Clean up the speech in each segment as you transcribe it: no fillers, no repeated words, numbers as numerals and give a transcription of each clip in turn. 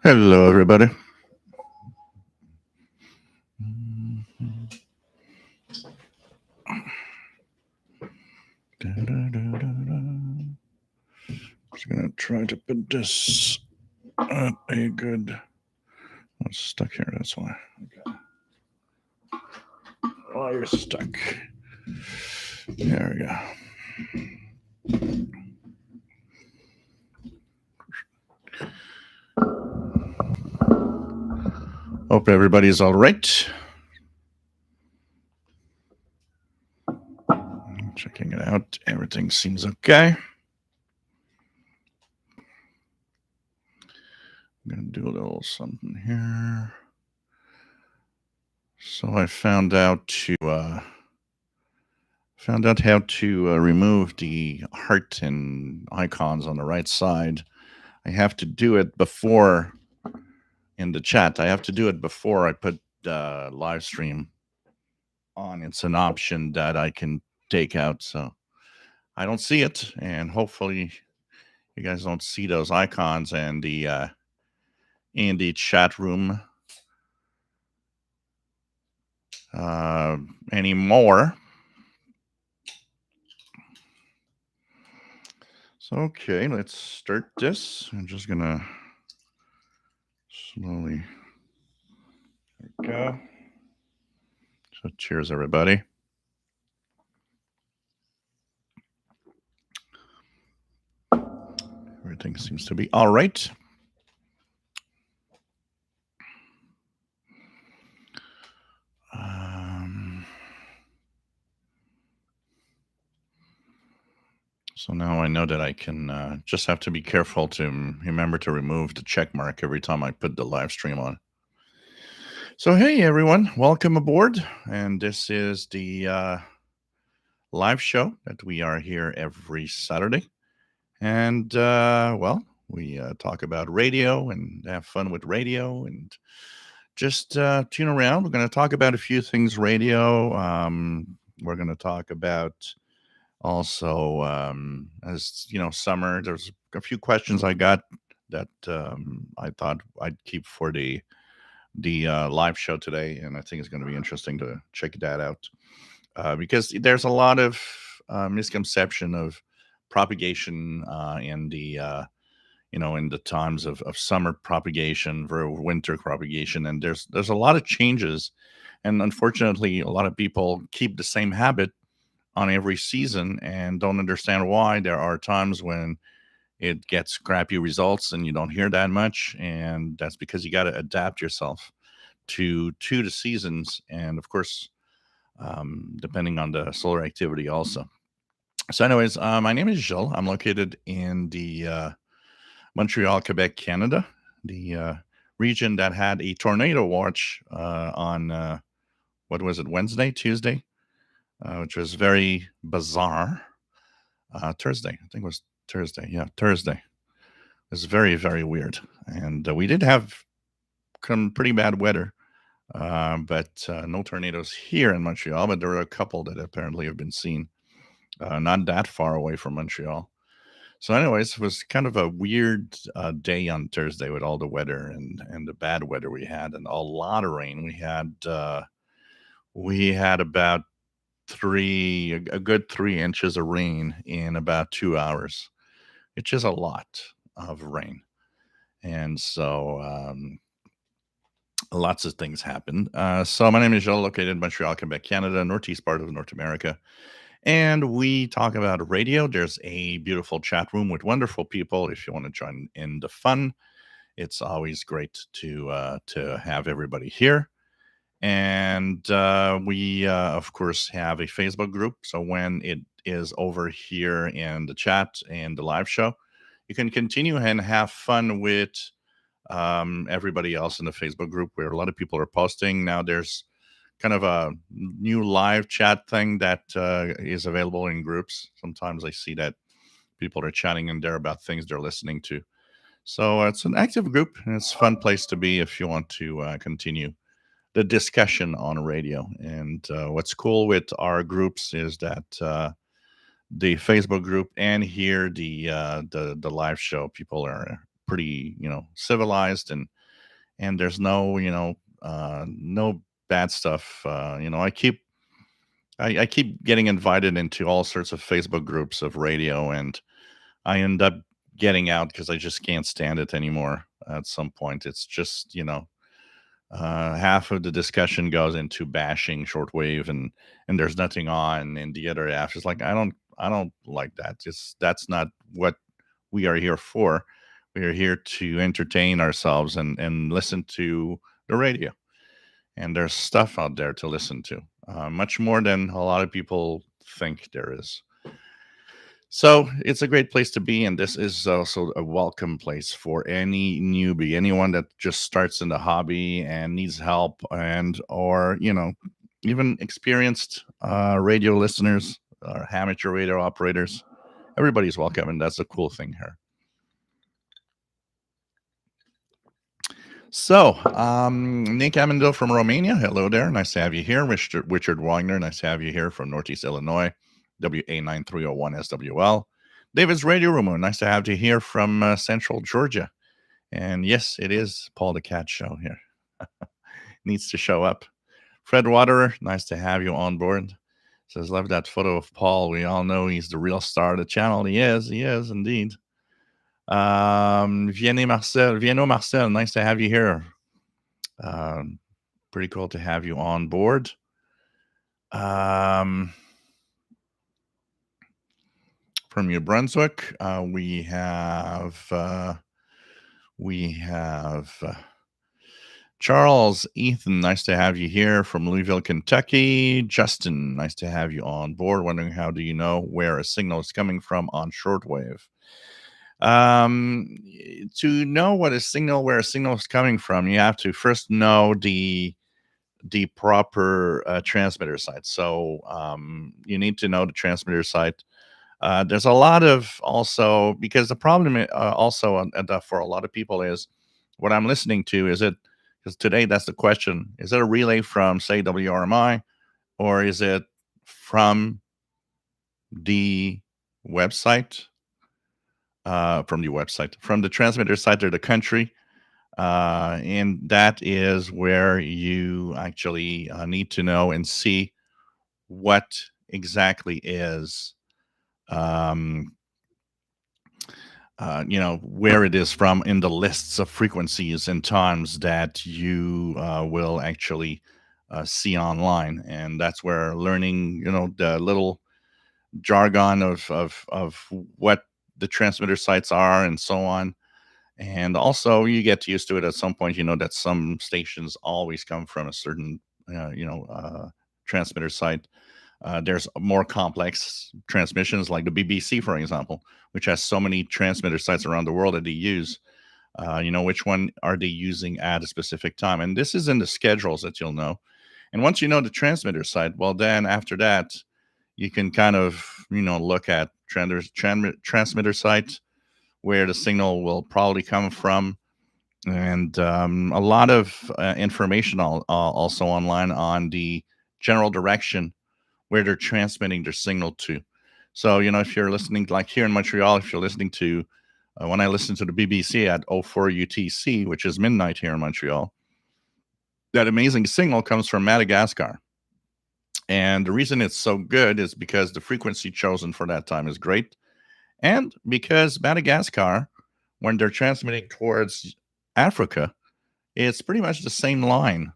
Hello, everybody. Just gonna try to put this at a good. It's stuck here. That's why. Okay. Oh, you're stuck. There we go. Hope everybody's all right. Checking it out. Everything seems okay. I'm going to do a little something here. So I found out how to remove the heart and icons on the right side. I have to do it before in the chat. I have to do it before I put live stream on. It's an option that I can take out, so I don't see it, and hopefully you guys don't see those icons and the in the chat room anymore. So okay, let's start this. I'm just gonna slowly. There we go. So cheers, everybody. Everything seems to be all right. So now I know that I can just have to be careful to remember to remove the check mark every time I put the live stream on. So hey everyone, welcome aboard, and this is the live show that we are here every Saturday, and well, we talk about radio and have fun with radio, and just tune around. We're going to talk about a few things radio. We're going to talk about also, as you know, summer. There's a few questions I got that I thought I'd keep for the live show today, and I think it's going to be interesting to check that out because there's a lot of misconception of propagation in the in the times of summer propagation for winter propagation, and there's a lot of changes, and unfortunately, a lot of people keep the same habit on every season and don't understand why. There are times when it gets crappy results and you don't hear that much, and that's because you got to adapt yourself to the seasons, and of course, depending on the solar activity also. So, anyways, my name is Gilles. I'm located in the Montreal, Quebec, Canada, the region that had a tornado watch on what was it, Wednesday, Tuesday, which was very bizarre. Thursday, I think it was Thursday. Yeah, Thursday. It was very, very weird. And we did have some pretty bad weather, but no tornadoes here in Montreal, but there were a couple that apparently have been seen not that far away from Montreal. So, anyways, it was kind of a weird day on Thursday with all the weather and the bad weather we had, and a lot of rain. We had about a good 3 inches of rain in about 2 hours, which is a lot of rain. And so lots of things happened. So my name is Joel, located in Montreal, Quebec, Canada, northeast part of North America. And we talk about radio. There's a beautiful chat room with wonderful people. If you want to join in the fun, it's always great to have everybody here. And we, of course, have a Facebook group. So when it is over here in the chat and the live show, you can continue and have fun with everybody else in the Facebook group, where a lot of people are posting. Now there's kind of a new live chat thing that is available in groups. Sometimes I see that people are chatting in there about things they're listening to. So it's an active group, and it's a fun place to be if you want to continue the discussion on radio. And what's cool with our groups is that the Facebook group and here the live show, people are pretty, civilized, and there's no, no bad stuff. I keep getting invited into all sorts of Facebook groups of radio, and I end up getting out because I just can't stand it anymore. At some point, it's just, half of the discussion goes into bashing shortwave, and there's nothing on, and the other half is like, I don't like that. That's not what we are here for. We are here to entertain ourselves and listen to the radio, and there's stuff out there to listen to, much more than a lot of people think there is. So it's a great place to be, and this is also a welcome place for any newbie, anyone that just starts in the hobby and needs help, and or even experienced radio listeners or amateur radio operators. Everybody's welcome, and that's a cool thing here. So, Nick Amendil from Romania, hello there. Nice to have you here. Richard Wagner, nice to have you here from Northeast Illinois, WA9301 SWL. David's Radio Rumor, nice to have you here from Central Georgia. And yes, it is Paul the Cat Show here. Needs to show up. Fred Waterer, nice to have you on board. Says, love that photo of Paul. We all know he's the real star of the channel. He is indeed. Vienno Marcel, nice to have you here. Pretty cool to have you on board. From New Brunswick, we have Charles, Ethan, nice to have you here from Louisville, Kentucky. Justin, nice to have you on board. Wondering, how do you know where a signal is coming from on shortwave? To know where a signal is coming from, you have to first know the proper transmitter site. So you need to know the transmitter site. There's a lot of also, because the problem also for a lot of people is what I'm listening to. Is it, because today that's the question, is it a relay from, say, WRMI, or is it from the website? From the transmitter site or the country. And that is where you actually need to know and see what exactly is, where it is from in the lists of frequencies and times that you will actually see online. And that's where learning, the little jargon of what the transmitter sites are and so on. And also you get used to it at some point, that some stations always come from a certain, transmitter site. There's more complex transmissions like the BBC, for example, which has so many transmitter sites around the world that they use. Which one are they using at a specific time? And this is in the schedules that you'll know. And once you know the transmitter site, well, then after that, you can kind of, look at transmitter site where the signal will probably come from, and a lot of information also online on the general direction where they're transmitting their signal to. So, if you're listening, like here in Montreal, if you're listening to, when I listen to the BBC at 04 UTC, which is midnight here in Montreal, that amazing signal comes from Madagascar. And the reason it's so good is because the frequency chosen for that time is great. And because Madagascar, when they're transmitting towards Africa, it's pretty much the same line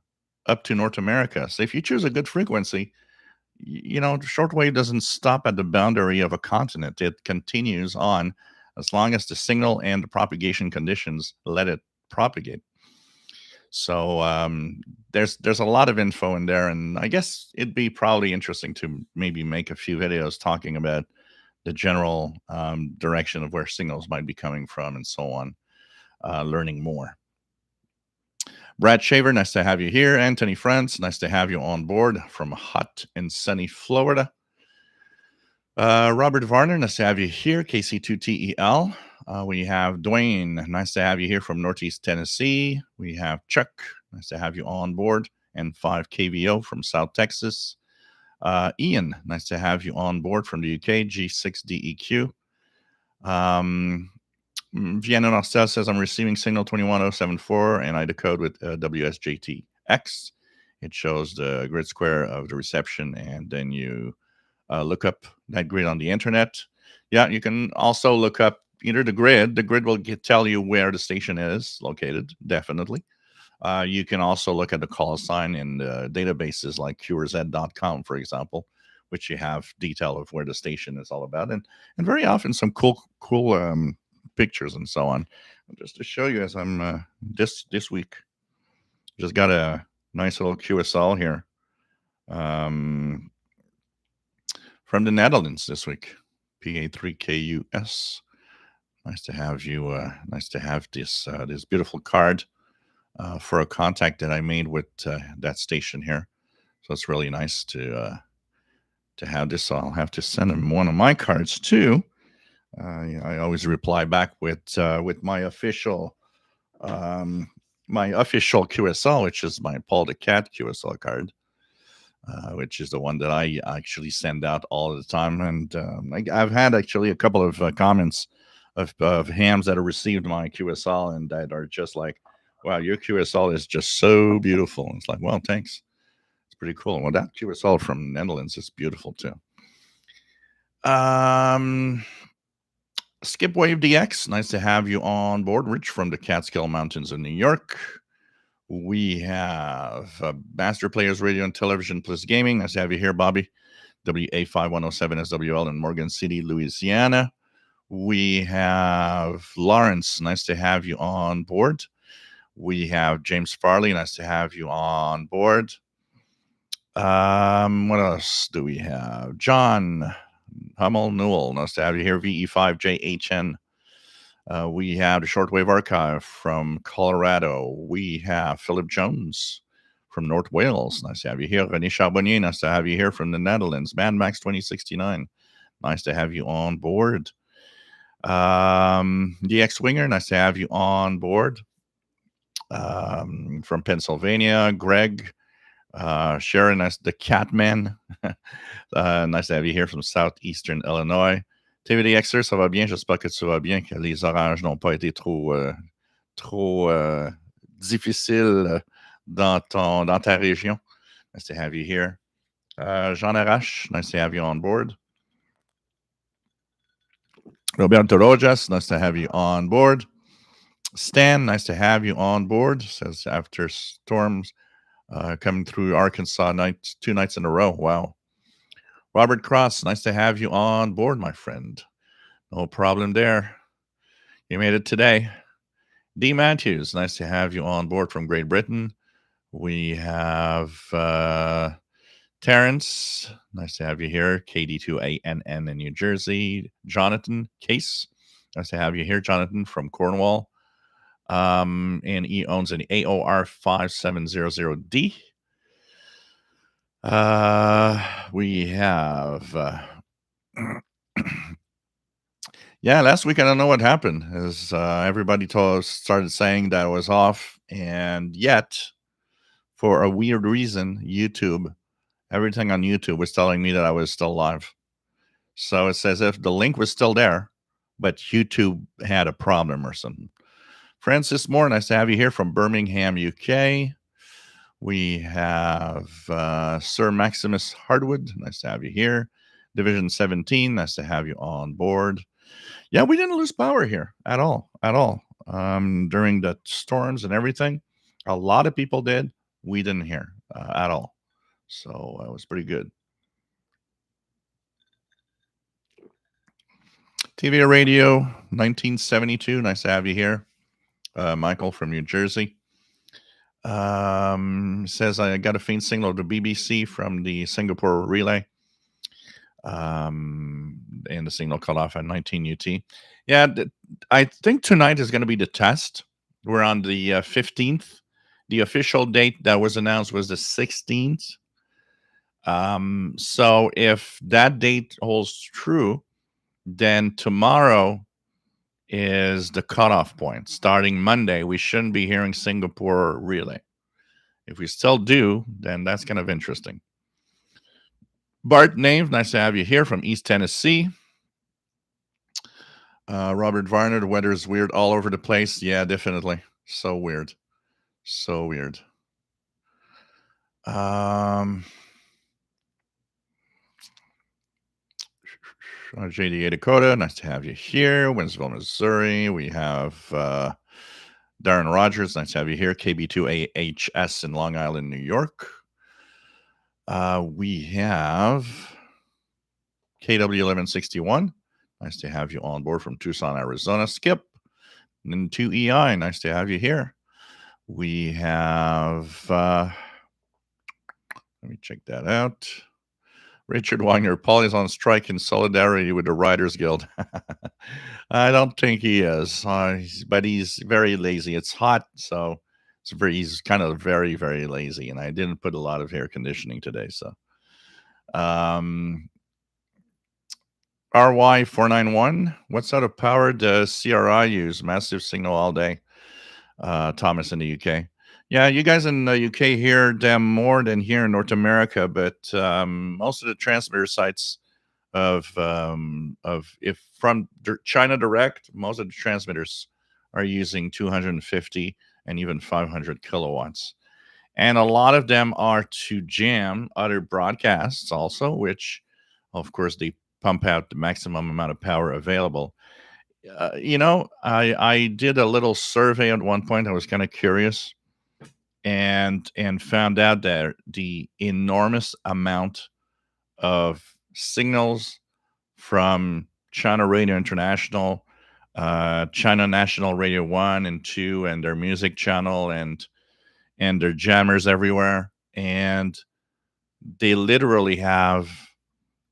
up to North America. So if you choose a good frequency, the shortwave doesn't stop at the boundary of a continent. It continues on as long as the signal and the propagation conditions let it propagate. So there's a lot of info in there, and I guess it'd be probably interesting to maybe make a few videos talking about the general direction of where signals might be coming from and so on, learning more. Brad Shaver, nice to have you here. Anthony France, nice to have you on board from hot and sunny Florida. Robert Varner, nice to have you here. KC2TEL. We have Dwayne, nice to have you here from Northeast Tennessee. We have Chuck, nice to have you on board, and 5KVO from South Texas. Ian, nice to have you on board from the UK, G6DEQ. Vienna Nostel says, I'm receiving signal 21074 and I decode with WSJTX. It shows the grid square of the reception, and then you look up that grid on the internet. Yeah, you can also look up either the grid. The grid will tell you where the station is located, definitely. You can also look at the call sign in the databases like QRZ.com, for example, which you have detail of where the station is all about, and very often some cool pictures and so on. Just to show you, as I'm this week, just got a nice little QSL here from the Netherlands this week, PA3KUS. Nice to have you. Nice to have this this beautiful card for a contact that I made with that station here. So it's really nice to have this. So I'll have to send him one of my cards too. I always reply back with my official QSL, which is my Paul the Cat QSL card, which is the one that I actually send out all the time. And I've had actually a couple of comments of hams that have received my QSL and that are just like, wow, your QSL is just so beautiful. And it's like, well, thanks. It's pretty cool. Well, that QSL from Netherlands is beautiful too. Skipwave DX, nice to have you on board. Rich from the Catskill Mountains in New York. We have Master Players Radio and Television Plus Gaming. Nice to have you here, Bobby. WA5107SWL in Morgan City, Louisiana. We have Lawrence. Nice to have you on board. We have James Farley. Nice to have you on board. What else do we have? John Hummel Newell. Nice to have you here. VE5JHN. We have the Shortwave Archive from Colorado. We have Philip Jones from North Wales. Nice to have you here. René Charbonnier. Nice to have you here from the Netherlands. Mad Max 2069. Nice to have you on board. DX Winger. Nice to have you on board. From Pennsylvania. Greg. Sharon, nice, the Catman. Nice to have you here from southeastern Illinois. TVDXer, ça va bien? J'espère que tu vas bien, que les orages n'ont pas été trop difficiles dans ta région. Nice to have you here. Jean Arash, nice to have you on board. Roberto Rojas, nice to have you on board. Stan, nice to have you on board. Says after storms coming through Arkansas 2 nights in a row. Wow. Robert Cross, nice to have you on board, my friend. No problem there. You made it today. D. Matthews, nice to have you on board from Great Britain. We have Terrence, nice to have you here. KD2ANN in New Jersey. Jonathan Case, nice to have you here. Jonathan from Cornwall. And he owns an AOR 5700D. We have yeah, last week I don't know what happened. As everybody started saying that I was off, and yet for a weird reason, everything on YouTube was telling me that I was still live. So it's as if the link was still there, but YouTube had a problem or something. Francis Moore, nice to have you here from Birmingham, UK. We have Sir Maximus Hardwood. Nice to have you here. Division 17. Nice to have you on board. Yeah, we didn't lose power here at all. During the storms and everything, a lot of people did. We didn't hear at all. So it was pretty good. TV Radio 1972. Nice to have you here. Michael from New Jersey. Says I got a faint signal of the BBC from the Singapore relay. And the signal cut off at 19 UT. Yeah, I think tonight is going to be the test. We're on the 15th. The official date that was announced was the 16th. So if that date holds true, then tomorrow is the cutoff point. Starting Monday, we shouldn't be hearing Singapore relay. If we still do, then that's kind of interesting. Bart Nave, nice to have you here from East Tennessee. Robert Varner, the weather is weird all over the place. Yeah, definitely. So weird. So weird. Um, JDA Dakota, nice to have you here. Winsville, Missouri. We have Darren Rogers, nice to have you here. KB2AHS in Long Island, New York. We have KW1161, nice to have you on board from Tucson, Arizona. Skip, and 2EI, nice to have you here. We have, let me check that out. Richard Wagner, Paul is on strike in solidarity with the Writers Guild. I don't think he is, but he's very lazy. It's hot, so he's kind of very, very lazy, and I didn't put a lot of air conditioning today, so. RY491, what sort of power does CRI use? Massive signal all day. Thomas in the UK. Yeah, you guys in the UK hear them more than here in North America, but most of the transmitter sites if from China Direct, most of the transmitters are using 250 and even 500 kilowatts. And a lot of them are to jam other broadcasts also, which, of course, they pump out the maximum amount of power available. I did a little survey at one point. I was kind of curious and found out that the enormous amount of signals from China Radio International, China National Radio 1 and 2, and their music channel and their jammers everywhere. And they literally have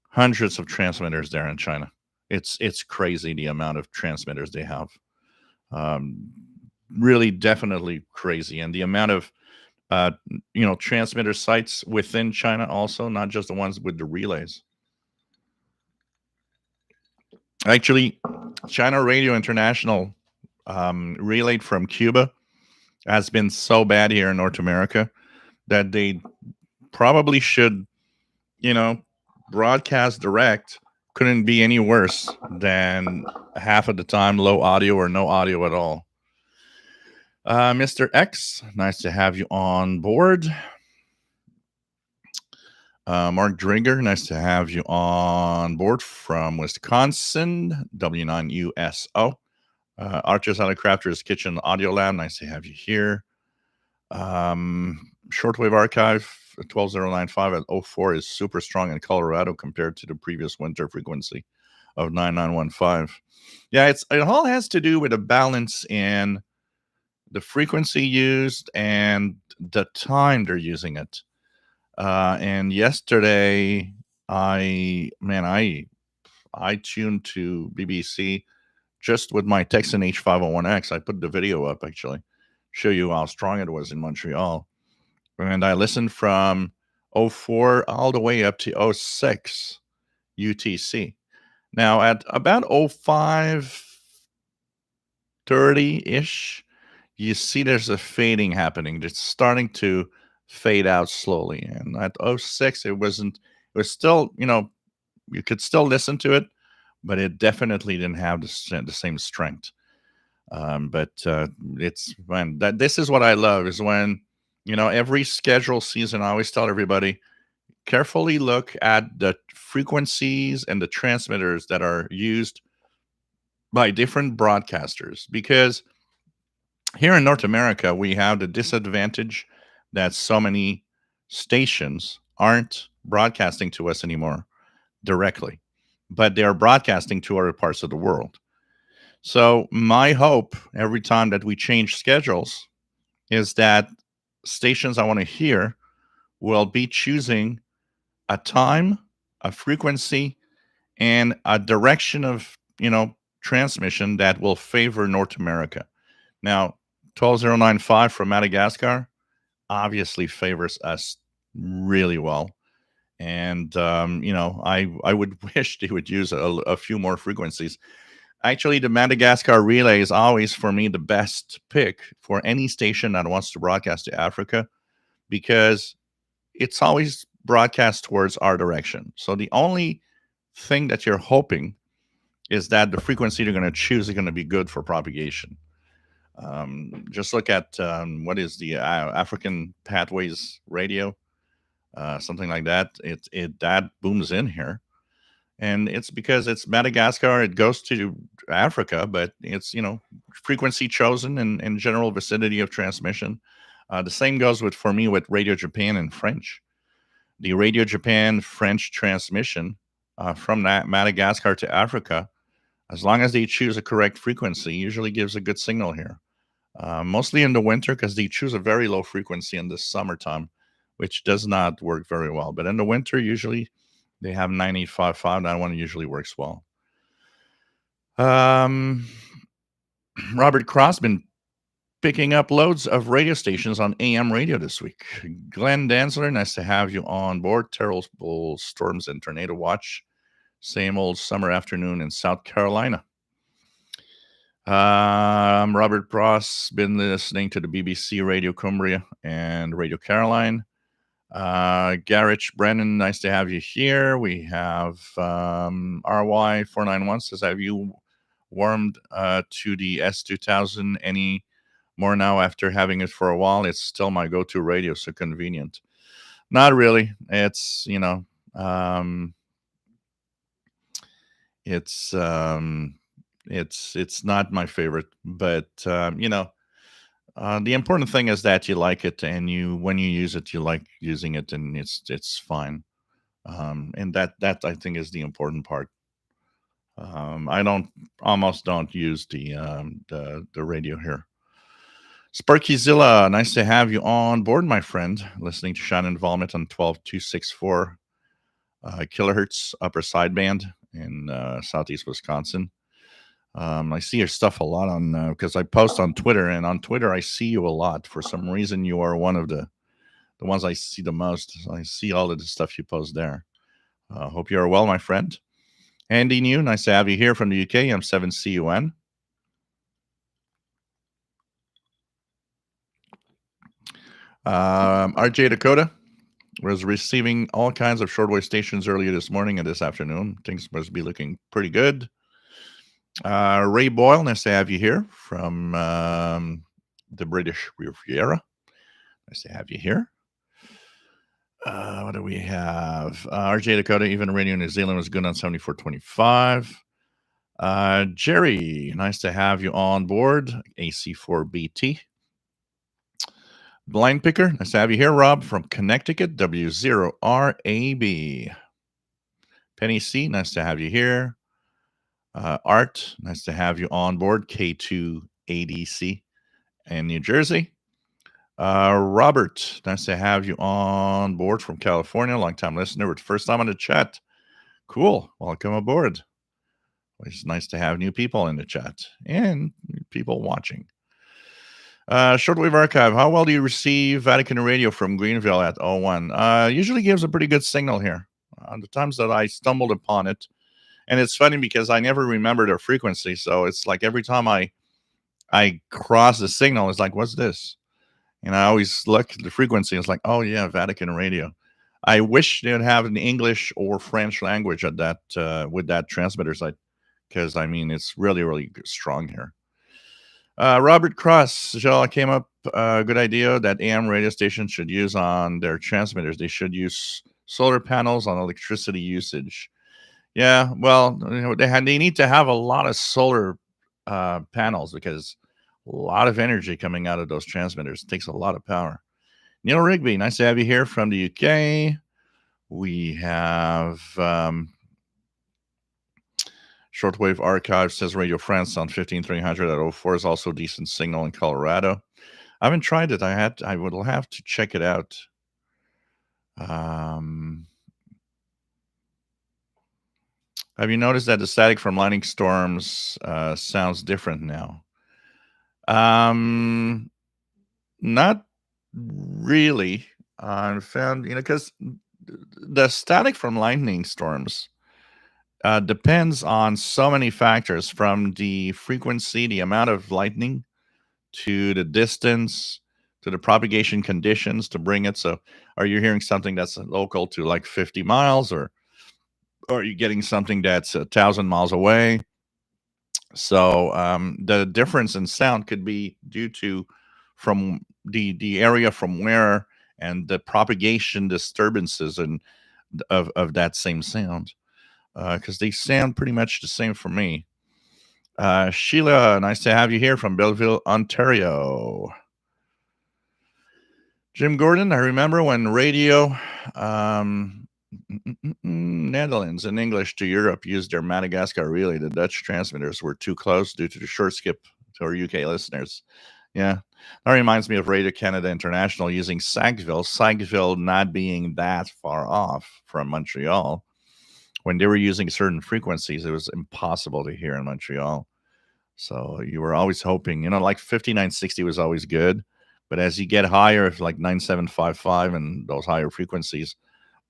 hundreds of transmitters there in China. It's crazy the amount of transmitters they have. Really, definitely crazy, and the amount of transmitter sites within China also, not just the ones with the relays. Actually, China Radio International relayed from Cuba has been so bad here in North America that they probably should, broadcast direct couldn't be any worse than half of the time low audio or no audio at all. Mr. X, nice to have you on board. Mark Dringer, nice to have you on board from Wisconsin, W9USO. Archers Out of Crafters Kitchen Audio Lab, nice to have you here. Shortwave Archive 12095 at 04 is super strong in Colorado compared to the previous winter frequency of 9915. Yeah, it all has to do with a balance in the frequency used and the time they're using it. And yesterday, I tuned to BBC just with my Texan H501X. I put the video up actually, show you how strong it was in Montreal. And I listened from 04 all the way up to 06 UTC. Now at about 05:30-ish, you see there's a fading happening. It's starting to fade out slowly. And at 06, it was still, you could still listen to it, but it definitely didn't have the same strength. But this is what I love is when, every schedule season, I always tell everybody, carefully look at the frequencies and the transmitters that are used by different broadcasters, because here in North America, we have the disadvantage that so many stations aren't broadcasting to us anymore directly, but they're broadcasting to other parts of the world. So my hope every time that we change schedules is that stations I want to hear will be choosing a time, a frequency, and a direction of, transmission that will favor North America. Now, 12095 from Madagascar obviously favors us really well. And, I would wish they would use a few more frequencies. Actually, the Madagascar relay is always, for me, the best pick for any station that wants to broadcast to Africa, because it's always broadcast towards our direction. So the only thing that you're hoping is that the frequency they're going to choose is going to be good for propagation. Just look at what is the African Pathways Radio, something like that. It that booms in here, and it's because it's Madagascar. It goes to Africa, but it's frequency chosen and general vicinity of transmission. The same goes with for me with Radio Japan and French. The Radio Japan French transmission from that Madagascar to Africa, as long as they choose a correct frequency, usually gives a good signal here. Mostly in the winter because they choose a very low frequency in the summertime, which does not work very well. But in the winter, usually they have 98.5. That one usually works well. Robert Cross been picking up loads of radio stations on AM radio this week. Glenn Danzler, nice to have you on board. Terrible storms and tornado watch. Same old summer afternoon in South Carolina. Robert Cross been listening to the BBC Radio Cumbria and Radio Caroline. Garrett Brennan, nice to have you here. We have RY491 says, have you warmed to the S2000 any more now after having it for a while? It's still my go-to radio, so convenient. Not really. It's it's not my favorite, but the important thing is that you like it, and when you use it, you like using it, and it's fine. And that I think is the important part. I almost don't use the radio here. Sparkyzilla, nice to have you on board, my friend. Listening to Shannon Volmet on 12264 kilohertz upper sideband in southeast Wisconsin. I see your stuff a lot on because I post on Twitter, and on Twitter I see you a lot. For some reason, you are one of the ones I see the most. I see all of the stuff you post there. Hope you are well, my friend. Andy New, nice to have you here from the UK. I'm 7CUN. RJ Dakota was receiving all kinds of shortwave stations earlier this morning and this afternoon. Things must be looking pretty good. Ray Boyle, nice to have you here from the British Riviera. Nice to have you here. What do we have? RJ Dakota, even Radio New Zealand was good on 7425. Jerry, nice to have you on board. AC4BT. Blind Picker, nice to have you here. Rob from Connecticut, W0RAB. Penny C, nice to have you here. Art, nice to have you on board. K2ADC in New Jersey. Robert, nice to have you on board from California. Long-time listener, first time on the chat. Cool. Welcome aboard. It's nice to have new people in the chat and people watching. Shortwave Archive, how well do you receive Vatican Radio from Greenville at 01? Usually gives a pretty good signal here. The times that I stumbled upon it, and it's funny because I never remember their frequency, so it's like every time I cross the signal, it's like, what's this? And I always look at the frequency, it's like, oh yeah, Vatican Radio. I wish they'd have an English or French language at that with that transmitter site, because I mean it's really, really strong here. Robert Cross came up good idea that AM radio stations should use on their transmitters. They should use solar panels on electricity usage. Yeah, well, they need to have a lot of solar panels because a lot of energy coming out of those transmitters. It takes a lot of power. Neil Rigby, nice to have you here from the UK. We have Shortwave Archive says Radio France on 15300 at 04 is also a decent signal in Colorado. I haven't tried it. I would have to check it out. Have you noticed that the static from lightning storms sounds different now? Not really. I found, because the static from lightning storms depends on so many factors, from the frequency, the amount of lightning, to the distance, to the propagation conditions to bring it. So are you hearing something that's local to like 50 miles, or are you getting something that's 1,000 miles away? So the difference in sound could be due to from the area from where and the propagation disturbances and of that same sound, because they sound pretty much the same for me. Sheila, nice to have you here from Belleville, Ontario. Jim Gordon, I remember when radio, Netherlands and English to Europe used their Madagascar relay. The Dutch transmitters were too close due to the short skip to our UK listeners. Yeah, that reminds me of Radio Canada International using Sackville not being that far off from Montreal. When they were using certain frequencies, it was impossible to hear in Montreal. So you were always hoping, like 5960 was always good. But as you get higher, if like 9755 and those higher frequencies,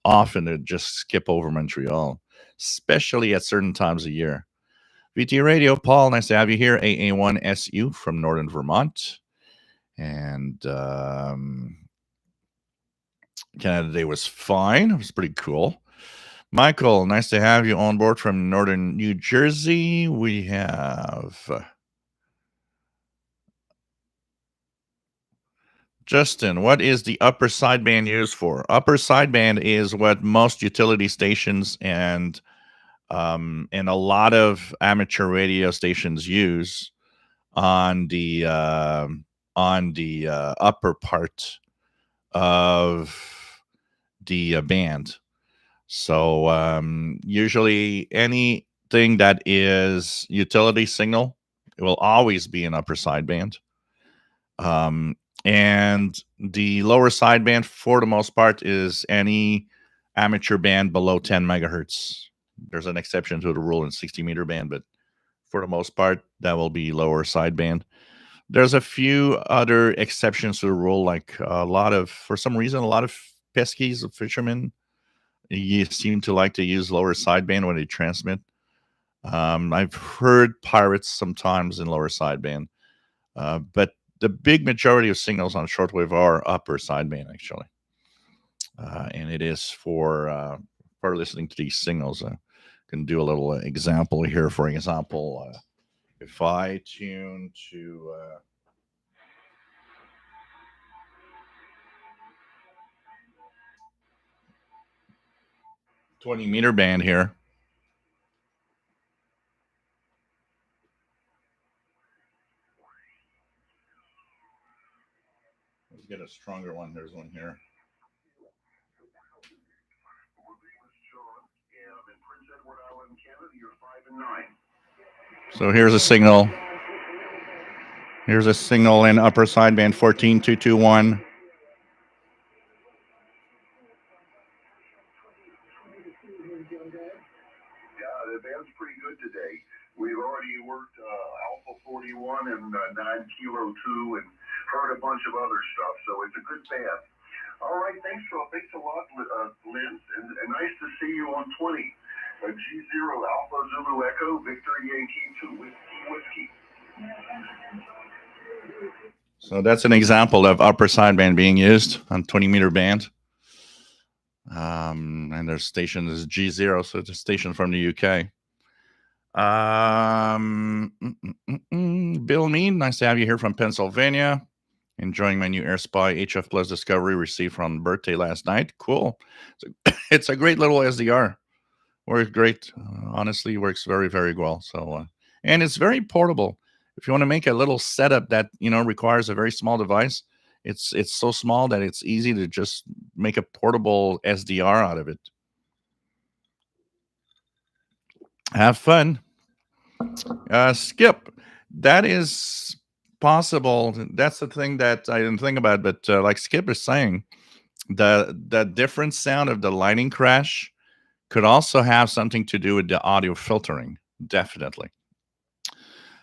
often it just skip over Montreal, especially at certain times of year. VT Radio, Paul, nice to have you here. AA1SU from Northern Vermont. And Canada Day was fine. It was pretty cool. Michael, nice to have you on board from Northern New Jersey. We have Justin, what is the upper sideband used for? Upper sideband is what most utility stations and a lot of amateur radio stations use on the upper part of the band. So usually anything that is utility signal, it will always be an upper sideband. And the lower sideband, for the most part, is any amateur band below 10 megahertz. There's an exception to the rule in 60-meter band, but for the most part, that will be lower sideband. There's a few other exceptions to the rule, like for some reason, a lot of peskies of fishermen seem to like to use lower sideband when they transmit. I've heard pirates sometimes in lower sideband, but the big majority of signals on shortwave are upper sideband, actually. And it is for listening to these signals. Can do a little example here. For example, if I tune to 20-meter band here. Let's get a stronger one. There's one here. So here's a signal. Here's a signal in upper sideband 14221. The band's pretty good today. We've already worked Alpha 41 and 9 Kilo 2 and heard a bunch of other stuff, so it's a good band. All right, thanks a lot, Liz, and nice to see you on 20. G0 Alpha Zulu Echo, Victor Yankee 2 Whiskey. So that's an example of upper sideband being used on 20-meter band. And their station is G0, so it's a station from the UK. Bill Mean, nice to have you here from Pennsylvania. Enjoying my new AirSpy HF Plus Discovery received from birthday last night. Cool. It's a great little SDR. Works great. Honestly, works very, very well. So, and it's very portable. If you want to make a little setup that requires a very small device, it's so small that it's easy to just make a portable SDR out of it. Have fun. Skip. That is possible. That's the thing that I didn't think about, but like Skip is saying, the different sound of the lightning crash could also have something to do with the audio filtering. Definitely.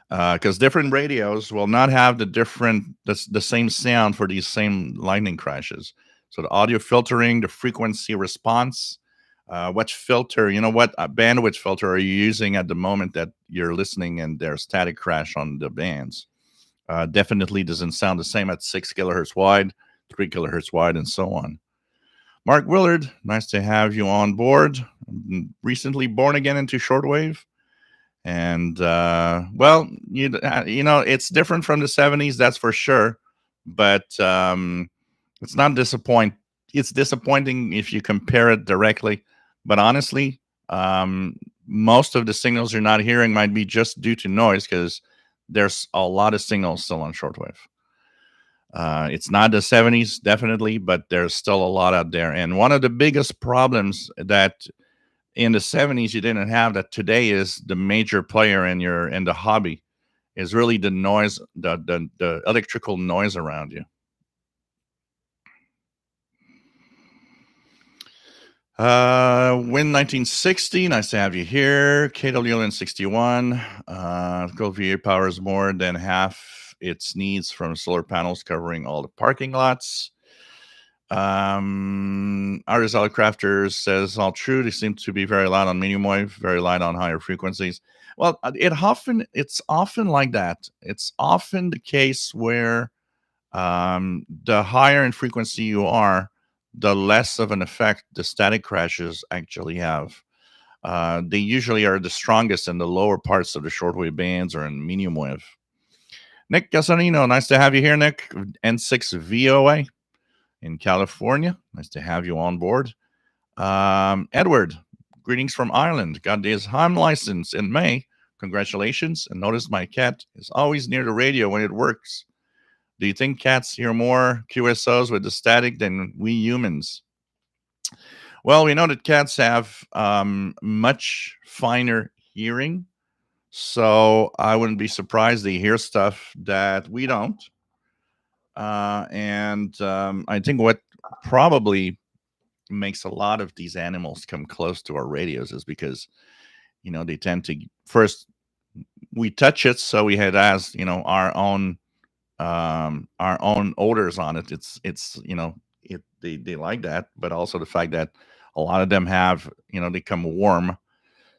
Because different radios will not have the same sound for these same lightning crashes. So the audio filtering, the frequency response, what filter, what bandwidth filter are you using at the moment that you're listening and there's static crash on the bands? Definitely doesn't sound the same at 6 kilohertz wide, 3 kilohertz wide, and so on. Mark Willard, nice to have you on board. Recently born again into shortwave. And well, you know, it's different from the 70s, that's for sure. But it's not disappoint. It's disappointing if you compare it directly. But honestly, most of the signals you're not hearing might be just due to noise, because there's a lot of signals still on shortwave. It's not the 70s, definitely, but there's still a lot out there. And one of the biggest problems that in the 70s you didn't have, that today is the major player in the hobby, is really the noise, the electrical noise around you. Win 1960, nice to have you here. KWLN 61, Gold VA powers more than half its needs from solar panels covering all the parking lots. Arizal Crafters says all true. They seem to be very loud on medium wave, very light on higher frequencies. Well, it's often like that. It's often the case where the higher in frequency you are, the less of an effect the static crashes actually have. They usually are the strongest in the lower parts of the shortwave bands or in medium wave. Nick Gasolino, nice to have you here, Nick. N6 VOA in California. Nice to have you on board. Edward, greetings from Ireland. Got his HAM license in May. Congratulations. And notice my cat is always near the radio when it works. Do you think cats hear more QSOs with the static than we humans? Well, we know that cats have much finer hearing. So I wouldn't be surprised they hear stuff that we don't. And I think what probably makes a lot of these animals come close to our radios is because, you know, they tend to first, we touch it, so we had as, you know, our own odors on it. It's you know, they like that, but also the fact that a lot of them have, you know, they come warm,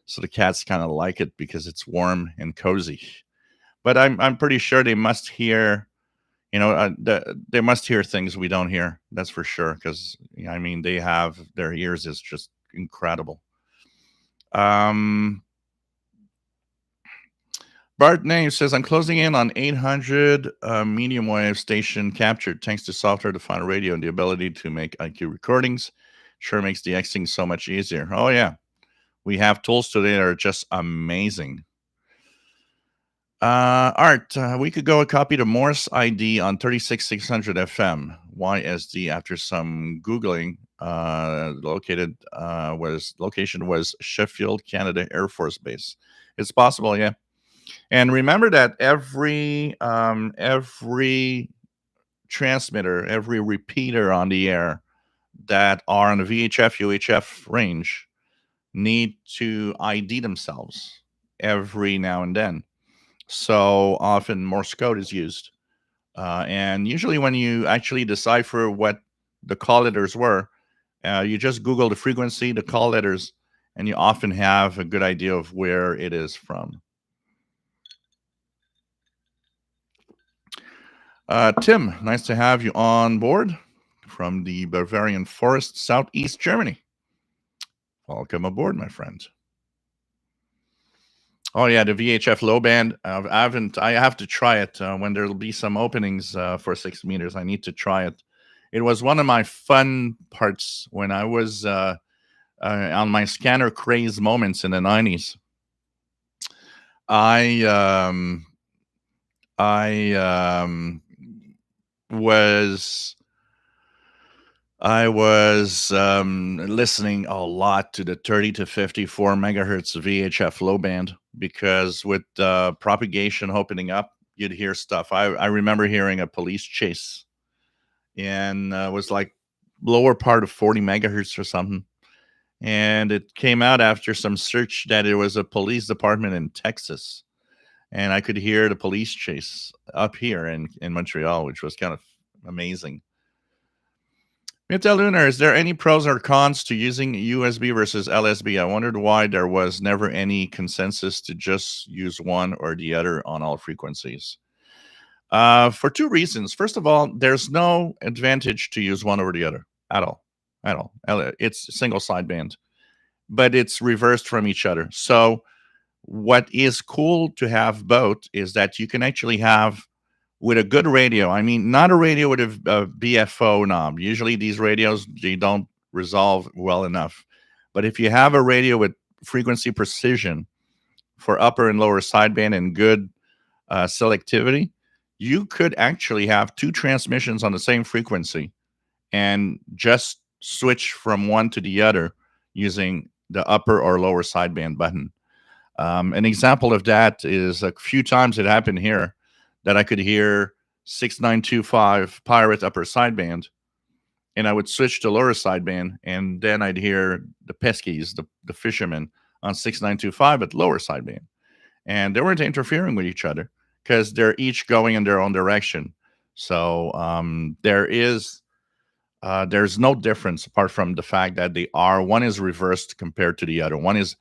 so the cats kind of like it because it's warm and cozy. But I'm pretty sure they must hear, you know, they must hear things we don't hear. That's for sure, because I mean, they have, their ears is just incredible. Bart Name says, I'm closing in on 800 medium wave station captured thanks to software-defined radio and the ability to make IQ recordings. Sure makes the Xing so much easier. Oh, yeah. We have tools today that are just amazing. Art, we could go a copy to Morse ID on 36600 FM. YSD, after some Googling, location was Sheffield, Canada Air Force Base. It's possible, yeah. And remember that every transmitter, every repeater on the air that are on the VHF, UHF range need to ID themselves every now and then. So often Morse code is used. And usually when you actually decipher what the call letters were, you just Google the frequency, the call letters, and you often have a good idea of where it is from. Tim, nice to have you on board from the Bavarian Forest, Southeast Germany. Welcome aboard, my friend. Oh yeah, the VHF low band. I have to try it when there'll be some openings for 6 meters. I need to try it. It was one of my fun parts when I was on my scanner craze moments in the 90s. I was listening a lot to the 30 to 54 megahertz VHF low band, because with propagation opening up, you'd hear stuff. I remember hearing a police chase, and it was like lower part of 40 megahertz or something. And it came out after some search that it was a police department in Texas. And I could hear the police chase up here in Montreal, which was kind of amazing. Mita Lunar, is there any pros or cons to using USB versus LSB? I wondered why there was never any consensus to just use one or the other on all frequencies. For two reasons. First of all, there's no advantage to use one over the other at all. At all. It's single sideband, but it's reversed from each other. So What is cool to have both is that you can actually have with a good radio. I mean, not a radio with a BFO knob. Usually these radios, they don't resolve well enough. But if you have a radio with frequency precision for upper and lower sideband and good selectivity, you could actually have two transmissions on the same frequency and just switch from one to the other using the upper or lower sideband button. An example of that is a few times it happened here that I could hear 6925 Pirate upper sideband, and I would switch to lower sideband, and then I'd hear the Peskies, the fishermen, on 6925 at lower sideband. And they weren't interfering with each other because they're each going in their own direction. So there's no difference apart from the fact that one is reversed compared to the other. One is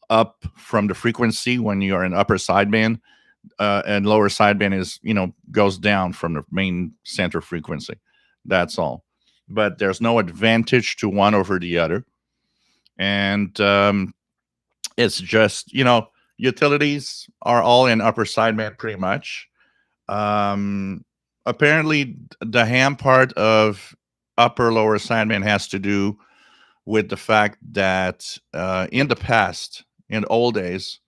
up from the frequency when you are in upper sideband, and lower sideband is goes down from the main center frequency. That's all. But there's no advantage to one over the other, and it's just utilities are all in upper sideband pretty much. Apparently, the ham part of upper lower sideband has to do with the fact that in the past, in old days,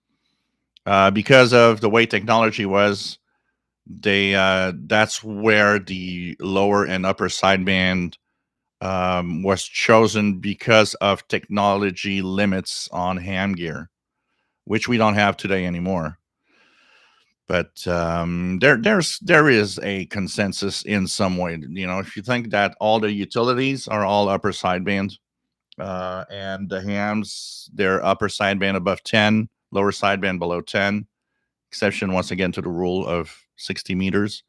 because of the way technology was, that's where the lower and upper sideband was chosen because of technology limits on ham gear, which we don't have today anymore. But there is a consensus in some way. If you think that all the utilities are all upper sideband, and the hams, they're upper sideband above 10, lower sideband below 10, exception once again to the rule of 60 meters,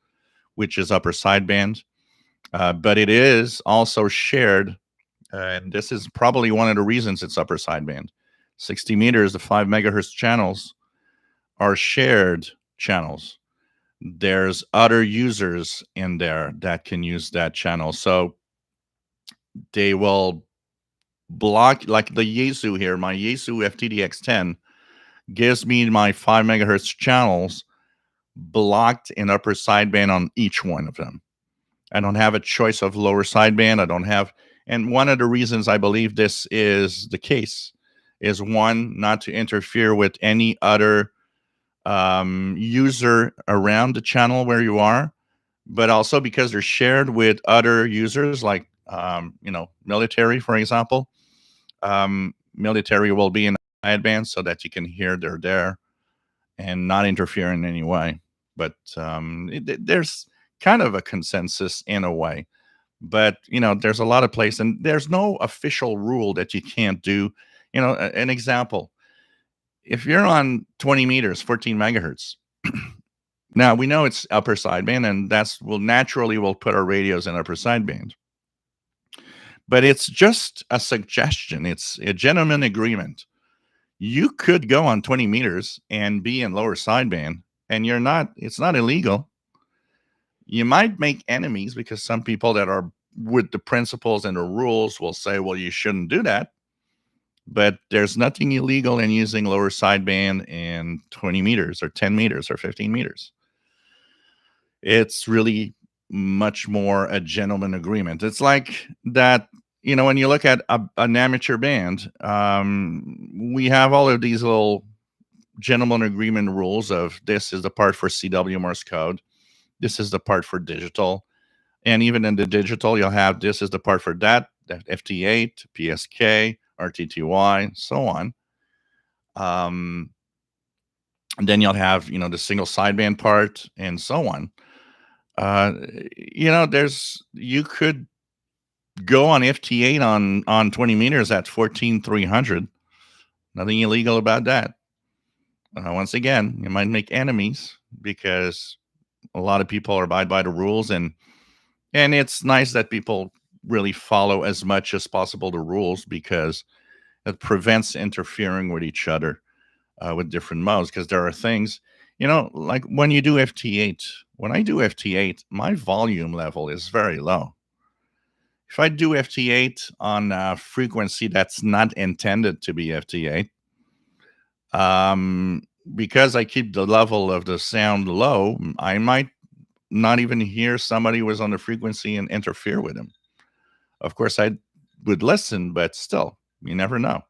which is upper sideband. But it is also shared, and this is probably one of the reasons it's upper sideband. 60 meters, the 5 megahertz channels are shared channels. There's other users in there that can use that channel. So they will block, like the Yaesu here, my Yaesu FTDX10 gives me my 5 megahertz channels blocked in upper sideband on each one of them. I don't have a choice of lower sideband. I don't have, and one of the reasons I believe this is the case is, one, not to interfere with any other user around the channel where you are, but also because they're shared with other users, like military, for example. Military will be in sideband so that you can hear they're there and not interfere in any way. But there's kind of a consensus in a way. But there's a lot of place, and there's no official rule that you can't do. An example: if you're on 20 meters, 14 megahertz, now we know it's upper sideband, and we'll put our radios in upper sideband. But it's just a suggestion. It's a gentleman agreement. You could go on 20 meters and be in lower sideband, and it's not illegal. You might make enemies because some people that are with the principles and the rules will say, well, you shouldn't do that. But there's nothing illegal in using lower sideband in 20 meters or 10 meters or 15 meters. It's really much more a gentleman agreement. It's like that, when you look at an amateur band, we have all of these little gentleman agreement rules of, this is the part for CW Morse code, this is the part for digital, and even in the digital, you'll have, this is the part for that FT8, PSK, RTTY, so on. And then you'll have, the single sideband part and so on. You could go on FT8 on 20 meters at 14,300. Nothing illegal about that. Once again, you might make enemies because a lot of people abide by the rules, and it's nice that people really follow as much as possible the rules, because it prevents interfering with each other with different modes. Because there are things, like when you do FT8, when I do FT8, my volume level is very low. If I do FT8 on a frequency that's not intended to be FT8, Um, because I keep the level of the sound low, I might not even hear somebody was on the frequency and interfere with him. Of course, I would listen, but still, you never know.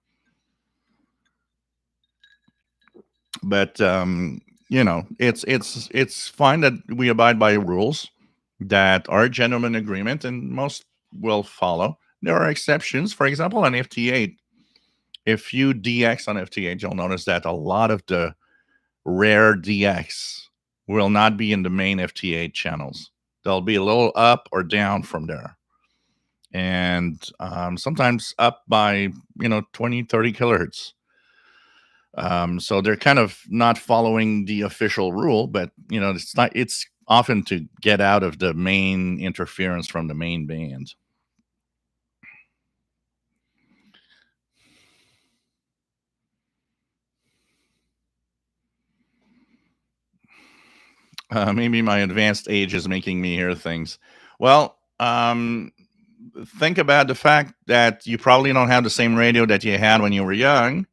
But it's fine that we abide by rules that are gentleman agreement, and most will follow. There are exceptions. For example, on FT8, if you DX on FT8, you'll notice that a lot of the rare DX will not be in the main FT8 channels. They'll be a little up or down from there. And sometimes up by 20, 30 kilohertz. So they're kind of not following the official rule, but it's often to get out of the main interference from the main band. Maybe my advanced age is making me hear things. Well, think about the fact that you probably don't have the same radio that you had when you were young.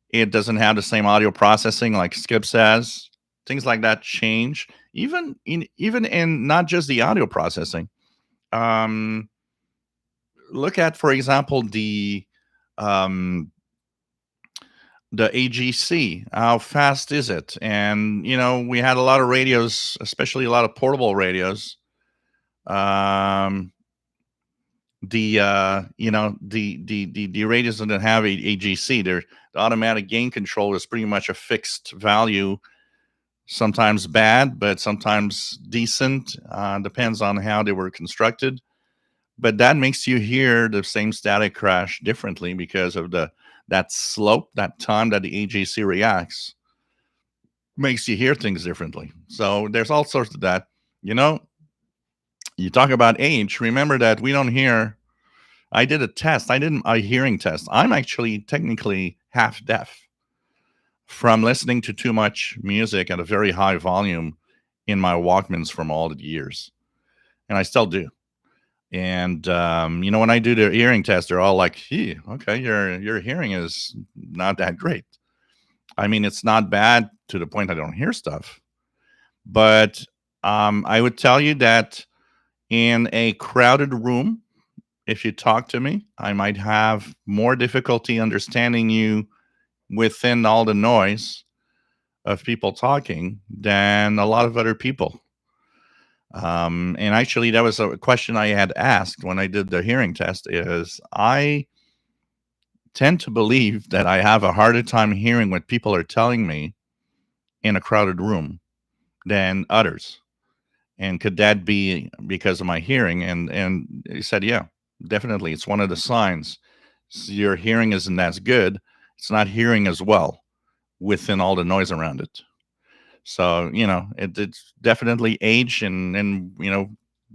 It doesn't have the same audio processing like Skip says. Things like that change, even in not just the audio processing. Um, Look at, for example, um, the AGC. How fast is it? And we had a lot of radios, especially a lot of portable radios. Um, the radios that have AGC, the automatic gain control is pretty much a fixed value. Sometimes bad, but sometimes decent. Depends on how they were constructed. But that makes you hear the same static crash differently because of that slope, that time that the AGC reacts, makes you hear things differently. So there's all sorts of that. You know, you talk about age. Remember that we don't hear. I did a test. I did a hearing test. I'm actually technically half deaf from listening to too much music at a very high volume in my Walkmans from all the years, and I still do. And when I do the hearing test, they're all like, "Hey, okay, your hearing is not that great." I mean, it's not bad to the point I don't hear stuff, but I would tell you that in a crowded room, if you talk to me, I might have more difficulty understanding you within all the noise of people talking than a lot of other people. And actually, that was a question I had asked when I did the hearing test. Is I tend to believe that I have a harder time hearing what people are telling me in a crowded room than others. And could that be because of my hearing? And he said, yeah, definitely. It's one of the signs. Your hearing isn't as good. It's not hearing as well within all the noise around it. So it's definitely age and the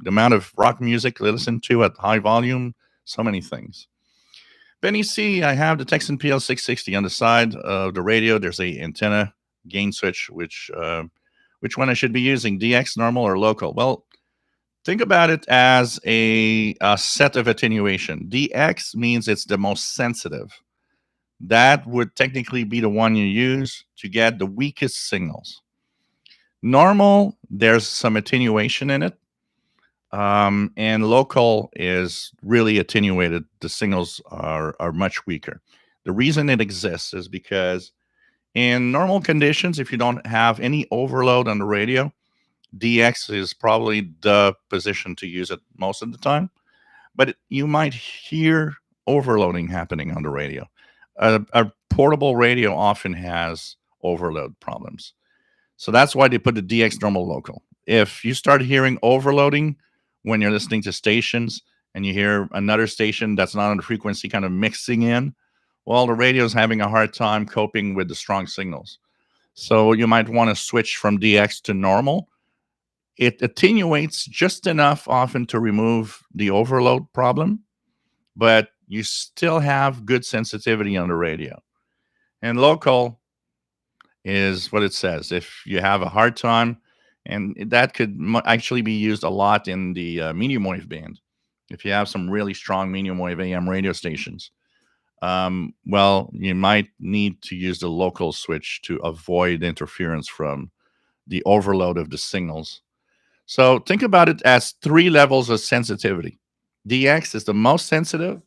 amount of rock music they listen to at high volume. So many things. Benny C, I have the Texan PL660 on the side of the radio. There's a antenna gain switch, which one I should be using, DX, normal, or local? Well, think about it as a set of attenuation. DX means it's the most sensitive. That would technically be the one you use to get the weakest signals. Normal, there's some attenuation in it. And local is really attenuated. The signals are much weaker. The reason it exists is because in normal conditions, if you don't have any overload on the radio, DX is probably the position to use it most of the time. But you might hear overloading happening on the radio. A portable radio often has overload problems. So that's why they put the DX normal local. If you start hearing overloading when you're listening to stations and you hear another station that's not on the frequency kind of mixing in, well, the radio is having a hard time coping with the strong signals. So you might want to switch from DX to normal. It attenuates just enough often to remove the overload problem, but you still have good sensitivity on the radio. And local is what it says. If you have a hard time, and that could actually be used a lot in the medium wave band. If you have some really strong medium wave AM radio stations, well, you might need to use the local switch to avoid interference from the overload of the signals. So think about it as 3 levels of sensitivity. DX is the most sensitive,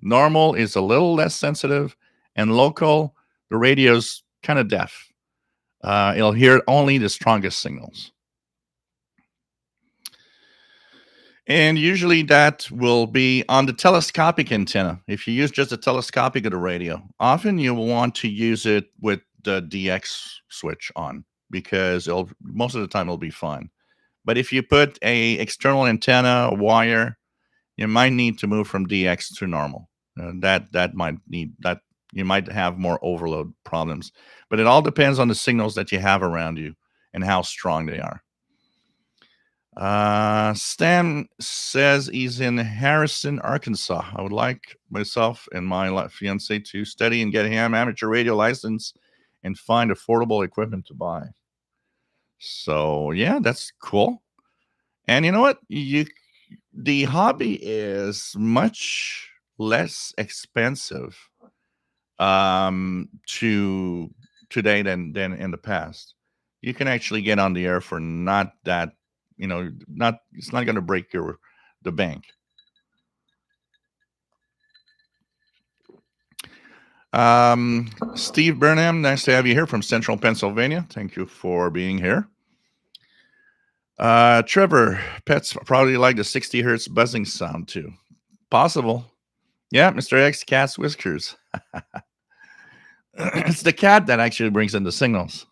normal is a little less sensitive, and local, the radio's kind of deaf. It'll hear only the strongest signals. And usually that will be on the telescopic antenna. If you use just a telescopic of the radio, often you will want to use it with the DX switch on because it'll most of the time it'll be fine. But if you put a external antenna, a wire, you might need to move from DX to normal. That might need that you might have more overload problems. But it all depends on the signals that you have around you and how strong they are. Stan says he's in Harrison, Arkansas. I would like myself and my fiance to study and get him amateur radio license and find affordable equipment to buy. So yeah, that's cool. And you know what? The hobby is much less expensive to today than in the past. You can actually get on the air for not that, not it's not going to break the bank. Steve Burnham, nice to have you here from Central Pennsylvania. Thank you for being here. Trevor, pets probably like the 60 hertz buzzing sound too. Possible. Yeah, Mr. X, cat's whiskers. It's the cat that actually brings in the signals.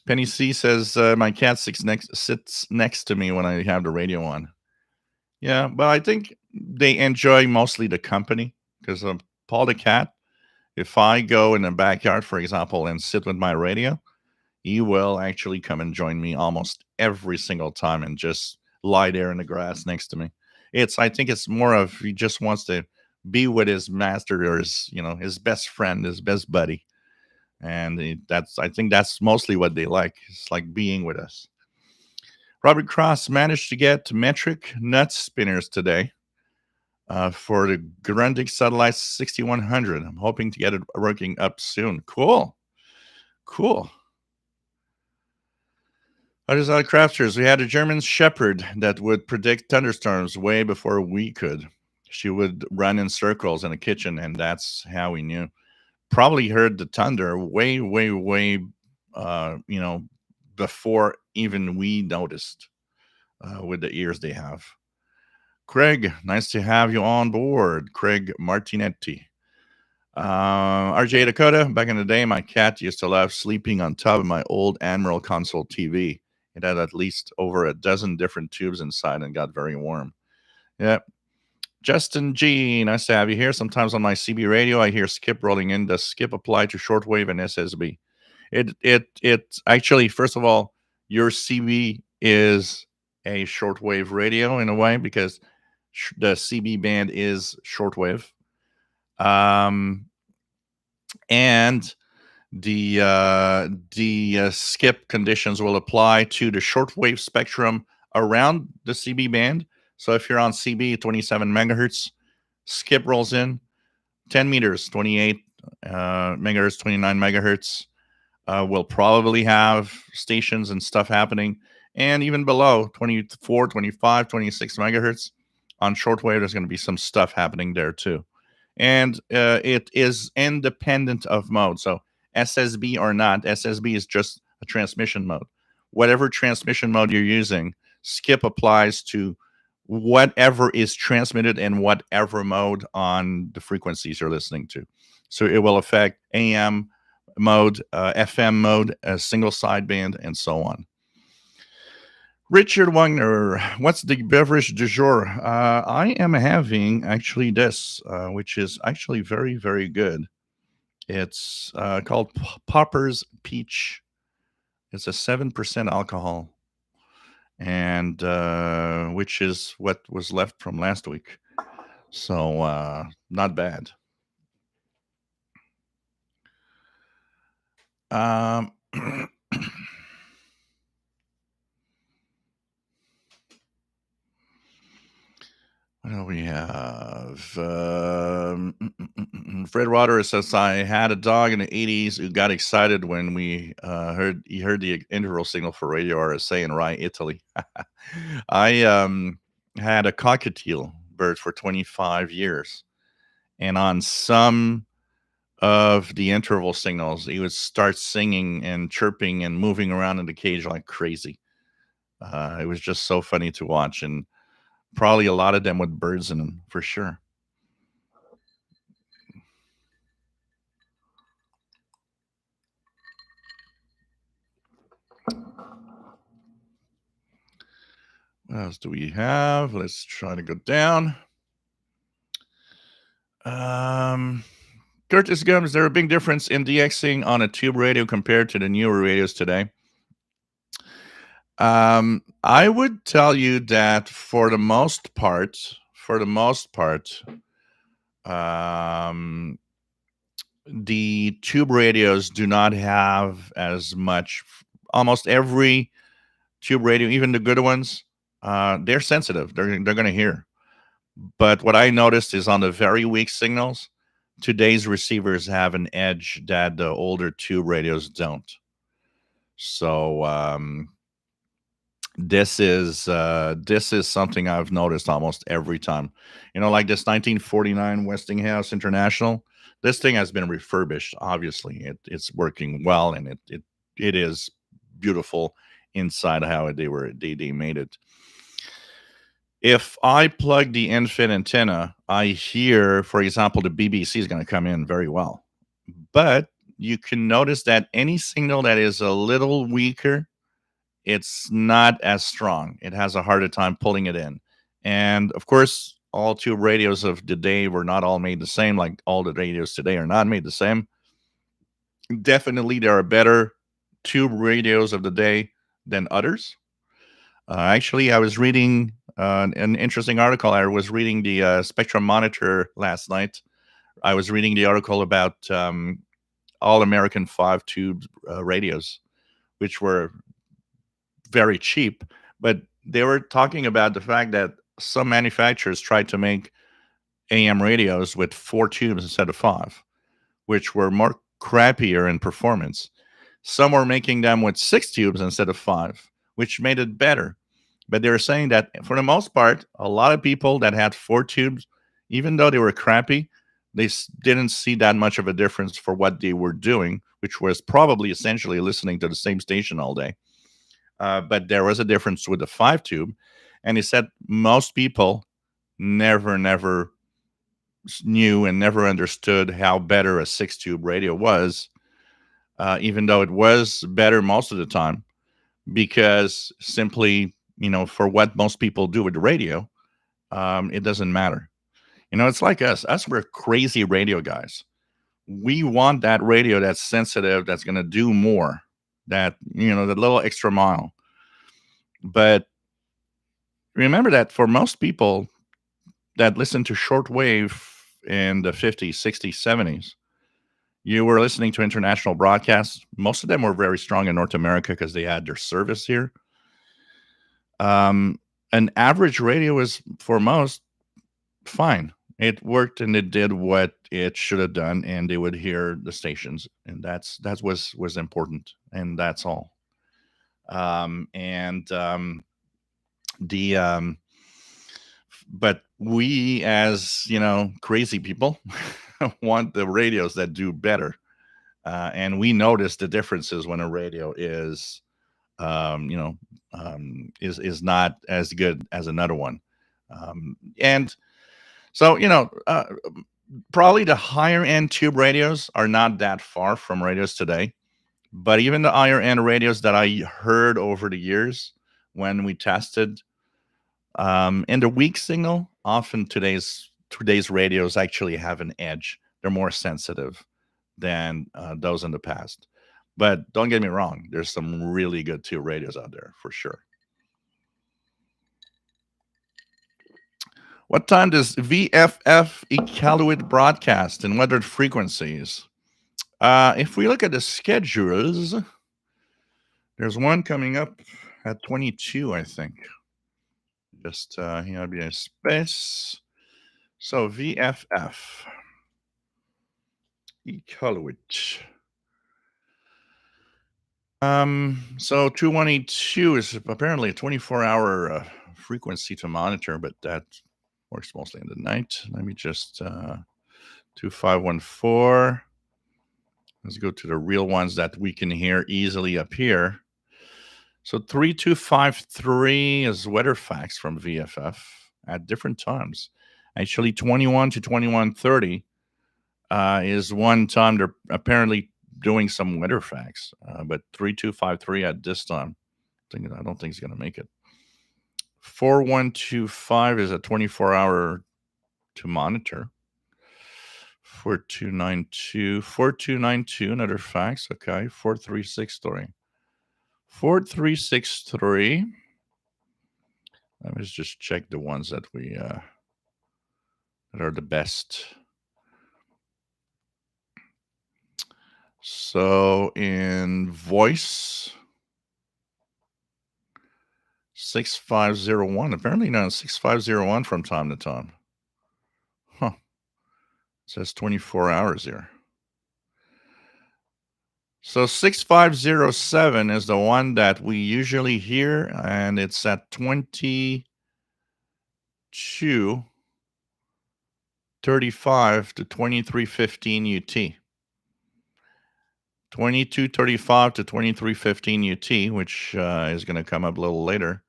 Penny C says, my cat sits next to me when I have the radio on. Yeah, but I think they enjoy mostly the company because Paul the cat, if I go in the backyard, for example, and sit with my radio, he will actually come and join me almost every single time and just lie there in the grass next to me. I think it's more of he just wants to be with his master or his best friend, his best buddy. And I think that's mostly what they like. It's like being with us. Robert Cross managed to get metric nut spinners today for the Grundig Satellite 6100. I'm hoping to get it working up soon. Cool. Others are crafters. We had a German shepherd that would predict thunderstorms way before we could. She would run in circles in the kitchen, and that's how we knew. Probably heard the thunder way, before even we noticed with the ears they have. Craig, nice to have you on board. Craig Martinetti. RJ Dakota, back in the day, my cat used to love sleeping on top of my old Admiral console TV. It had at least over a dozen different tubes inside and got very warm. Yep. Justin G, nice to have you here. Sometimes on my CB radio, I hear skip rolling in. Does skip apply to shortwave and SSB? It actually, first of all, your CB is a shortwave radio in a way because the CB band is shortwave. And the skip conditions will apply to the shortwave spectrum around the CB band. So if you're on CB 27 megahertz, skip rolls in 10 meters, 28 megahertz, 29 megahertz. Will probably have stations and stuff happening. And even below 24, 25, 26 megahertz on shortwave, there's going to be some stuff happening there too. And it is independent of mode. So SSB or not, SSB is just a transmission mode. Whatever transmission mode you're using, skip applies to whatever is transmitted in whatever mode on the frequencies you're listening to. So it will affect AM mode, FM mode, a single sideband, and so on. Richard Wagner, what's the beverage du jour? I am having actually this, which is actually very, very good. It's called Popper's Peach. It's a 7% alcohol, and which is what was left from last week. So not bad. What do we have? have? Fred Roder says I had a dog in the '80s who got excited when he heard the interval signal for Radio RSA in Rye, Italy. I had a cockatiel bird for 25 years, and on some of the interval signals, he would start singing and chirping and moving around in the cage like crazy. It was just so funny to watch, and probably a lot of them with birds in them for sure. What else do we have? Let's try to go down. Curtis Gums, is there a big difference in DXing on a tube radio compared to the newer radios today? I would tell you that for the most part, the tube radios do not have as much. Almost every tube radio, even the good ones, they're sensitive. They're going to hear. But what I noticed is on the very weak signals, today's receivers have an edge that the older tube radios don't. So this is something I've noticed almost every time. Like this 1949 Westinghouse International. This thing has been refurbished. Obviously, it's working well, and it is beautiful inside how they made it. If I plug the infin antenna, I hear, for example, the BBC is going to come in very well. But you can notice that any signal that is a little weaker, it's not as strong. It has a harder time pulling it in. And of course, all tube radios of the day were not all made the same, like all the radios today are not made the same. Definitely, there are better tube radios of the day than others. Actually, I was reading an interesting article. I was reading the Spectrum Monitor last night. I was reading the article about all American 5-tube radios, which were very cheap. But they were talking about the fact that some manufacturers tried to make AM radios with 4 tubes instead of 5, which were more crappier in performance. Some were making them with 6 tubes instead of 5, which made it better. But they were saying that for the most part, a lot of people that had 4 tubes, even though they were crappy, they didn't see that much of a difference for what they were doing, which was probably essentially listening to the same station all day. But there was a difference with the 5-tube. And he said most people never knew and never understood how better a 6-tube radio was, even though it was better most of the time, because simply, for what most people do with the radio, it doesn't matter. It's like us. We're crazy radio guys. We want that radio that's sensitive, that's going to do more, that, the little extra mile. But remember that for most people that listen to shortwave in the 50s, 60s, 70s, you were listening to international broadcasts. Most of them were very strong in North America because they had their service here. An average radio is, for most, fine. It worked and it did what it should have done, and they would hear the stations, and that was important, and that's all. But we, as crazy people, want the radios that do better, and we notice the differences when a radio is is not as good as another one. And so, probably the higher end tube radios are not that far from radios today. But even the higher end radios that I heard over the years when we tested, in the weak signal, often today's radios actually have an edge. They're more sensitive than those in the past. But don't get me wrong, there's some really good tube radios out there for sure. What time does VFF evaluate broadcast and what are the frequencies? If we look at the schedules, there's one coming up at 22, I think. Just here be a space. So VFF. Evaluate. So 2182 is apparently a 24-hour frequency to monitor, but that works mostly in the night. Let me just 2514. Let's go to the real ones that we can hear easily up here. So 3253 is weather facts from VFF at different times. Actually, 21 to 2130 is one time they're apparently doing some weather facts, but 3253 at this time, I don't think he's going to make it. 4125 is a 24-hour to monitor. 4292, another fax. Okay, 4363. 4363. Let me just check the ones that we that are the best. So in voice, 6501. Apparently not 6501 from time to time. Huh. It says 24 hours here. So 6507 is the one that we usually hear, and it's at 22:35 to 23:15 UT. 22:35 to 23:15 UT, which is going to come up a little later.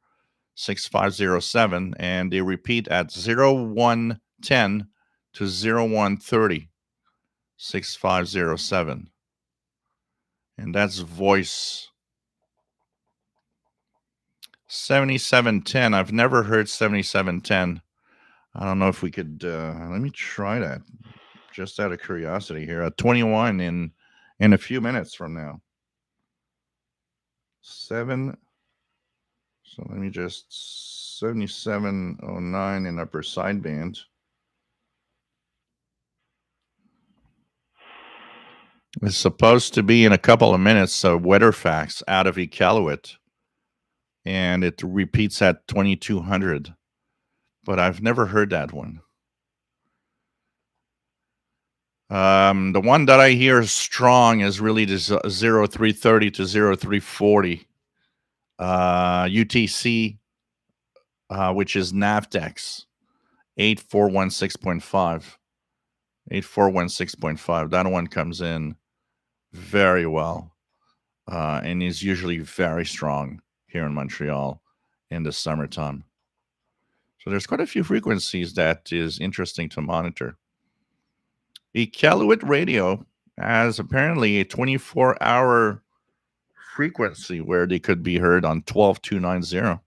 6507, and they repeat at 0110 to 0130. 6507. And that's voice. 7710. I've never heard 7710. I don't know if we could let me try that just out of curiosity here. At 21 in a few minutes from now. 7. So let me just 7709 in upper sideband. It's supposed to be in a couple of minutes, weather facts out of Iqaluit, and it repeats at 2200. But I've never heard that one. The one that I hear is strong is really the 0330 to 0340 UTC, which is Navtex 8416.5. 8416.5. That one comes in very well and is usually very strong here in Montreal in the summertime. So there's quite a few frequencies that is interesting to monitor. Iqaluit radio has apparently a 24-hour frequency where they could be heard on 12290.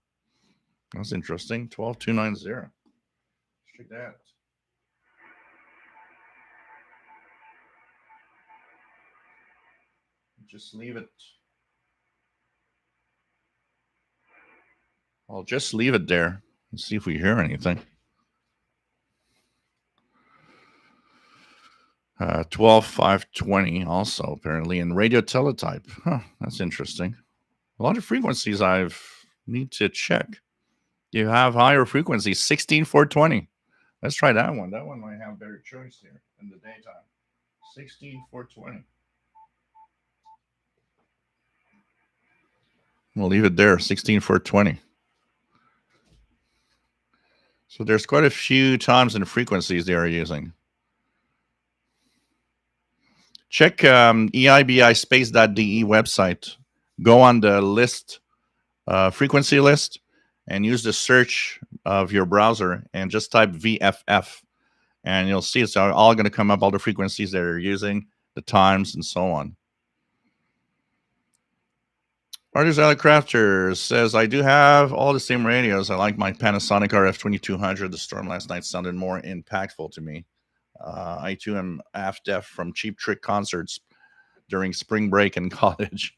That's interesting. 12290. Check that. Just leave it. I'll just leave it there and see if we hear anything. 12520 also apparently in radio teletype. Huh, that's interesting. A lot of frequencies I've need to check. You have higher frequencies, 16420. Let's try that one. That one might have better choice here in the daytime. 16420. We'll leave it there, 16420. So there's quite a few times and frequencies they are using. Check EIBISpace.de website. Go on the list, frequency list, and use the search of your browser and just type VFF. And you'll see it's all going to come up, all the frequencies that are using, the times, and so on. Artist Crafter says, I do have all the same radios. I like my Panasonic RF2200. The storm last night sounded more impactful to me. I too am half deaf from Cheap Trick concerts during spring break in college.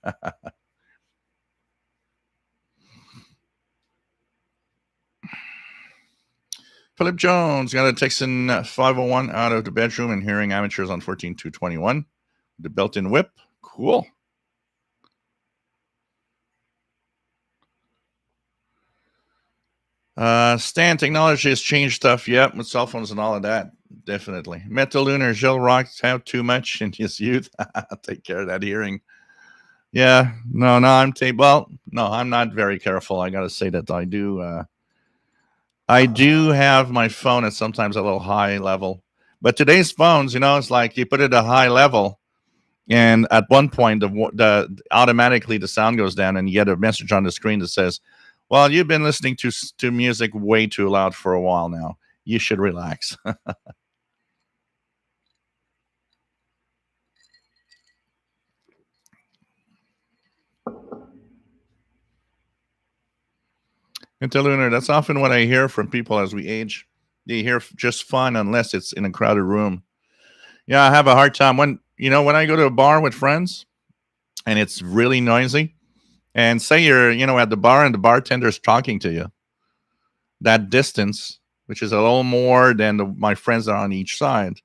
Philip Jones got a text in 501 out of the bedroom and hearing amateurs on 14221. The built-in whip. Cool. Stan, technology has changed stuff. Yep, with cell phones and all of that. Definitely. Metal Lunar, Gilles Rocks have too much in his youth. Take care of that hearing. Yeah, no, I'm not very careful. I got to say that I do have my phone at sometimes a little high level. But today's phones, it's like you put it at a high level, and at one point, the automatically the sound goes down, and you get a message on the screen that says, "Well, you've been listening to music way too loud for a while now. You should relax." Interlunar, that's often what I hear from people as we age. They hear just fine unless it's in a crowded room. Yeah, I have a hard time when I go to a bar with friends and it's really noisy. And say you're, at the bar and the bartender's talking to you. That distance, which is a little more than my friends are on each side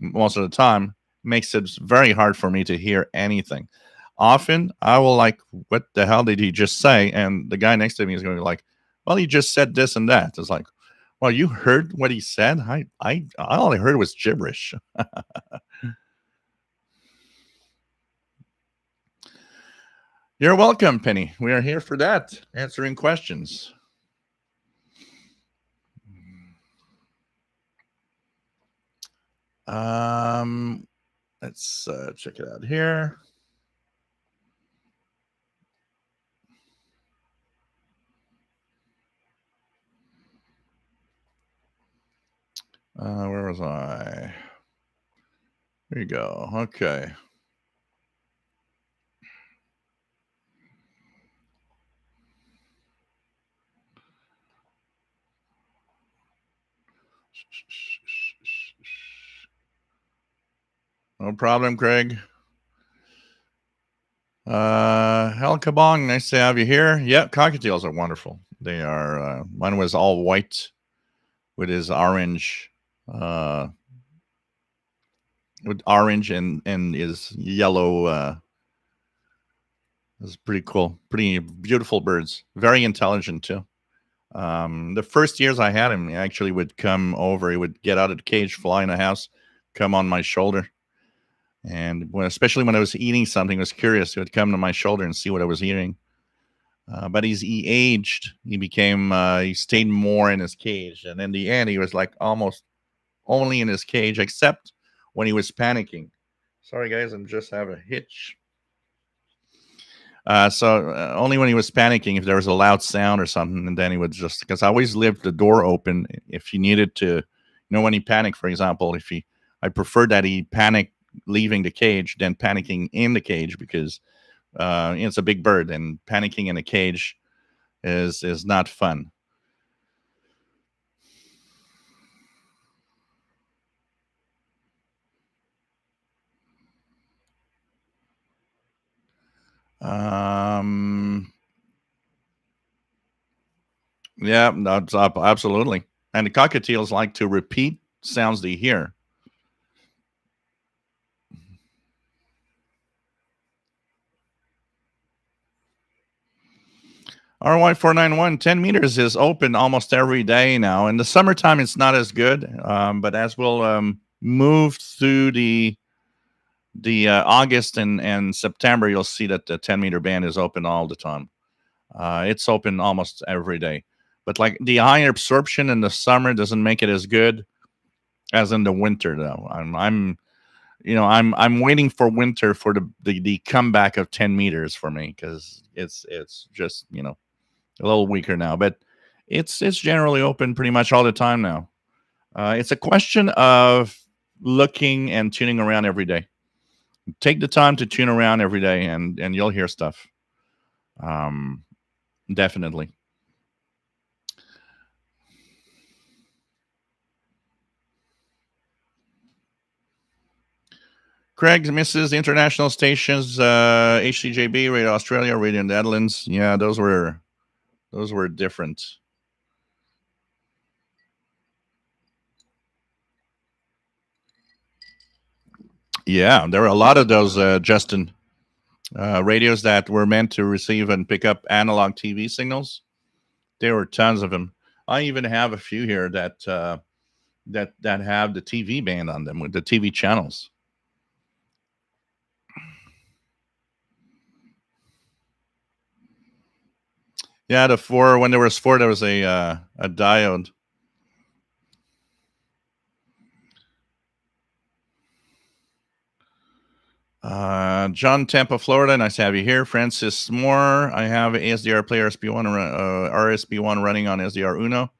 most of the time, makes it very hard for me to hear anything. Often I will like, what the hell did he just say? And the guy next to me is going to be like, well, he just said this and that. It's like, well, you heard what he said? I all I heard was gibberish. You're welcome, Penny. We are here for that, answering questions. Let's check it out here. Where was I? There you go. Okay. No problem, Craig. Hel Kabong, nice to have you here. Yep, cockatiels are wonderful. They are. One was all white with his orange, with orange and his yellow. It's pretty cool, pretty beautiful birds. Very intelligent too. The first years I had him, he actually would come over. He would get out of the cage, fly in the house, come on my shoulder. And especially when I was eating something, I was curious. He would come to my shoulder and see what I was eating. But he aged. He stayed more in his cage. And in the end, he was like almost only in his cage, except when he was panicking. Sorry, guys, I'm just have a hitch. So only when he was panicking, if there was a loud sound or something, and then he would just, because I always left the door open if he needed to, when he panicked, for example, I preferred that he panic leaving the cage than panicking in the cage because it's a big bird and panicking in a cage is not fun. Yeah, that's up absolutely. And the cockatiels like to repeat sounds they hear. RY491, 10 meters is open almost every day now. In the summertime, it's not as good, but as we'll move through the August and September, you'll see that the 10-meter band is open all the time. It's open almost every day. But like the high absorption in the summer doesn't make it as good as in the winter, though. I'm waiting for winter for the comeback of 10 meters for me because it's just a little weaker now, but it's generally open pretty much all the time now. It's a question of looking and tuning around every day. Take the time to tune around every day, and you'll hear stuff. Definitely. Craig misses international stations, HCJB, Radio Australia, Radio Netherlands. Yeah, those were different. Yeah, there were a lot of those, Justin, radios that were meant to receive and pick up analog TV signals. There were tons of them. I even have a few here that that have the TV band on them with the TV channels. Yeah, the four when there was four, there was a diode. John, Tampa, Florida. Nice to have you here. Francis Moore. I have SDR player RSP1 RSP1 running on SDR Uno.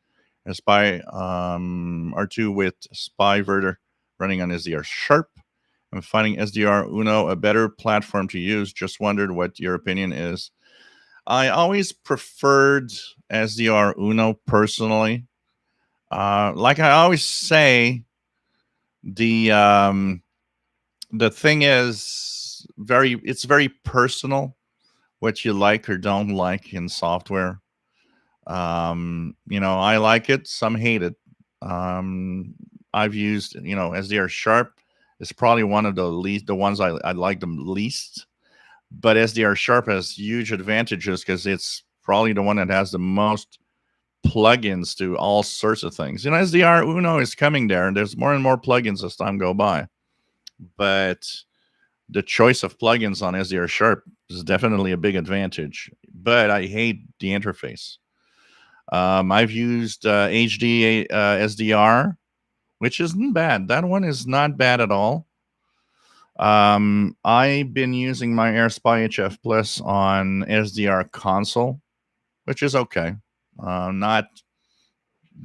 Spy R2 with Spy Verter running on SDR Sharp. I'm finding SDR Uno a better platform to use. Just wondered what your opinion is. I always preferred SDR Uno personally. Like I always say, the thing is it's very personal what you like or don't like in software. I like it, some hate it. I've used, SDR Sharp is probably one of the ones I like the least, but SDR Sharp has huge advantages because it's probably the one that has the most plugins to all sorts of things. SDR Uno is coming there, and there's more and more plugins as time go by. But the choice of plugins on SDR Sharp is definitely a big advantage. But I hate the interface. I've used HD SDR, which isn't bad. That one is not bad at all. I've been using my AirSpy HF Plus on SDR console, which is okay. Not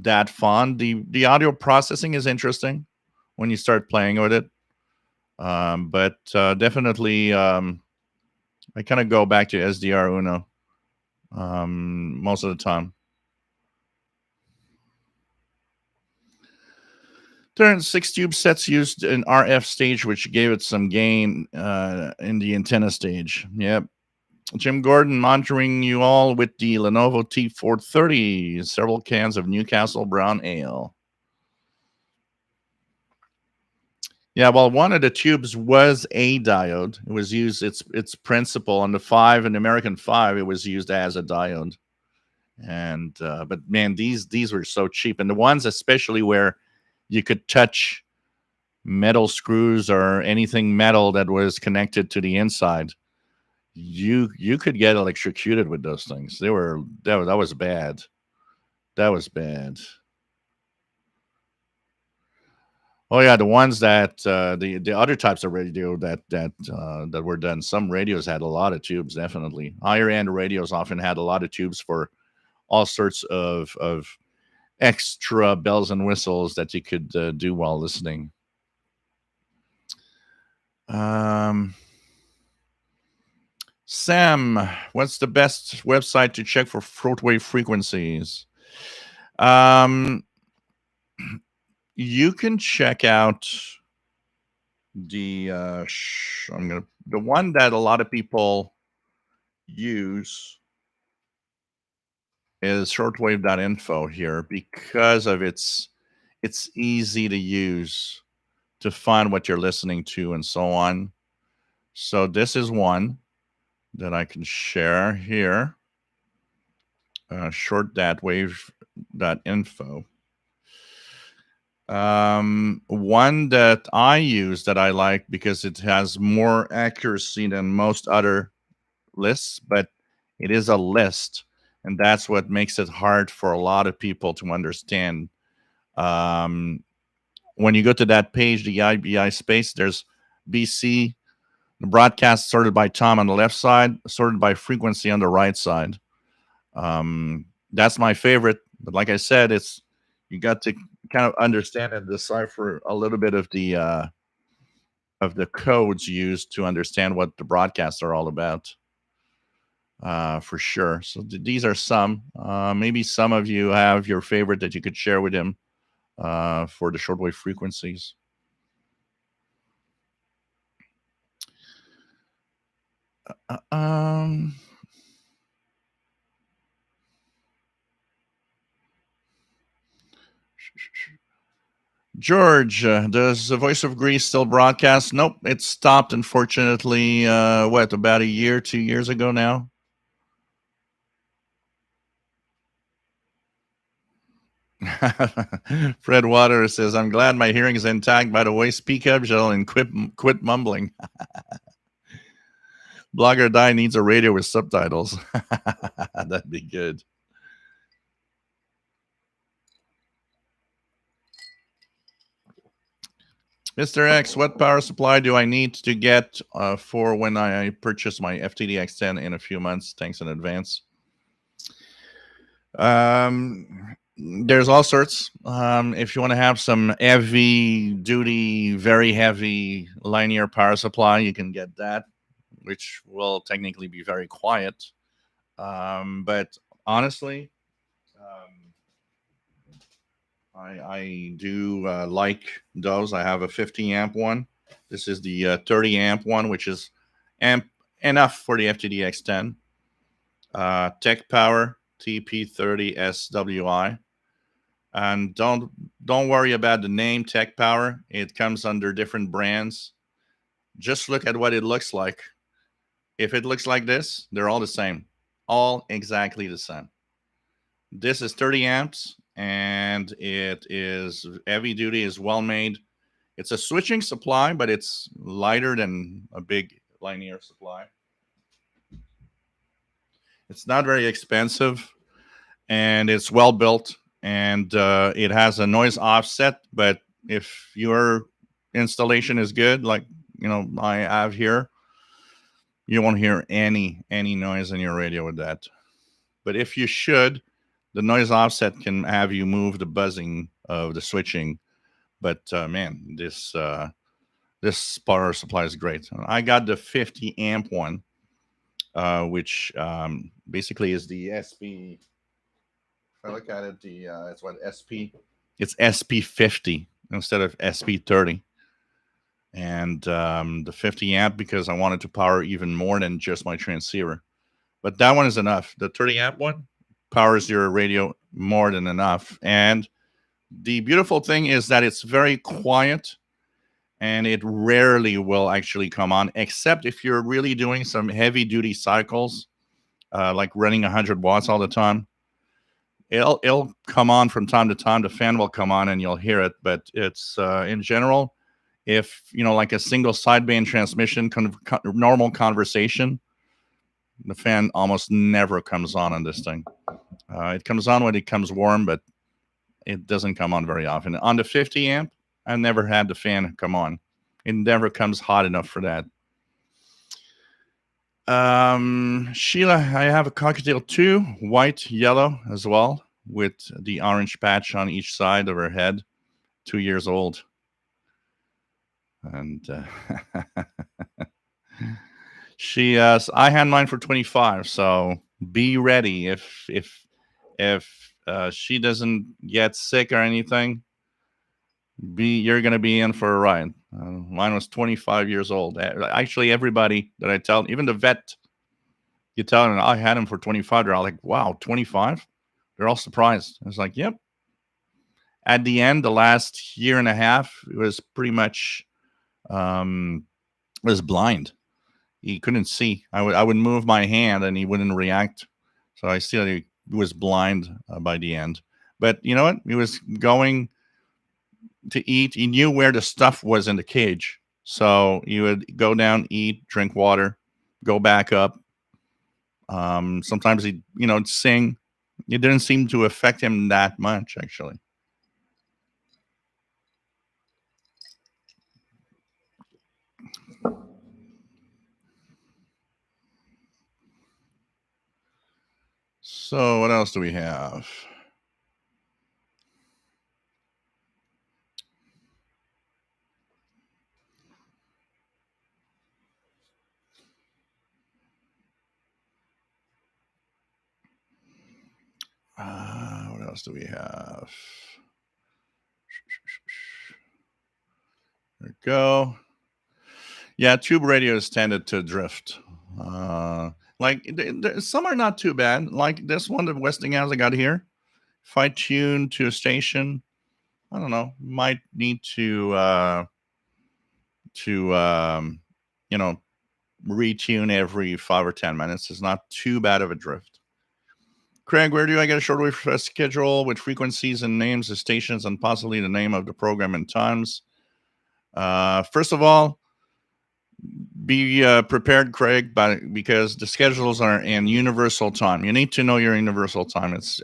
that fun. The audio processing is interesting when you start playing with it. But definitely, I kind of go back to SDR Uno most of the time. There 6 tube sets used an RF stage, which gave it some gain in the antenna stage. Yep. Jim Gordon monitoring you all with the Lenovo T430, several cans of Newcastle Brown Ale. Yeah, well, one of the tubes was a diode. It was used, its principle on the 5 and American 5, it was used as a diode. And but man, these were so cheap. And the ones especially where you could touch metal screws or anything metal that was connected to the inside, you could get electrocuted with those things. That was bad. That was bad. Oh yeah, the ones that the other types of radio that were done. Some radios had a lot of tubes. Definitely, higher end radios often had a lot of tubes for all sorts of extra bells and whistles that you could do while listening. Sam, what's the best website to check for shortwave frequencies? You can check out the the one that a lot of people use is shortwave.info here because of it's easy to use to find what you're listening to and so on. So this is one that I can share here. Short.wave.info. One that I use that I like because it has more accuracy than most other lists, but it is a list, and that's what makes it hard for a lot of people to understand. When you go to that page, the IBI space, there's BC, the broadcast sorted by time on the left side, sorted by frequency on the right side. That's my favorite, but like I said, you got to kind of understand and decipher a little bit of the codes used to understand what the broadcasts are all about. For sure. So these are some. Maybe some of you have your favorite that you could share with him for the shortwave frequencies. George, does the Voice of Greece still broadcast? Nope, it stopped, unfortunately, about a year, 2 years ago now? Fred Waters says, I'm glad my hearing is intact. By the way, speak up, Jill, and quit mumbling. Blogger Die needs a radio with subtitles. That'd be good. Mr. X, what power supply do I need to get for when I purchase my FTDX10 in a few months? Thanks in advance. There's all sorts. If you want to have some heavy duty, very heavy linear power supply, you can get that, which will technically be very quiet. But honestly, I do like those. I have a 50 amp one. This is the 30 amp one, which is amp enough for the FTDX10. Tech Power TP30 SWI. And don't worry about the name Tech Power. It comes under different brands. Just look at what it looks like. If it looks like this, they're all the same. All exactly the same. This is 30 amps, and it is heavy duty, is well made. It's a switching supply, but it's lighter than a big linear supply. It's not very expensive, and it's well built, and it has a noise offset. But if your installation is good, like I have here, you won't hear any noise in your radio with that. But if you should, the noise offset can have you move the buzzing of the switching. But man, this power supply is great. I got the 50 amp one, which basically is the SP. If I look at it, it's what SP. It's SP50 instead of SP30. And the 50 amp because I wanted to power even more than just my transceiver. But that one is enough. The 30 amp one powers your radio more than enough. And the beautiful thing is that it's very quiet, and it rarely will actually come on, except if you're really doing some heavy duty cycles, like running 100 watts all the time. It'll come on from time to time. The fan will come on and you'll hear it. But it's in general, if like a single sideband transmission, normal conversation, the fan almost never comes on this thing. It comes on when it comes warm, but it doesn't come on very often. On the 50 amp, I never had the fan come on. It never comes hot enough for that. Sheila, I have a Cockatiel 2, white, yellow as well, with the orange patch on each side of her head, 2 years old. And I had mine for 25, so be ready if she doesn't get sick or anything. You're gonna be in for a ride. Mine was 25 years old. Actually, everybody that I tell, even the vet, you tell them I had him for 25. They're all like, "Wow, 25?" They're all surprised. I was like, "Yep." At the end, the last year and a half, it was pretty much was blind. He couldn't see. I would move my hand and he wouldn't react. So I see that he was blind by the end. But you know what? He was going to eat. He knew where the stuff was in the cage. So he would go down, eat, drink water, go back up. Sometimes he'd, sing. It didn't seem to affect him that much, actually. So what else do we have? What else do we have? There we go. Yeah, tube radios tended to drift. Some are not too bad. Like this one, the Westinghouse I got here. If I tune to a station, I don't know, might need to retune every 5 or 10 minutes. It's not too bad of a drift. Craig, where do I get a shortwave schedule with frequencies and names of stations and possibly the name of the program and times? First of all, be prepared, Craig, because the schedules are in universal time. You need to know your universal time. It's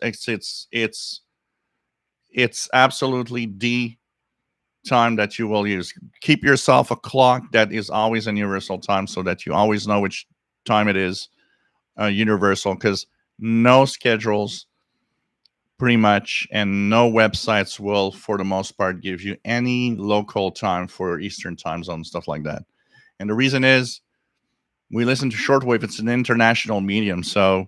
absolutely the time that you will use. Keep yourself a clock that is always in universal time so that you always know which time it is universal, because no schedules pretty much and no websites will, for the most part, give you any local time for Eastern time zone, stuff like that. And the reason is we listen to shortwave. It's an international medium, so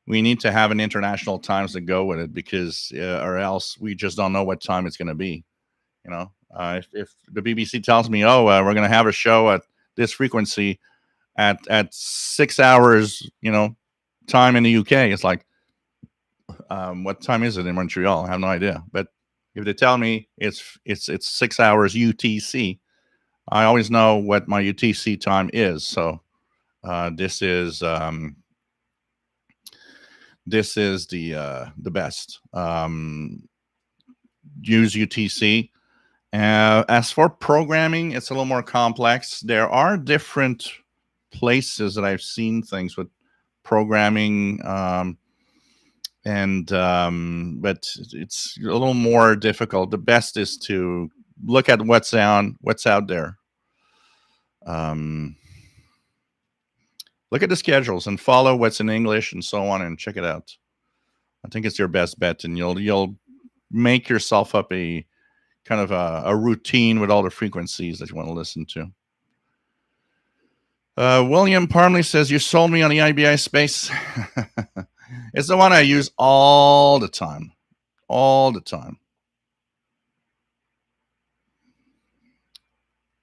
we need to have an international times to go with it, because or else we just don't know what time it's going to be. You know, if the BBC tells me, oh, we're going to have a show at this frequency at 6 hours, time in the UK, it's like, what time is it in Montreal? I have no idea. But if they tell me it's 6 hours UTC, I always know what my UTC time is. So this is the best. Use UTC. As for programming, it's a little more complex. There are different places that I've seen things with programming, but it's a little more difficult. The best is to look at what's out there. Look at the schedules and follow what's in English and so on, and check it out. I think it's your best bet, and you'll make yourself up a kind of a routine with all the frequencies that you want to listen to. William Parmley says, you sold me on the IBI space. It's the one I use all the time. All the time.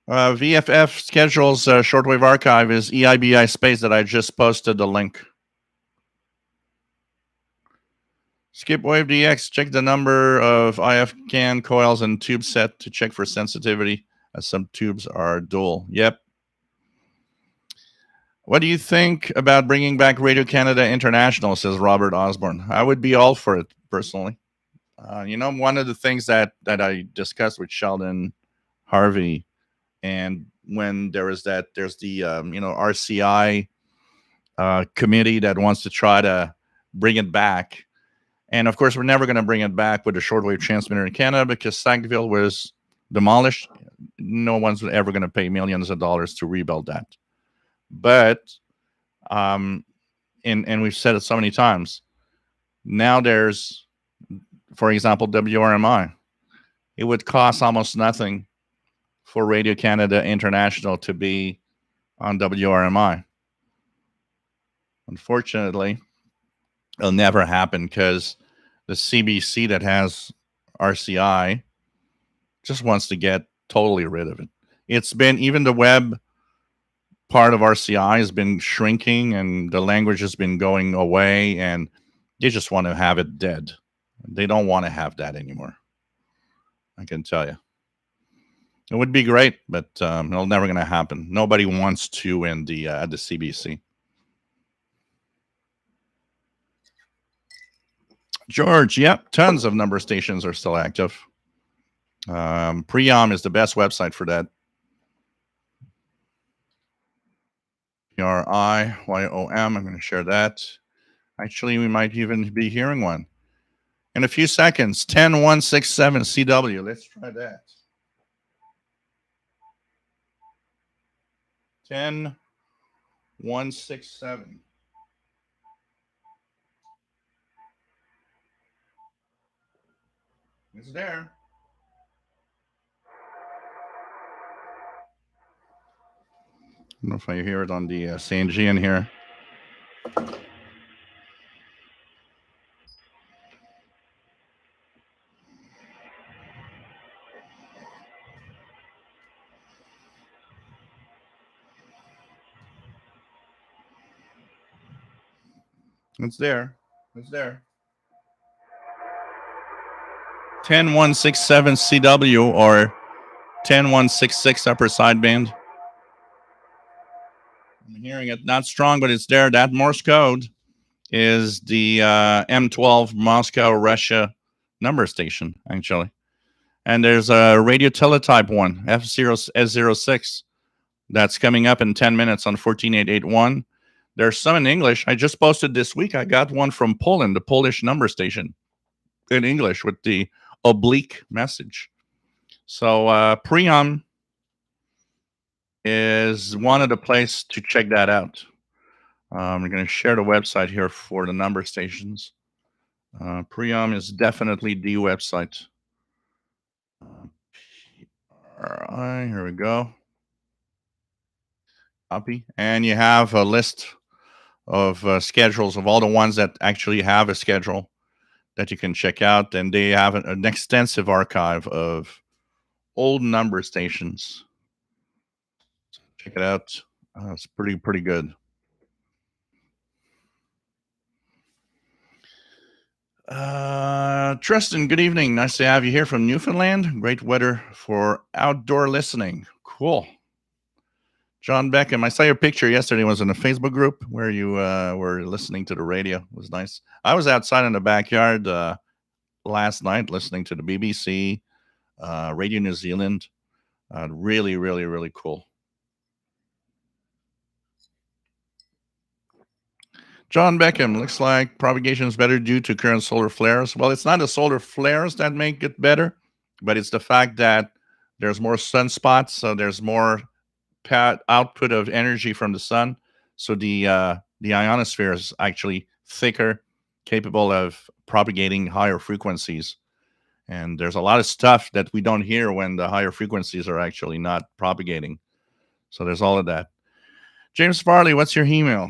VFF schedules shortwave archive is EIBI space that I just posted the link. Skipwave DX, check the number of IF CAN coils and tube set to check for sensitivity, as some tubes are dual. Yep. What do you think about bringing back Radio Canada International, says Robert Osborne? I would be all for it, personally. One of the things that I discussed with Sheldon Harvey, and when there's the RCI committee that wants to try to bring it back. And of course, we're never going to bring it back with a shortwave transmitter in Canada, because Sackville was demolished. No one's ever going to pay millions of dollars to rebuild that. But, and we've said it so many times, now there's, for example, WRMI. It would cost almost nothing for Radio Canada International to be on WRMI. Unfortunately, it'll never happen, because the CBC that has RCI just wants to get totally rid of it. It's been, even the web part of RCI has been shrinking, and the language has been going away, and they just want to have it dead. They don't want to have that anymore. I can tell you. It would be great, but it's never going to happen. Nobody wants to in the CBC. George, yep, tons of number stations are still active. Priom is the best website for that. PRIYOM, I'm going to share that. Actually, we might even be hearing one in a few seconds. 10167 CW. Let's try that. 10167. It's there. I don't know if I hear it on the CNG in here. It's there. It's there. 10167 CW or 10166 upper sideband. I'm hearing it. Not strong, but it's there. That Morse code is the M12 Moscow, Russia number station, actually. And there's a radio teletype one, F0S06, that's coming up in 10 minutes on 14881. There's some in English. I just posted this week. I got one from Poland, the Polish number station in English with the oblique message. So Priam is one of the places to check that out. I'm going to share the website here for the number stations. Priam is definitely the website. All right, here we go. Copy. And you have a list of schedules of all the ones that actually have a schedule that you can check out. And they have an extensive archive of old number stations. So check it out. It's pretty good. Tristan, good evening. Nice to have you here from Newfoundland. Great weather for outdoor listening. Cool. John Beckham, I saw your picture yesterday. It was in a Facebook group where you were listening to the radio. It was nice. I was outside in the backyard last night listening to the BBC, Radio New Zealand. Really cool. John Beckham, looks like propagation is better due to current solar flares. Well, it's not the solar flares that make it better, but it's the fact that there's more sunspots, so there's more output of energy from the sun. So the ionosphere is actually thicker, capable of propagating higher frequencies. And there's a lot of stuff that we don't hear when the higher frequencies are actually not propagating. So there's all of that. James Farley, what's your email?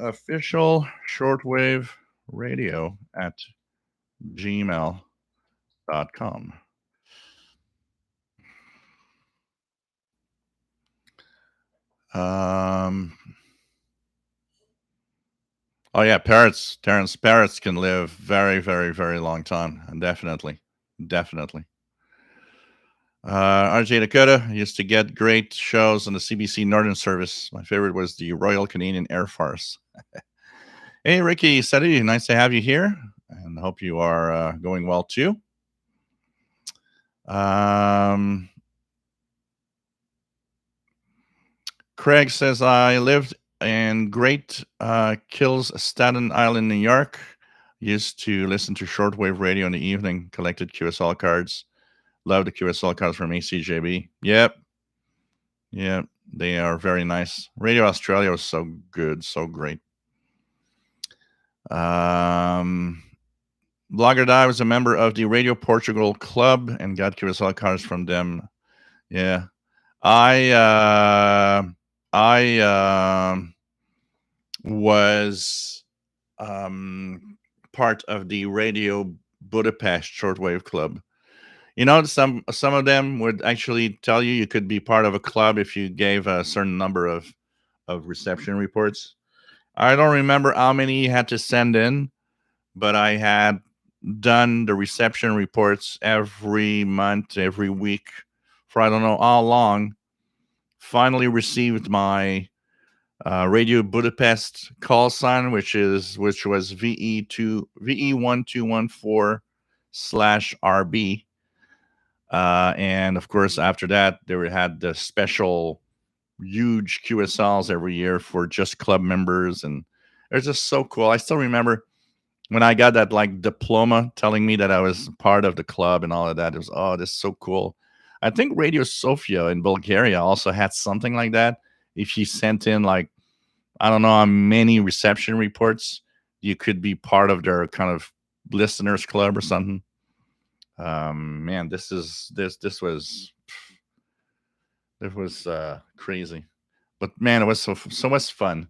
Official shortwave radio at gmail.com. Oh yeah, parrots can live very long time. Definitely. RJ Dakota used to get great shows on the CBC Northern Service. My favorite was the Royal Canadian Air Force. Hey, Ricky, salut, nice to have you here, and hope you are going well too. Craig says, I lived in Great Kills, Staten Island, New York. Used to listen to shortwave radio in the evening, collected QSL cards. Love the QSL cards from ACJB. Yep, they are very nice. Radio Australia was so good, so great. Blogger Die was a member of the Radio Portugal Club and got QSL cards from them. Yeah, I was part of the Radio Budapest Shortwave Club. You know, some of them would actually tell you could be part of a club if you gave a certain number of reception reports. I don't remember how many you had to send in, but I had done the reception reports every month, every week for I don't know how long. Finally received my Radio Budapest call sign, which was VE1214/RB. And of course, after that, they had the special huge QSLs every year for just club members. And it's just so cool. I still remember when I got that like diploma telling me that I was part of the club and all of that. It was, oh, this is so cool. I think Radio Sofia in Bulgaria also had something like that. If you sent in like, I don't know how many reception reports, you could be part of their kind of listeners club or something. Man, this was crazy, but man, it was so much fun.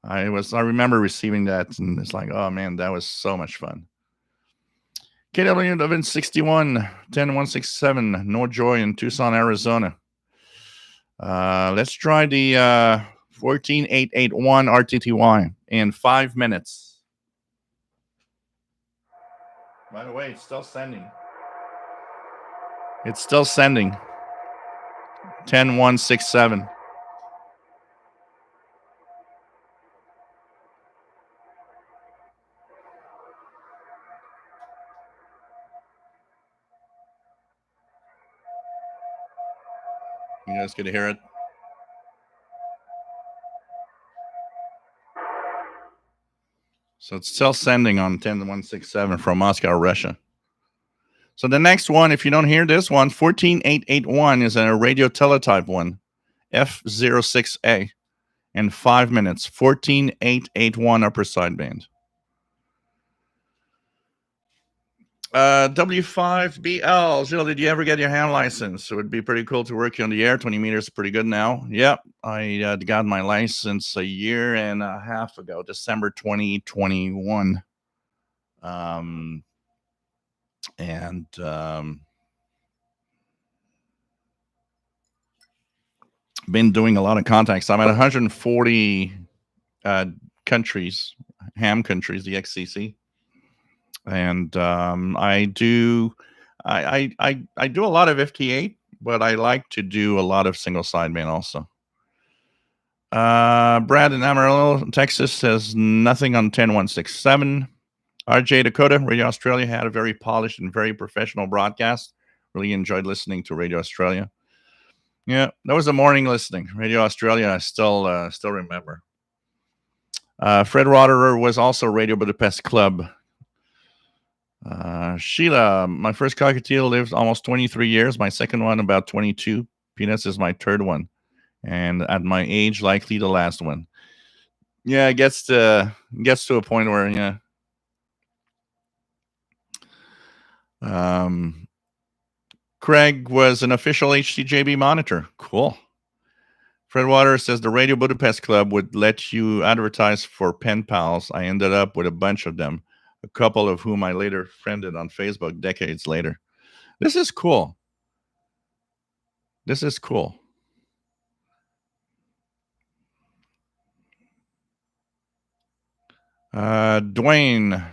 I remember receiving that, and it's like, oh man, that was so much fun. KW Levin 61 10167 No Joy in Tucson, Arizona. Let's try the 14881 RTTY in 5 minutes. By the way, it's still sending. 10167. You guys get to hear it? So it's still sending on 10167 from Moscow, Russia. So the next one, if you don't hear this one, 14881 is a radio teletype one, F06A, in 5 minutes, 14881 upper sideband. W5BL, Jill, did you ever get your ham license? It would be pretty cool to work you on the air. 20 meters is pretty good now. Yep, I got my license a year and a half ago, December 2021. Been doing a lot of contacts. I'm at 140 countries, ham countries, the XCC, and I do a lot of FT8, but I like to do a lot of single sideband also. Brad in Amarillo, Texas says nothing on 10167. RJ Dakota, Radio Australia had a very polished and very professional broadcast. Really enjoyed listening to Radio Australia. Yeah, that was a morning listening. Radio Australia, I still remember. Fred Roderer was also Radio Budapest Club. Sheila, my first cockatiel lived almost 23 years. My second one about 22. Peanuts is my third one. And at my age, likely the last one. Yeah, it gets to a point where, yeah. Craig was an official HTJB monitor. Cool. Fred Waters says the Radio Budapest Club would let you advertise for pen pals. I ended up with a bunch of them, a couple of whom I later friended on Facebook decades later. This is cool. This is cool. Dwayne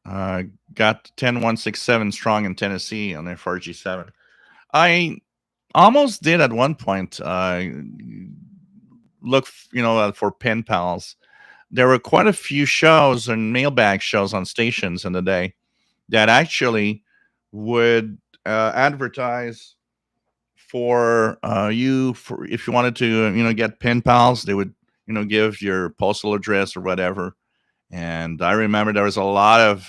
got 10167 strong in Tennessee on FRG7. I almost did at one point look, for pen pals. There were quite a few shows and mailbag shows on stations in the day that actually would advertise for you for if you wanted to get pen pals. They would give your postal address or whatever. And I remember there was a lot of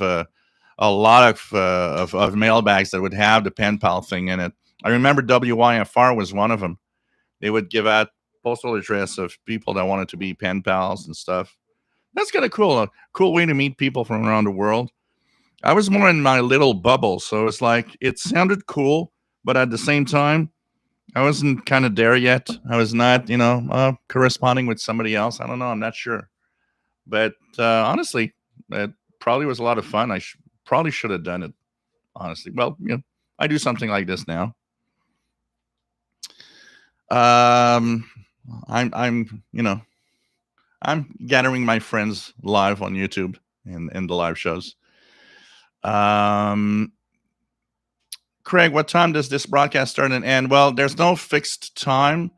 mailbags that would have the pen pal thing in it. I remember WYFR was one of them. They would give out postal address of people that wanted to be pen pals and stuff. That's kind of cool. A cool way to meet people from around the world. I was more in my little bubble, so it's like it sounded cool, but at the same time, I wasn't kind of there yet. I was not, corresponding with somebody else. I don't know. I'm not sure. But honestly, it probably was a lot of fun. I probably should have done it, honestly. Well, I do something like this now. I'm gathering my friends live on YouTube in the live shows. Craig, what time does this broadcast start and end? Well, there's no fixed time,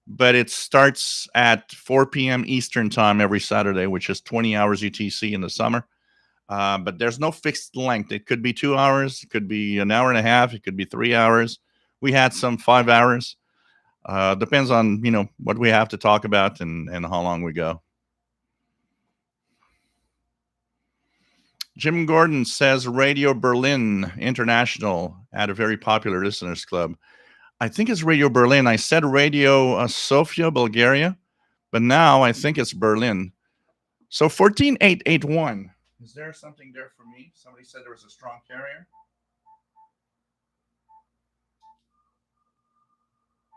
but it starts at 4 p.m. Eastern time every Saturday, which is 20 hours UTC in the summer. But there's no fixed length. It could be 2 hours. It could be an hour and a half. It could be 3 hours. We had some 5 hours. Depends on, what we have to talk about and how long we go. Jim Gordon says Radio Berlin International had a very popular listeners club. I think it's Radio Berlin. I said Radio Sofia, Bulgaria, but now I think it's Berlin. So 14881. Is there something there for me? Somebody said there was a strong carrier.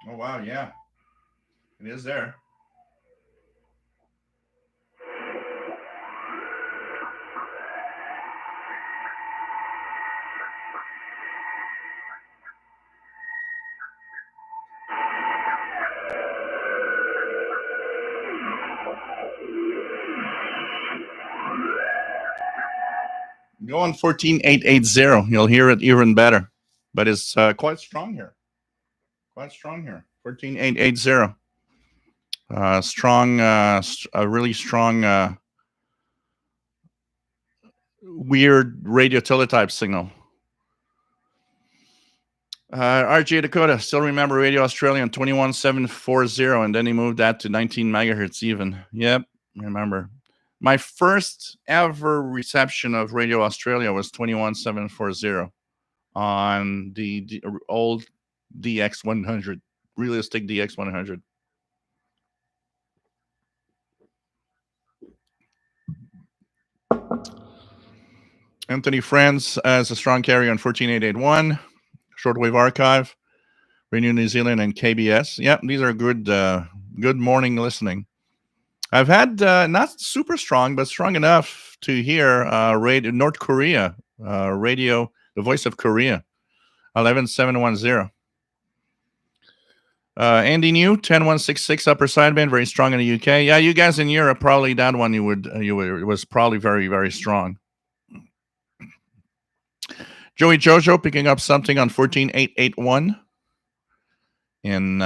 Oh, wow, yeah. It is there. Go on 14880. You'll hear it even better. But it's quite strong here. 14880. Strong, a really strong, weird radio teletype signal. RJ Dakota, still remember Radio Australia on 21740, and then he moved that to 19 megahertz even. Yep, remember. My first ever reception of Radio Australia was 21740 on the old DX100, realistic DX100. Anthony Friends as a strong carrier on 14881, Shortwave Archive, Radio New Zealand, and KBS. Yep, these are good morning listening. I've had not super strong, but strong enough to hear radio North Korea radio, the voice of Korea, 11710. Andy New, 10166 upper sideband, very strong in the UK. Yeah, you guys in Europe, probably that one it was probably very, very strong. Joey Jojo picking up something on 14881 in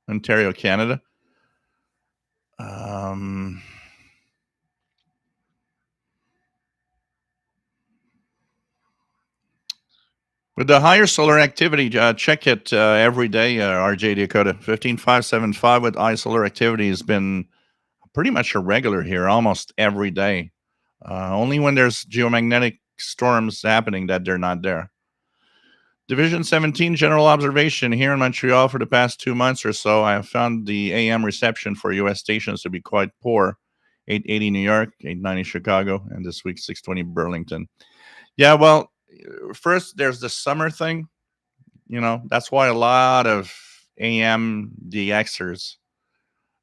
Ontario, Canada. With the higher solar activity, check it every day, RJ Dakota. 15575 with high solar activity has been pretty much a regular here almost every day. Only when there's geomagnetic storms happening that they're not there. Division 17 general observation here in Montreal for the past 2 months or so. I have found the AM reception for U.S. stations to be quite poor. 880 New York, 890 Chicago, and this week 620 Burlington. Yeah, well, first there's the summer thing. You know, that's why a lot of AM DXers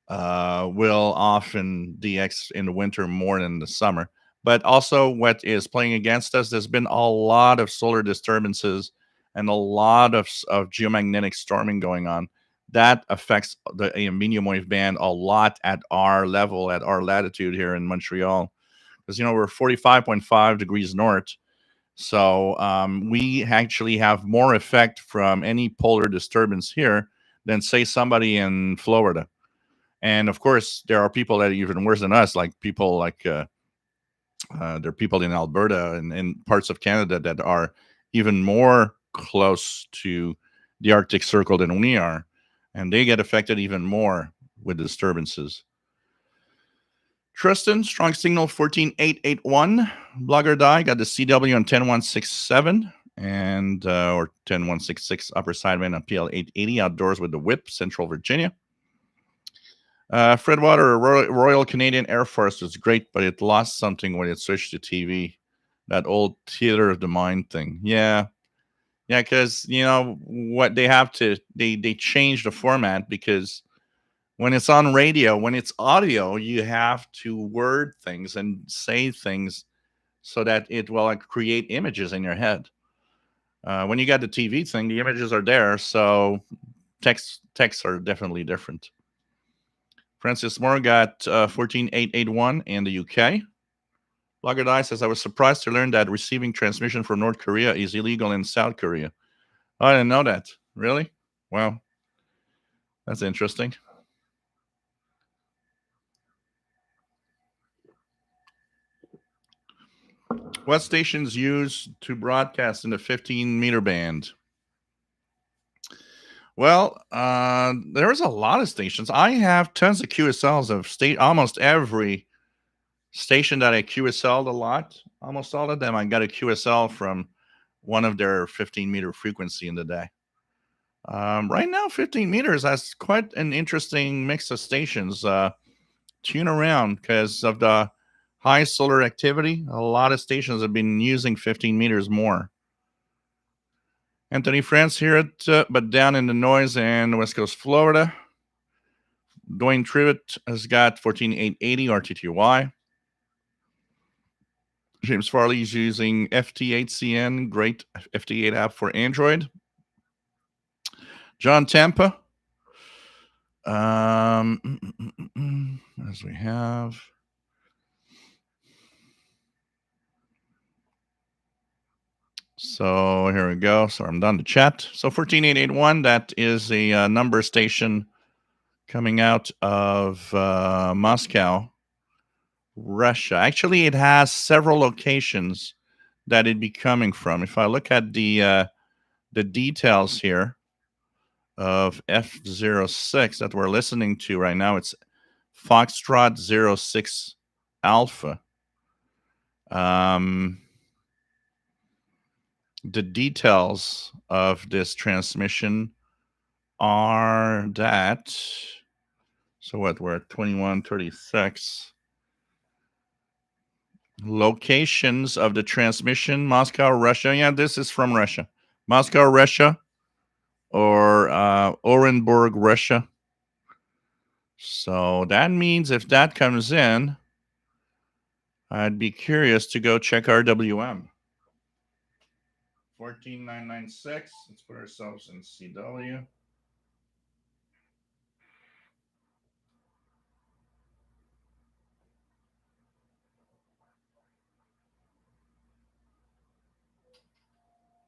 will often DX in the winter more than the summer. But also what is playing against us, there's been a lot of solar disturbances and a lot of geomagnetic storming going on. That affects the AM medium wave band a lot at our level, at our latitude here in Montreal. Because, you know, we're 45.5 degrees north. So we actually have more effect from any polar disturbance here than, say, somebody in Florida. And of course, there are people that are even worse than us, like people like there are people in Alberta and in parts of Canada that are even more close to the Arctic Circle than we are. And they get affected even more with disturbances. Tristan, strong signal 14881. Blogger die got the CW on 10167 and or 10166 upper sideband on PL 880 outdoors with the whip, Central Virginia. Fred Water, Royal Canadian Air Force was great, but it lost something when it switched to TV. That old theater of the mind thing. Yeah, because you know what they have to they change the format because when it's on radio, when it's audio, you have to word things and say things so that it will create images in your head. When you got the TV thing, the images are there, so texts are definitely different. Francis Moore got 14881 in the UK. Blogger Die says, I was surprised to learn that receiving transmission from North Korea is illegal in South Korea. Oh, I didn't know that. Really? Wow. That's interesting. What stations use to broadcast in the 15-meter band? Well, there's a lot of stations. I have tons of QSLs of almost every station that I QSL'd a lot. Almost all of them, I got a QSL from one of their 15-meter frequency in the day. Right now, 15 meters has quite an interesting mix of stations. Tune around because of the high solar activity. A lot of stations have been using 15 meters more. Anthony France here but down in the noise in West Coast, Florida. Dwayne Trivet has got 14880 RTTY. James Farley is using FT8CN, great FT8 app for Android. John Tampa. As we have. So here we go. So I'm done to chat. So 14881, that is a number station coming out of Moscow, Russia. Actually, it has several locations that it'd be coming from. If I look at the the details here of F06 that we're listening to right now. It's Foxtrot 06 Alpha. The details of this transmission are that, so what, we're at 2136. Locations of the transmission: Moscow, Russia. Yeah, this is from Russia. Moscow, Russia, or Orenburg, Russia. So that means if that comes in, I'd be curious to go check RWM. 14996. Let's put ourselves in CW.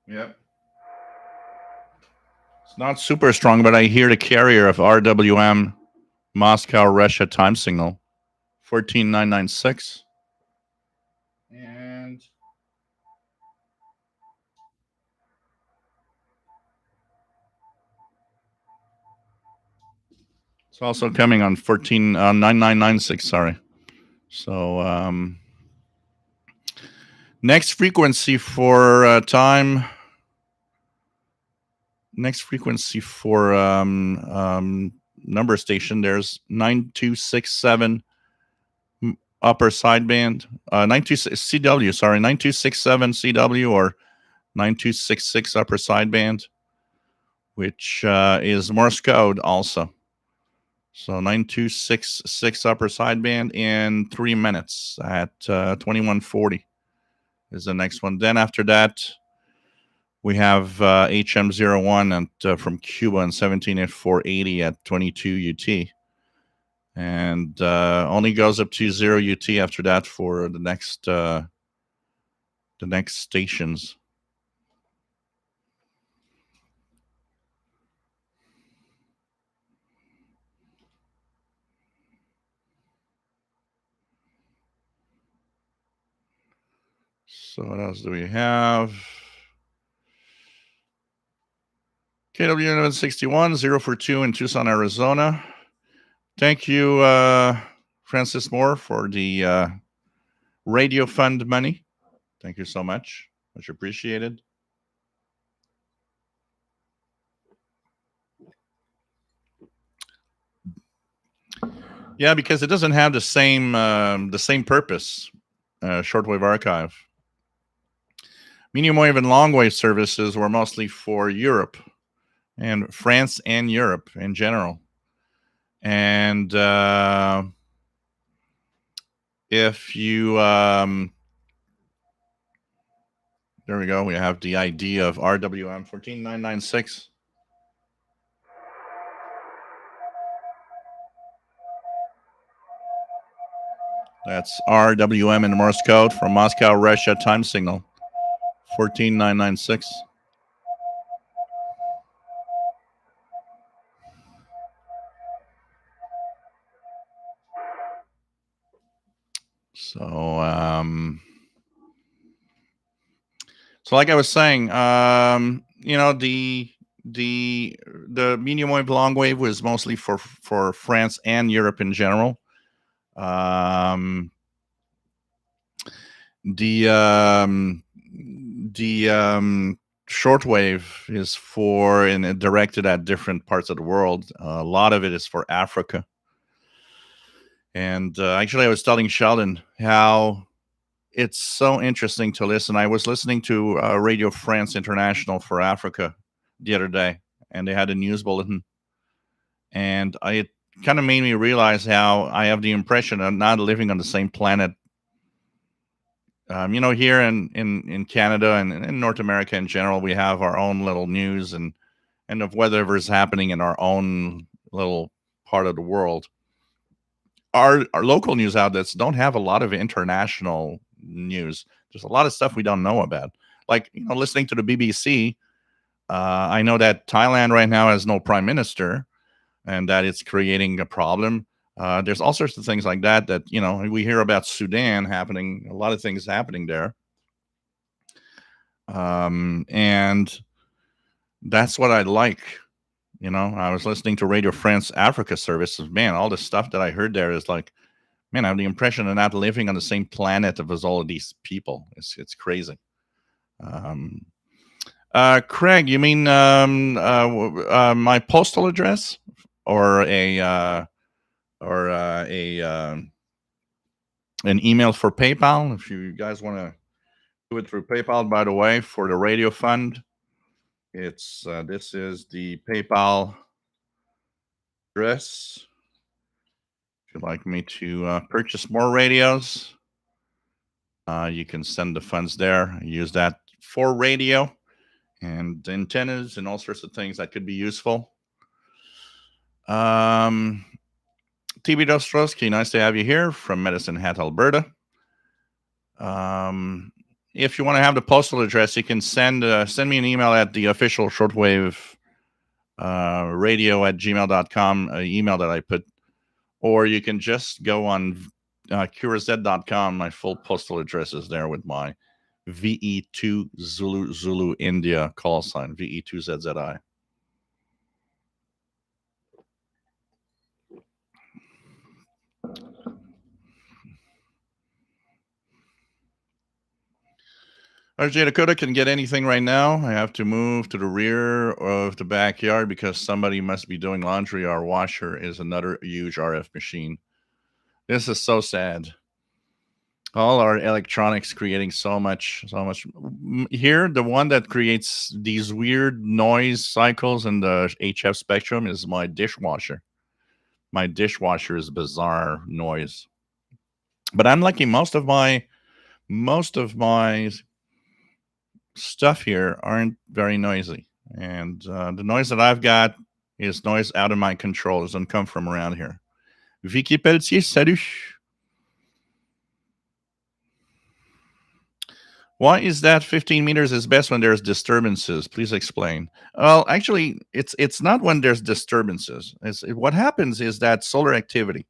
Yep. It's not super strong, but I hear the carrier of RWM, Moscow, Russia time signal. 14996. And it's also coming on 9996, sorry. So next frequency for time. Next frequency for number station, there's 9267 upper sideband, 926 CW, sorry, 9267 CW or 9266 upper sideband, which is Morse code also. So 9266 upper sideband in 3 minutes at 2140 is the next one. Then after that, we have HM01 and from Cuba and 17480 at 22 UT. And only goes up to 0 UT after that for the next stations. So what else do we have? KW1161, 042 in Tucson, Arizona. Thank you, Francis Moore, for the radio fund money. Thank you so much. Much appreciated. Yeah, because it doesn't have the same purpose. Shortwave archive. Medium wave and long wave services were mostly for Europe and France and Europe in general. And if you, there we go. We have the ID of RWM 14996. That's RWM in Morse code from Moscow, Russia time signal 14996. So like I was saying, you know, the medium wave long wave was mostly for France and Europe in general. The shortwave is for and directed at different parts of the world. A lot of it is for Africa. And actually, I was telling Sheldon how it's so interesting to listen. I was listening to Radio France International for Africa the other day, and they had a news bulletin. And it kind of made me realize how I have the impression of not living on the same planet. You know, here in Canada and in North America in general, we have our own little news and of whatever is happening in our own little part of the world. Our local news outlets don't have a lot of international news. There's a lot of stuff we don't know about. Like, you know, listening to the BBC, I know that Thailand right now has no prime minister and that it's creating a problem. There's all sorts of things like that, you know, we hear about Sudan happening, a lot of things happening there. And That's what I like. I was listening to Radio France Africa services. Man, all the stuff that I heard there is like, man, I have the impression of not living on the same planet as all of these people. It's crazy. Um, Craig, you mean my postal address or an email for PayPal? If you guys want to do it through PayPal, by the way, for the radio fund, it's this is the PayPal address. If you'd like me to purchase more radios, you can send the funds there. Use that for radio and antennas and all sorts of things that could be useful. TB Dostrowski, nice to have you here from Medicine Hat, Alberta. If you want to have the postal address, you can send me an email at the official Shortwave radio at gmail.com, email that I put, or you can just go on QRZ.com. My full postal address is there with my VE2 Zulu India call sign, VE2ZZI. RJ Dakota can get anything right now. I have to move to the rear of the backyard because somebody must be doing laundry. Our washer is another huge RF machine. This is so sad. All our electronics creating so much. Here, the one that creates these weird noise cycles in the HF spectrum is my dishwasher. My dishwasher is bizarre noise. But I'm lucky. Most of my stuff here aren't very noisy, and the noise that I've got is noise out of my control. It doesn't come from around here. Vicky Pelletier, salut. Why is that 15 meters is best when there's disturbances? Please explain. Well, actually, it's not when there's disturbances. What happens is that solar activity.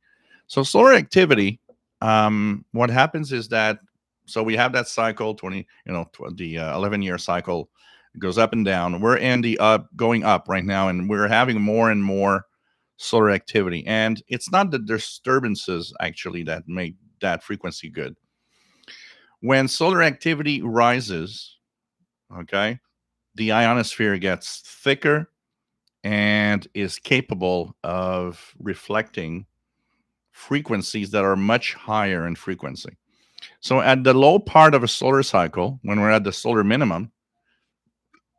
So solar activity, what happens is that, so we have that cycle, the 11-year cycle goes up and down. We're in the going up right now, and we're having more and more solar activity. And it's not the disturbances actually that make that frequency good. When solar activity rises, okay, the ionosphere gets thicker and is capable of reflecting frequencies that are much higher in frequency. So at the low part of a solar cycle, when we're at the solar minimum,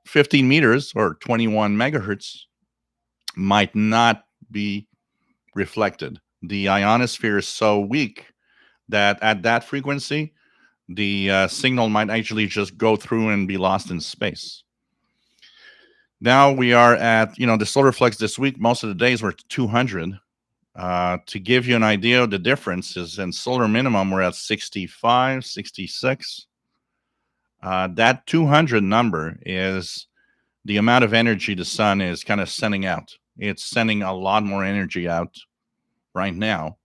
15 meters or 21 megahertz might not be reflected. The ionosphere is so weak that at that frequency, the signal might actually just go through and be lost in space. Now we are at, the solar flux this week, most of the days were 200. To give you an idea of the difference is in solar minimum, we're at 65, 66. That 200 number is the amount of energy the sun is kind of sending out. It's sending a lot more energy out right now.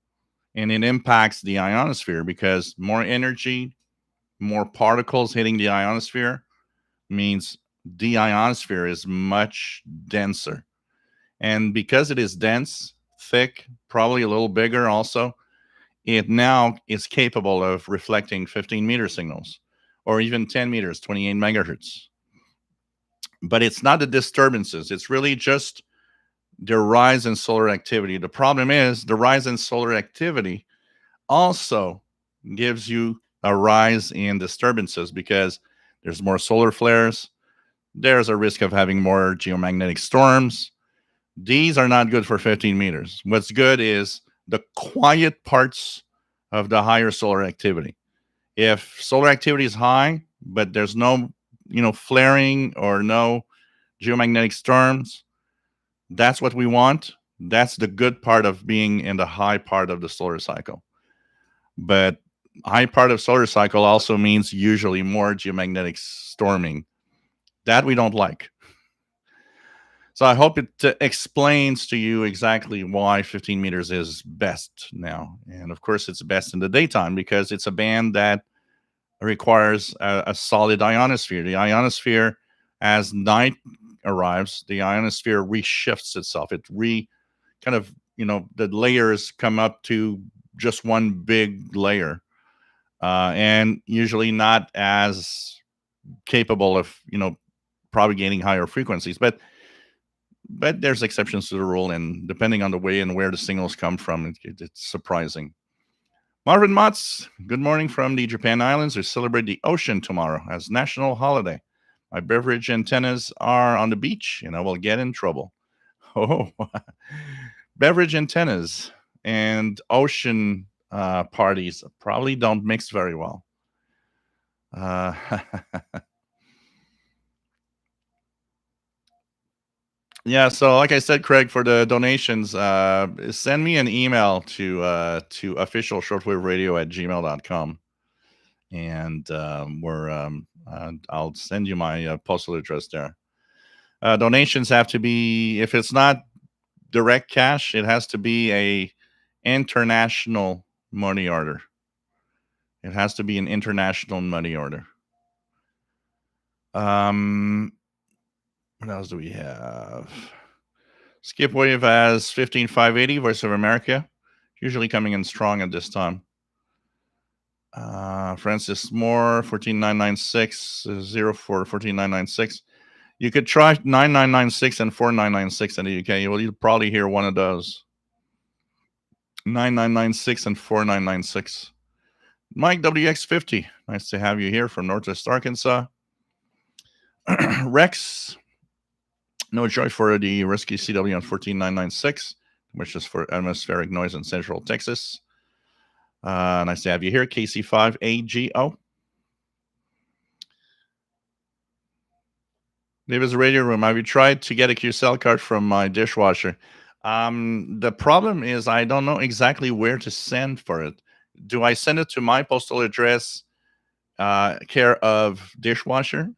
And it impacts the ionosphere because more energy, more particles hitting the ionosphere means the ionosphere is much denser. And because it is dense, thick, probably a little bigger also, it now is capable of reflecting 15-meter signals or even 10 meters, 28 megahertz. But it's not the disturbances. It's really just the rise in solar activity. The problem is the rise in solar activity also gives you a rise in disturbances because there's more solar flares. There's a risk of having more geomagnetic storms. These are not good for 15 meters. What's good is the quiet parts of the higher solar activity. If solar activity is high, but there's no, flaring or no geomagnetic storms, that's what we want. That's the good part of being in the high part of the solar cycle. But high part of solar cycle also means usually more geomagnetic storming. That we don't like. So I hope it explains to you exactly why 15 meters is best now. And of course, it's best in the daytime because it's a band that requires a solid ionosphere. The ionosphere, as night arrives, the ionosphere reshifts itself. It kind of, the layers come up to just one big layer, and usually not as capable of, propagating higher frequencies. But there's exceptions to the rule, and depending on the way and where the signals come from, it's surprising. Marvin Motz, good morning from the Japan Islands. We celebrate the ocean tomorrow as national holiday. My beverage antennas are on the beach, and I will get in trouble. Oh, beverage antennas and ocean parties probably don't mix very well. Yeah, so like I said, Craig, for the donations, send me an email to officialshortwaveradio@gmail.com, and I'll send you my postal address there. Donations have to be, if it's not direct cash, it has to be a international money order. It has to be an international money order. What else do we have? Skip Wave has 15580, Voice of America, usually coming in strong at this time. Francis Moore, 14996, 14996. You could try 9996 and 4996 in the UK. You'll probably hear one of those. 9996 and 4996. Mike WX50, nice to have you here from Northwest Arkansas. Rex, no joy for the risky CW on 14996, which is for atmospheric noise in Central Texas. Nice to have you here, KC5AGO. David's Radio Room. Have you tried to get a QCell card from my dishwasher? The problem is I don't know exactly where to send for it. Do I send it to my postal address, care of Dishwasher?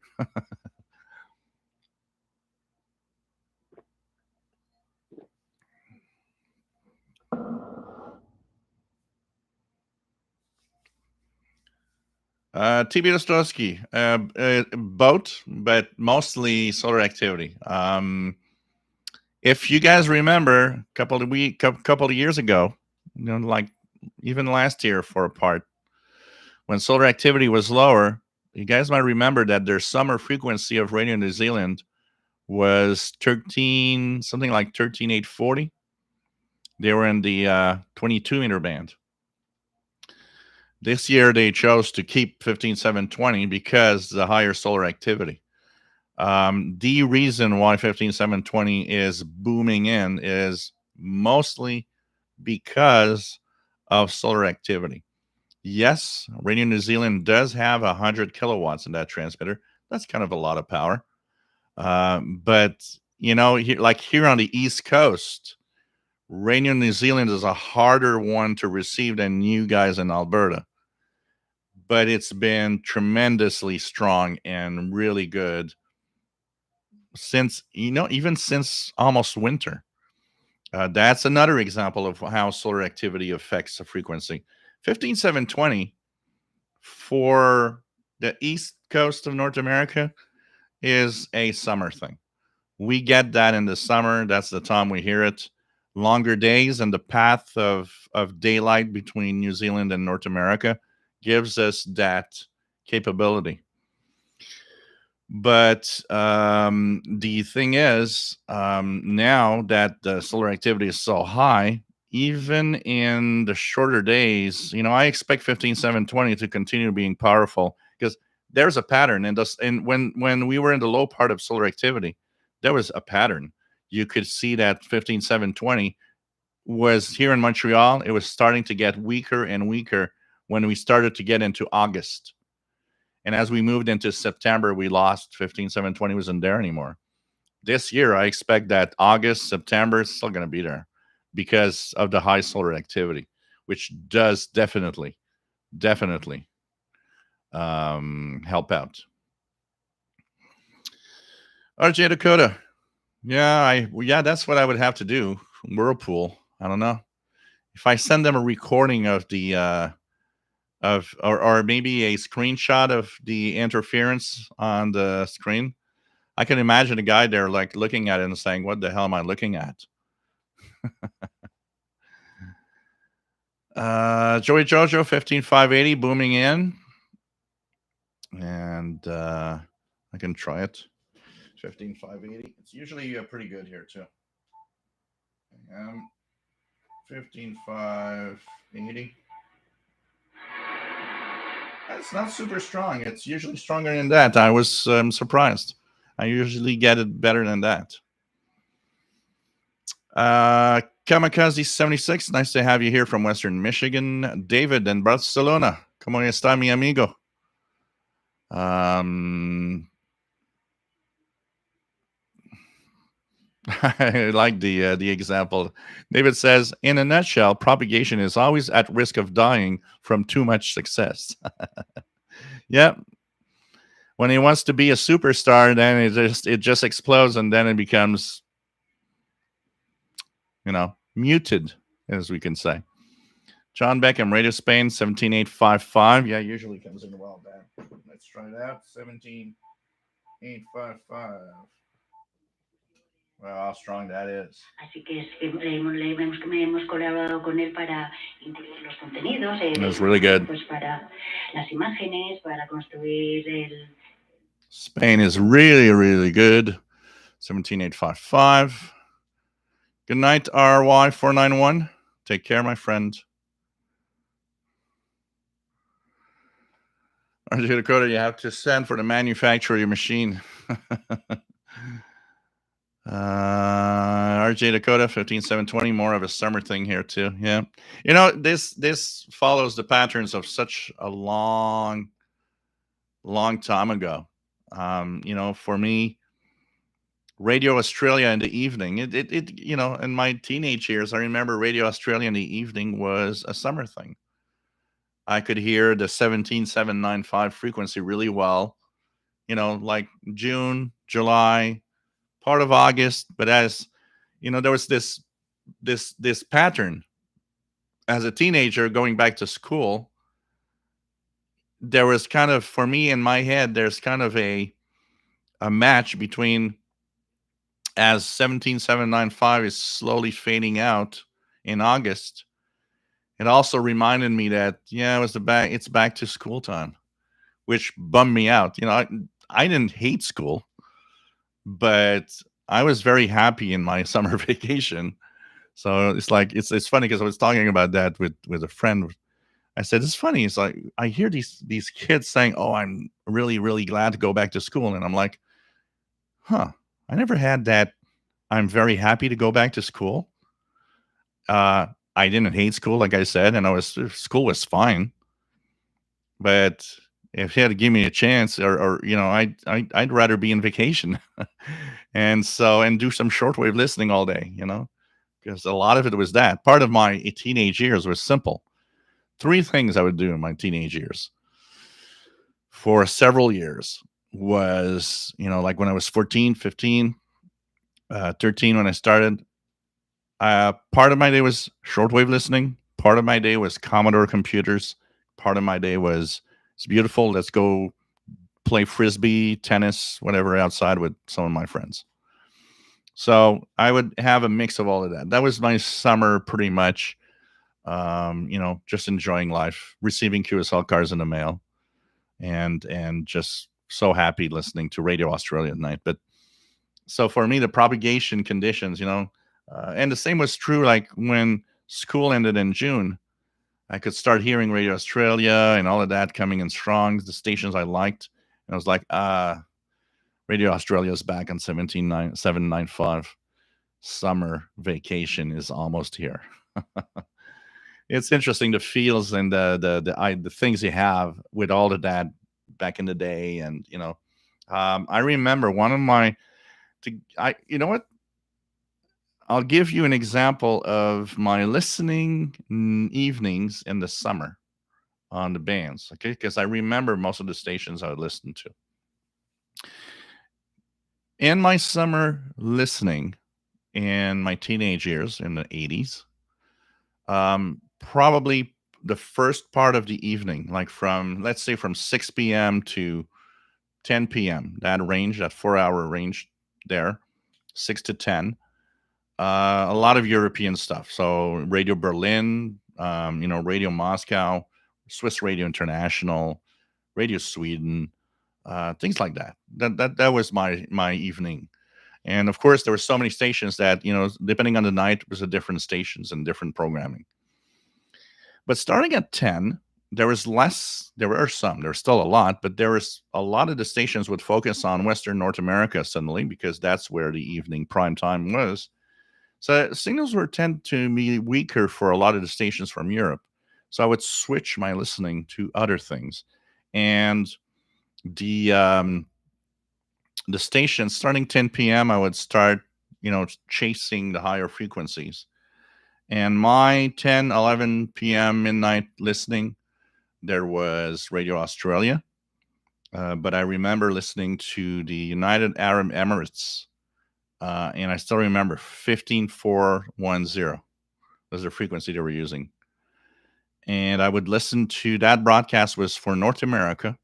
TB Dostowski, both, but mostly solar activity. If you guys remember, a couple of years ago, like even last year for a part, when solar activity was lower, you guys might remember that their summer frequency of Radio New Zealand was something like 13840. They were in the 22 meter band. This year, they chose to keep 15720 because the higher solar activity. The reason why 15720 is booming in is mostly because of solar activity. Yes, Radio New Zealand does have 100 kilowatts in that transmitter. That's kind of a lot of power. But, here on the East Coast, Radio New Zealand is a harder one to receive than you guys in Alberta. But it's been tremendously strong and really good since, even since almost winter. That's another example of how solar activity affects the frequency. 15720 for the East Coast of North America is a summer thing. We get that in the summer. That's the time we hear it. Longer days and the path of daylight between New Zealand and North America gives us that capability. But the thing is, now that the solar activity is so high, even in the shorter days, I expect 15720 to continue being powerful because there's a pattern. And when we were in the low part of solar activity, there was a pattern. You could see that 15720 was here in Montreal. It was starting to get weaker and weaker when we started to get into August. And as we moved into September, we lost 15720 wasn't there anymore. This year, I expect that August, September is still going to be there because of the high solar activity, which does definitely help out. RJ Dakota. Yeah, that's what I would have to do. Whirlpool. I don't know. If I send them a recording of the or maybe a screenshot of the interference on the screen, I can imagine a guy there like looking at it and saying, what the hell am I looking at? Joey Jojo 15580 booming in. And I can try it. 15580. It's usually pretty good here too. 15580. It's not super strong. It's usually stronger than that. I was surprised. I usually get it better than that. Kamikaze 76. Nice to have you here from Western Michigan. David in Barcelona. ¿Cómo está, mi amigo? I like the example. David says, in a nutshell, propagation is always at risk of dying from too much success. Yeah. When he wants to be a superstar, then it just explodes, and then it becomes, muted, as we can say. John Beckham, Radio Spain, 17855. Yeah, usually comes in well back. Let's try it out. 17855. Well, how strong that is. Así que hemos colaborado con él para incluir los contenidos. That's really good. Pues para las imágenes, para construir el. Spain is really, really good. 17855. Good night, RY491. Take care, my friend. RJ Dakota, you have to send for the manufacturer of your machine. RJ Dakota 15720, more of a summer thing here too. Yeah, this follows the patterns of such a long time ago. For me, Radio Australia in the evening, it in my teenage years, I remember Radio Australia in the evening was a summer thing. I could hear the 17795 frequency really well, like June, July, part of August. But as there was this pattern as a teenager going back to school. There was kind of, for me in my head, there's kind of a match between, as 17795 is slowly fading out in August. It also reminded me that, it's back to school time, which bummed me out. I didn't hate school, but I was very happy in my summer vacation. So it's like, it's funny because I was talking about that with a friend. I said, it's funny. It's like, I hear these kids saying, oh, I'm really, really glad to go back to school. And I'm like, I never had that. I'm very happy to go back to school. I didn't hate school, like I said, and school was fine. But if he had to give me a chance, or I'd rather be in vacation, and do some shortwave listening all day, because a lot of it was that. Part of my teenage years was simple. 3 things I would do in my teenage years for several years was, like when I was 14, 15, 13, when I started. Part of my day was shortwave listening. Part of my day was Commodore computers. Part of my day was, it's beautiful, let's go play frisbee, tennis, whatever, outside with some of my friends. So I would have a mix of all of that. That was my summer pretty much. Just enjoying life, receiving QSL cards in the mail, and just so happy listening to Radio Australia at night. But so for me, the propagation conditions, and the same was true, like when school ended in June, I could start hearing Radio Australia and all of that coming in strong, the stations I liked. And I was like, Radio Australia is back on 17795. Summer vacation is almost here. It's interesting, the feels and the things you have with all of that back in the day. And, I remember one of my, you know what? I'll give you an example of my listening evenings in the summer on the bands, okay? Because I remember most of the stations I would listen to. In my summer listening in my teenage years in the 80s, probably the first part of the evening, like from, let's say, from 6 p.m. to 10 p.m., that range, that 4-hour range there, 6 to 10. A lot of European stuff. So Radio Berlin, Radio Moscow, Swiss Radio International, Radio Sweden, things like that. That was my evening. And of course, there were so many stations that, depending on the night, was a different stations and different programming. But starting at 10, there was less. There were some. There's still a lot, but there was a lot of the stations would focus on Western North America suddenly because that's where the evening prime time was. So signals were tend to be weaker for a lot of the stations from Europe. So I would switch my listening to other things, and the station starting 10 p.m. I would start chasing the higher frequencies. And my 10, 11 p.m. midnight listening, there was Radio Australia. But I remember listening to the United Arab Emirates. And I still remember 15410 was the frequency they were using. And I would listen to that broadcast was for North America.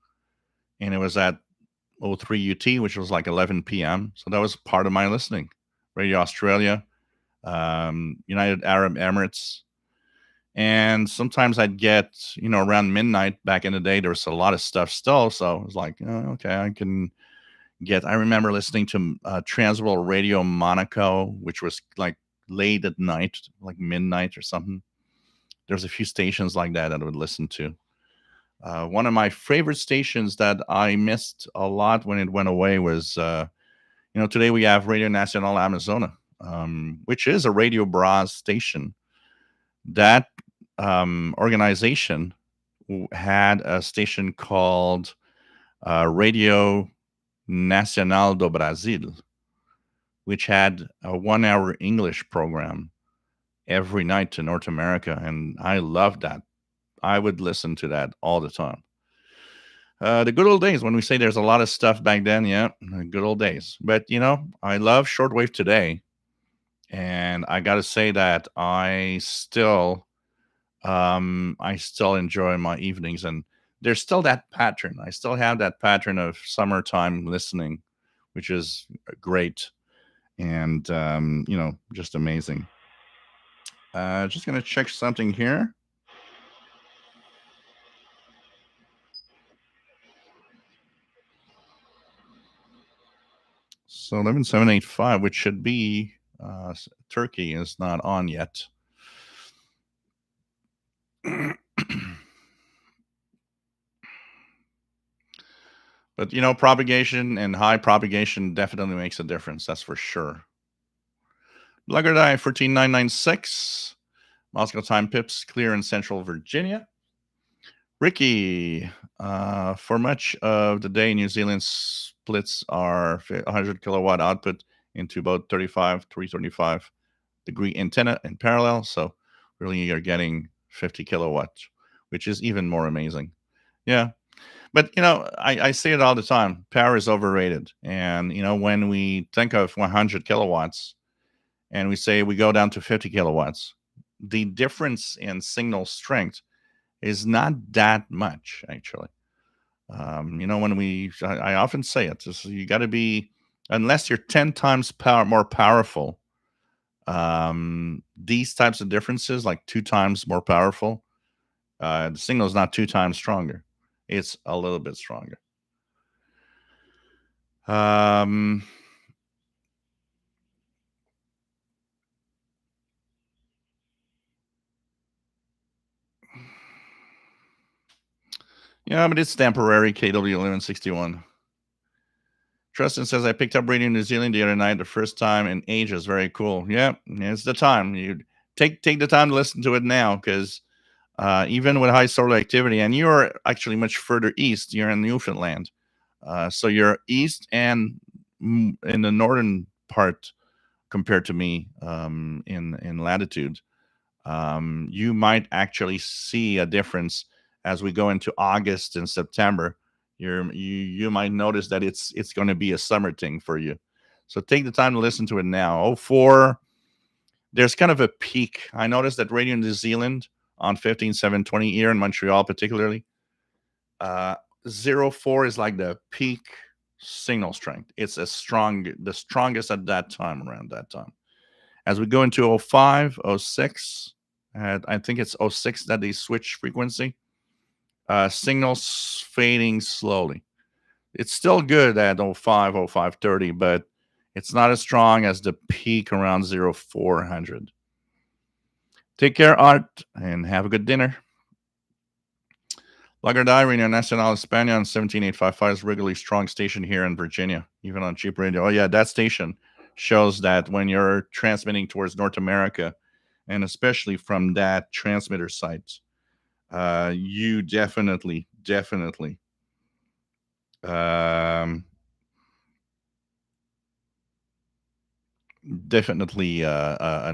And it was at 03 UT, which was like 11 p.m. So that was part of my listening. Radio Australia, United Arab Emirates. And sometimes I'd get, around midnight back in the day, there was a lot of stuff still. So it was like, okay, I can I remember listening to Transworld Radio Monaco, which was like late at night, like midnight or something. There's a few stations like that I would listen to. One of my favorite stations that I missed a lot when it went away was, today we have Radio Nacional Amazona, which is a Radio Bras station. That organization had a station called Radio Nacional do Brasil, which had a 1-hour English program every night to North America. And I loved that. I would listen to that all the time. The good old days, when we say there's a lot of stuff back then, yeah, good old days. But, I love shortwave today. And I got to say that I still enjoy my evenings, and there's still that pattern. I still have that pattern of summertime listening, which is great and, just amazing. Just going to check something here. So 11785, which should be Turkey, is not on yet. But, propagation and high propagation definitely makes a difference. That's for sure. Lagardai 14996. Moscow time pips clear in central Virginia. Ricky, for much of the day, New Zealand splits our 100 kilowatt output into about 335 degree antenna in parallel. So really you're getting 50 kilowatts, which is even more amazing. Yeah. But, I say it all the time. Power is overrated. And, when we think of 100 kilowatts and we say we go down to 50 kilowatts, the difference in signal strength is not that much, actually. I often say it, you got to be, unless you're 10 times more powerful, these types of differences, like 2 times more powerful, the signal is not 2 times stronger. It's a little bit stronger. Yeah, but it's temporary, KW1161. Tristan says, I picked up Radio New Zealand the other night, the first time in ages. Very cool. Yeah, it's the time. You take the time to listen to it now, because even with high solar activity, and you're actually much further east, you're in Newfoundland. So you're east and in the northern part compared to me in latitude. You might actually see a difference as we go into August and September. You might notice that it's going to be a summer thing for you. So take the time to listen to it now. 04, there's kind of a peak. I noticed that Radio New Zealand on 15720 here in Montreal particularly, 04 is like the peak signal strength. It's the strongest at that time, around that time. As we go into 05, 06, I think it's 06 that they switch frequency. Signals fading slowly. It's still good at 05, 0530, but it's not as strong as the peak around 0400. Take care, Art, and have a good dinner. La Guardia, Radio Nacional España on 17855 is a regularly strong station here in Virginia, even on cheap radio. Oh, yeah, that station shows that when you're transmitting towards North America, and especially from that transmitter site, you definitely an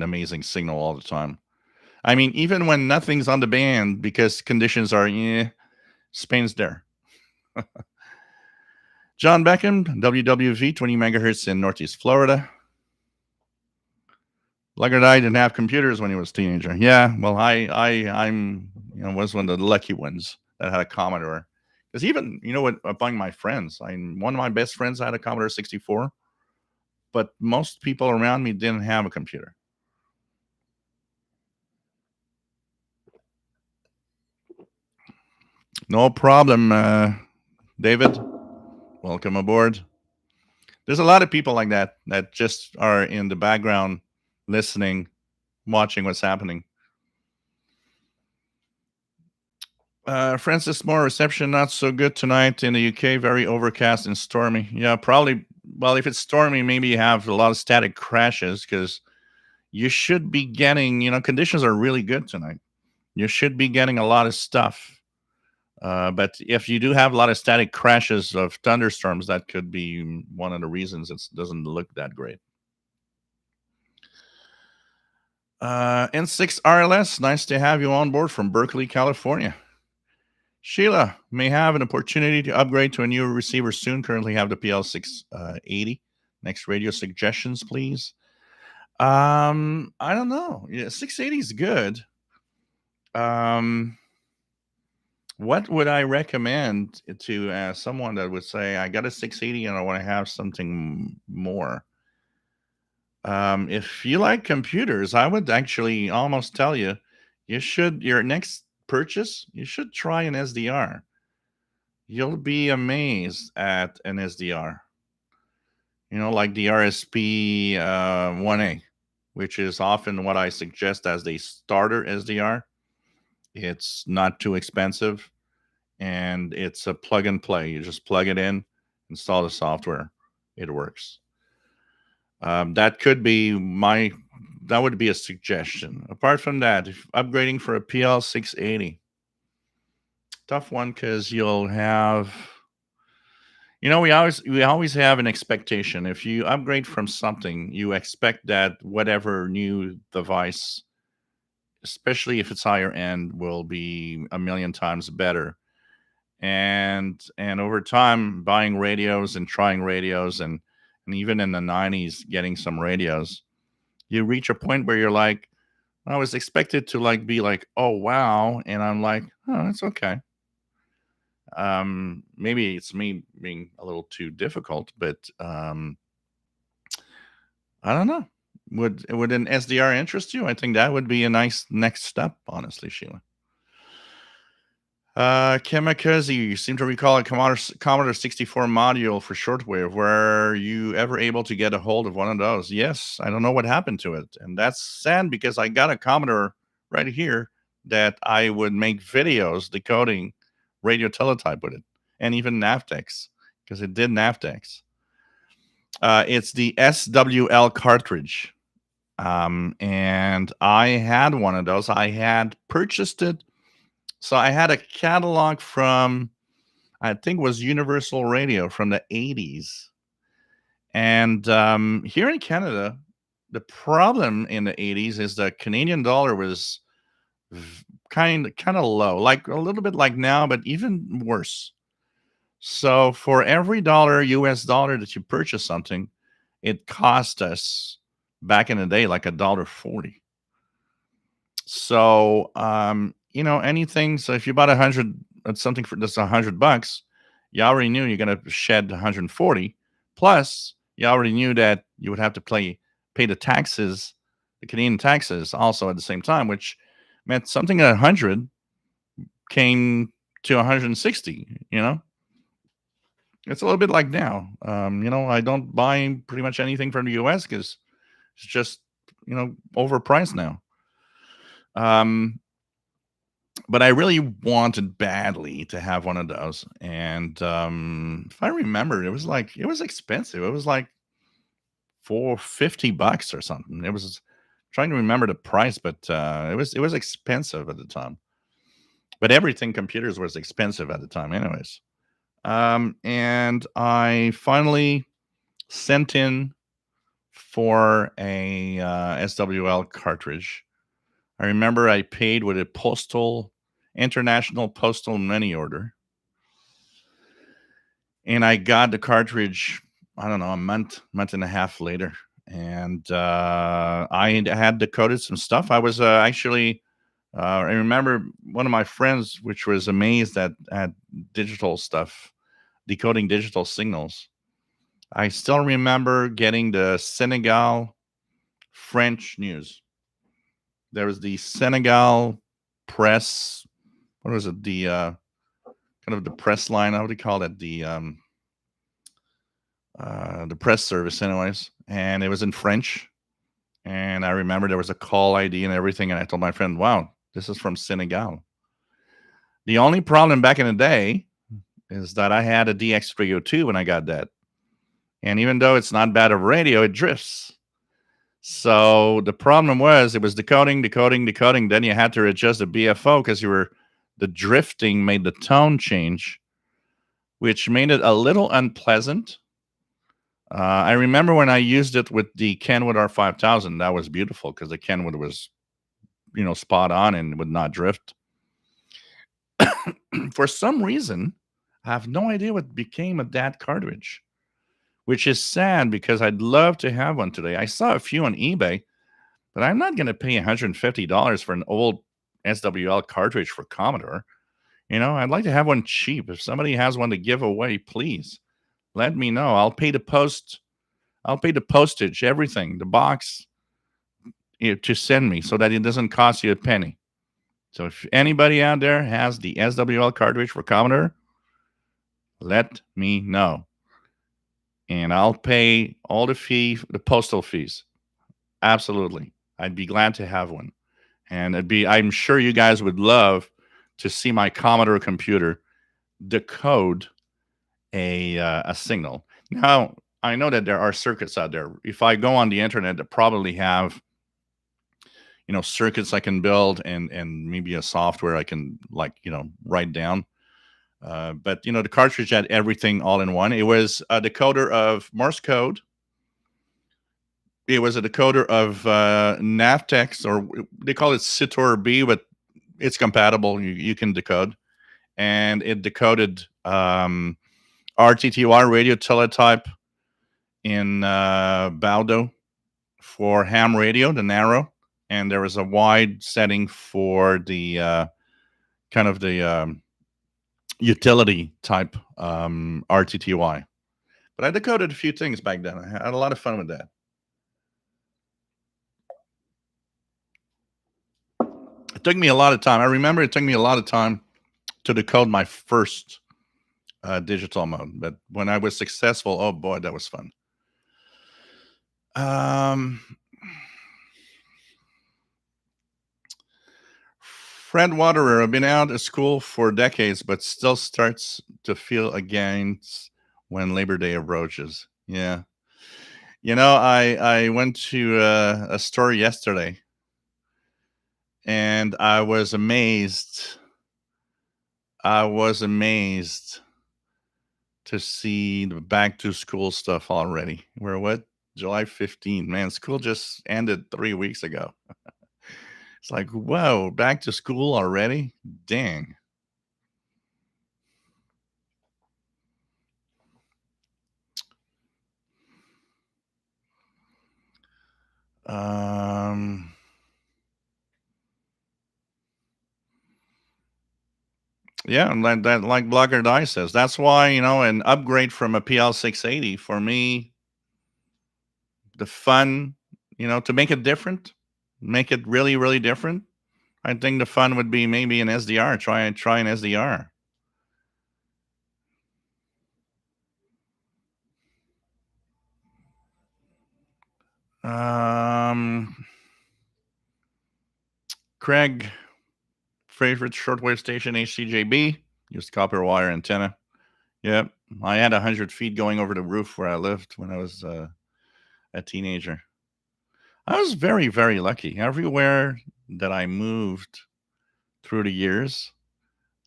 amazing signal all the time. I mean, even when nothing's on the band because conditions are, Spain's there. John Beckham, WWV, 20 megahertz in Northeast Florida. Lagarde didn't have computers when he was a teenager. Yeah, well, I'm was one of the lucky ones that had a Commodore. Because even, what, among my friends, one of my best friends had a Commodore 64, but most people around me didn't have a computer. No problem, David. Welcome aboard. There's a lot of people like that just are in the background listening, watching what's happening. Francis Moore, reception not so good tonight in the UK. Very overcast and stormy. Yeah, probably. Well, if it's stormy, maybe you have a lot of static crashes because you should be getting, conditions are really good tonight. You should be getting a lot of stuff. But if you do have a lot of static crashes of thunderstorms, that could be one of the reasons it doesn't look that great. N6 RLS, nice to have you on board from Berkeley, California. Sheila may have an opportunity to upgrade to a newer receiver soon. Currently have the PL680. Next radio suggestions, please. I don't know. Yeah, 680 is good. What would I recommend to someone that would say, I got a 680 and I want to have something more? If you like computers, I would actually almost tell you, your next purchase, you should try an SDR. You'll be amazed at an SDR. Like the RSP 1A, which is often what I suggest as the starter SDR. It's not too expensive, and it's a plug and play. You just plug it in, install the software, it works. That would be a suggestion. Apart from that, if upgrading for a PL680, tough one because you'll have, we always have an expectation. If you upgrade from something, you expect that whatever new device, especially if it's higher end, will be a million times better. And over time, buying radios and trying radios, and even in the 90s, getting some radios, you reach a point where you're like, I was expected to be like, oh wow, and I'm like, oh, it's okay. Maybe it's me being a little too difficult, but I don't know. Would an SDR interest you? I think that would be a nice next step, honestly, Sheila. Kamikaze, you seem to recall a Commodore 64 module for shortwave. Were you ever able to get a hold of one of those? Yes, I don't know what happened to it. And that's sad because I got a Commodore right here that I would make videos decoding radio teletype with it, and even Navtex, because it did Navtex. It's the SWL cartridge. And I had one of those. I had purchased it. So I had a catalog from, I think it was Universal Radio from the 80s. And here in Canada, the problem in the 80s is the Canadian dollar was kind of low, like a little bit like now, but even worse. So for every US dollar that you purchase something, it cost us back in the day like $1.40. So anything. So if you bought something for just $100, you already knew you're going to shed 140. Plus, you already knew that you would have to pay the taxes, the Canadian taxes, also at the same time, which meant something at 100 came to 160. It's a little bit like now. I don't buy pretty much anything from the US because it's just, overpriced now. But I really wanted badly to have one of those. And if I remember, it was expensive. It was like for $50 or something. It was trying to remember the price, but it was expensive at the time. But everything computers was expensive at the time, anyways. And I finally sent in for a SWL cartridge. I remember I paid with a international postal money order, and I got the cartridge, I don't know, a month and a half later. And I had decoded some stuff. I was actually, I remember one of my friends, which was amazed at digital stuff, decoding digital signals. I still remember getting the Senegal French news. There was the Senegal press. What was it? The kind of the press line. How do you call it? The press service, anyways. And it was in French. And I remember there was a call ID and everything. And I told my friend, "Wow, this is from Senegal." The only problem back in the day is that I had a DX302 when I got that. And even though it's not bad of radio, it drifts. So the problem was it was decoding. Then you had to adjust the BFO because the drifting made the tone change, which made it a little unpleasant. I remember when I used it with the Kenwood R5000, that was beautiful because the Kenwood was, spot on and would not drift. For some reason, I have no idea what became of that cartridge, which is sad because I'd love to have one today. I saw a few on eBay, but I'm not going to pay $150 for an old SWL cartridge for Commodore. I'd like to have one cheap. If somebody has one to give away, please let me know. I'll pay the postage, everything, the box, to send me so that it doesn't cost you a penny. So if anybody out there has the SWL cartridge for Commodore, let me know. And I'll pay all the postal fees. Absolutely. I'd be glad to have one. And I'm sure you guys would love to see my Commodore computer decode a signal. Now, I know that there are circuits out there. If I go on the internet, they probably have, circuits I can build and maybe a software I can write down. But the cartridge had everything all in one. It was a decoder of Morse code. It was a decoder of Navtex, or they call it Citor B, but it's compatible. You can decode, and it decoded RTTY radio teletype in Baldo for ham radio, the narrow, and there was a wide setting for the kind of the utility type RTTY. But I decoded a few things back then. I had a lot of fun with that. It took me a lot of time. I remember it took me a lot of time to decode my first digital mode. But when I was successful, oh boy, that was fun. Fred Waterer, I've been out of school for decades, but still starts to feel against when Labor Day approaches. Yeah. I went to a store yesterday, and I was amazed. To see the back to school stuff already. We're what? July 15th. Man, school just ended 3 weeks ago. It's like, whoa, back to school already? Dang. Yeah, and like Blogger Die says, that's why, an upgrade from a PL680 for me, the fun, to make it different, make it really, really different. I think the fun would be maybe an SDR. Try an SDR. Craig, favorite shortwave station, HCJB. Used copper wire antenna. Yep, I had 100 feet going over the roof where I lived when I was a teenager. I was very, very lucky. Everywhere that I moved through the years,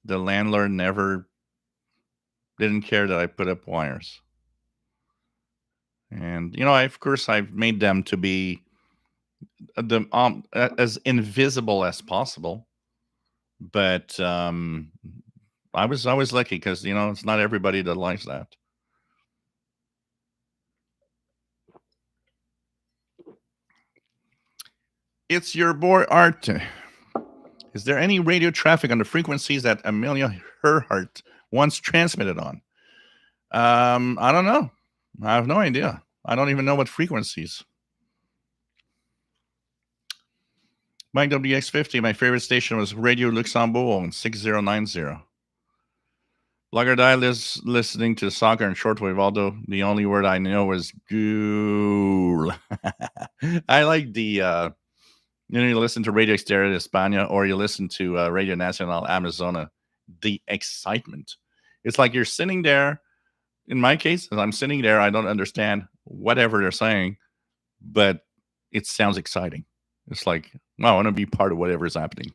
the landlord never didn't care that I put up wires. And of course, I've made them to be as invisible as possible. But I was lucky because it's not everybody that likes that. It's your boy Art. Is there any radio traffic on the frequencies that Amelia Earhart once transmitted on? I don't know. I have no idea. I don't even know what frequencies. Mike WX50, my favorite station was Radio Luxembourg on 6090. Blogger Die is listening to soccer and shortwave, although the only word I know is ghoul. I like the, you listen to Radio Exterior de España or you listen to Radio Nacional Amazona, the excitement. It's like you're sitting there. In my case, as I'm sitting there, I don't understand whatever they're saying, but it sounds exciting. It's like, wow, I want to be part of whatever's happening.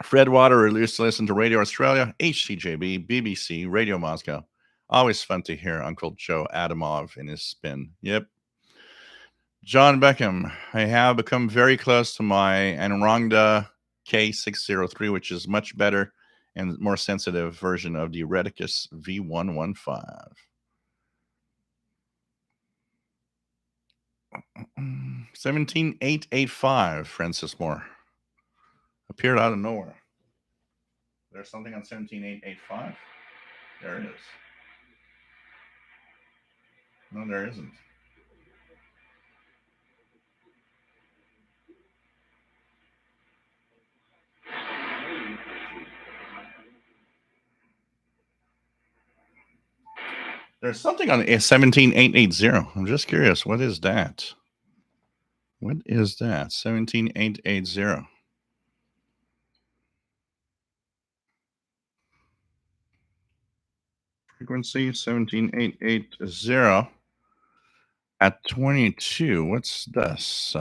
Fred Water used to listen to Radio Australia, HCJB, BBC, Radio Moscow. Always fun to hear Uncle Joe Adamov in his spin. Yep. John Beckham, I have become very close to my Anrangda K603, which is much better and more sensitive version of the Reticus V115. 17885, Francis Moore. Appeared out of nowhere. There's something on 17885? There it is. No, there isn't. There's something on 17880. I'm just curious. What is that? What is that? 17880. Frequency 17880 at 22. What's this?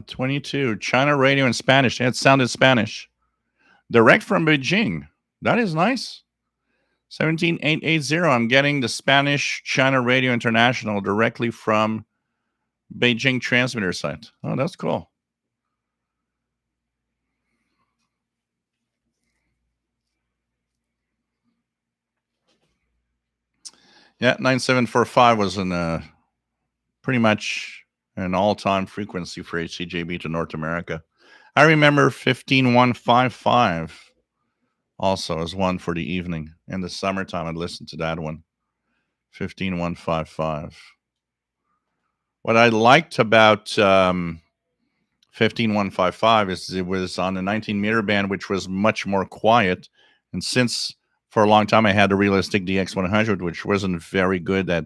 22. China radio in Spanish. It sounded Spanish. Direct from Beijing. That is nice. 17880. I'm getting the Spanish China Radio International directly from Beijing transmitter site. Oh, that's cool. Yeah, 9745 was pretty much an all-time frequency for HCJB to North America. I remember 15155 also as one for the evening. In the summertime, I'd listen to that one. 15155. What I liked about 15155 is it was on the 19 meter band, which was much more quiet. And since for a long time I had the Realistic DX100, which wasn't very good at,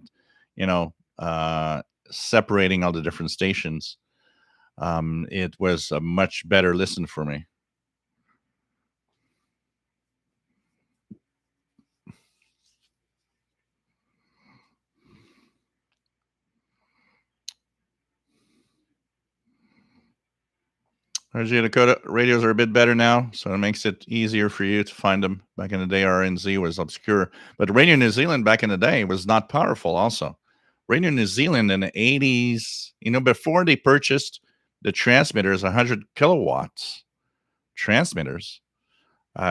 separating all the different stations, it was a much better listen for me. RG Dakota radios are a bit better now, so it makes it easier for you to find them. Back in the day, RNZ was obscure, but Radio New Zealand back in the day was not powerful also. Radio New Zealand in the 80s, before they purchased the transmitters, 100 kilowatts transmitters,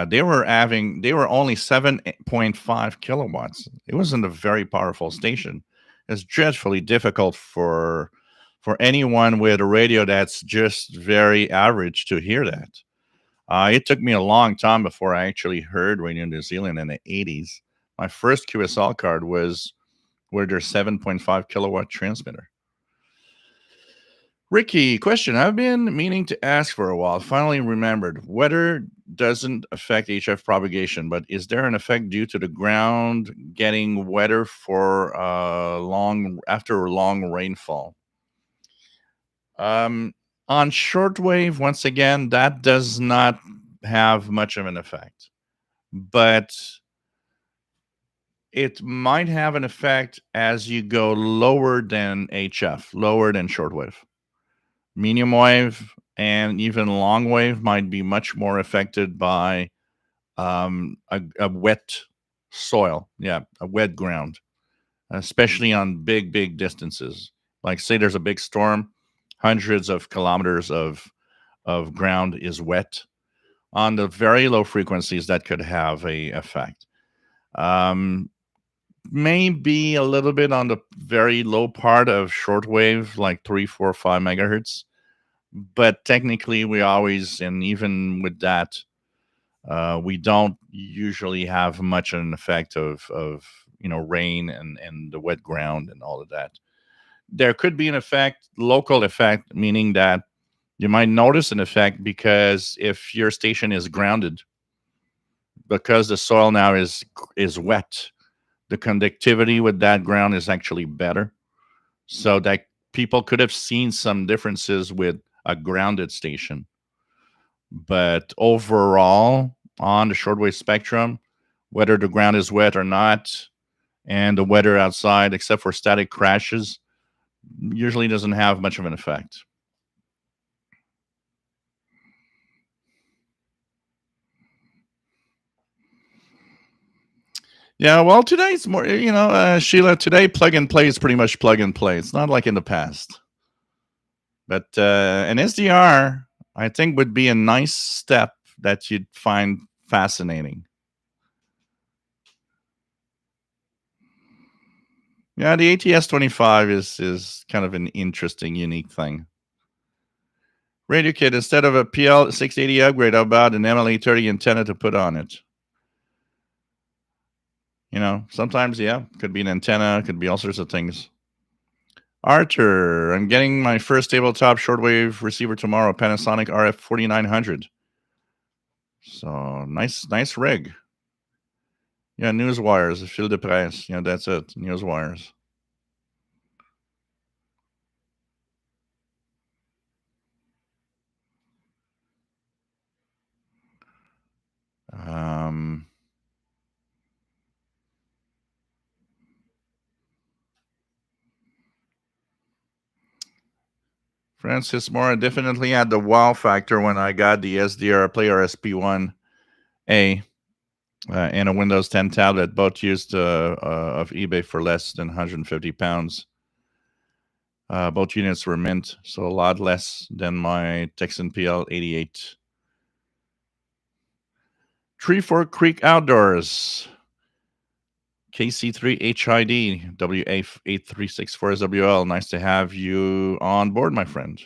they were only 7.5 kilowatts. It wasn't a very powerful station. It's dreadfully difficult for for anyone with a radio that's just very average to hear that. It took me a long time before I actually heard Radio New Zealand in the 80s. My first QSL card was with their 7.5 kilowatt transmitter. Ricky, question. I've been meaning to ask for a while. Finally remembered. Weather doesn't affect HF propagation, but is there an effect due to the ground getting wetter for after a long rainfall? On shortwave, once again, that does not have much of an effect, but it might have an effect as you go lower than HF, lower than shortwave. Medium wave and even long wave might be much more affected by a wet soil. Yeah, a wet ground, especially on big distances. Like, say there's a big storm, hundreds of kilometers of ground is wet. On the very low frequencies, that could have a effect. Maybe a little bit on the very low part of shortwave, like 3, 4, 5 megahertz. But technically, we always, and even with that, we don't usually have much of an effect of rain and the wet ground and all of that. There could be an effect, local effect, meaning that you might notice an effect because if your station is grounded, because the soil now is wet, the conductivity with that ground is actually better. So that people could have seen some differences with a grounded station. But overall, on the shortwave spectrum, whether the ground is wet or not, and the weather outside, except for static crashes, usually doesn't have much of an effect. Yeah, well, today's more, Sheila, today plug and play is pretty much plug and play. It's not like in the past. But an SDR, I think, would be a nice step that you'd find fascinating. Yeah, the ATS-25 is kind of an interesting, unique thing. Radio Kit, instead of a PL680 upgrade, how about an MLA30 antenna to put on it? Sometimes, yeah, could be an antenna, could be all sorts of things. Arthur, I'm getting my first tabletop shortwave receiver tomorrow, Panasonic RF4900. So, nice rig. Yeah, Newswires, fil de presse. Yeah, that's it, Newswires. Francis Moore definitely had the wow factor when I got the SDR Player SP1A and a Windows 10 tablet, both used of eBay for less than 150 pounds. Both units were mint, so a lot less than my Texan PL88. Tree Fork Creek Outdoors. KC3HID, WA8364SWL. Nice to have you on board, my friend.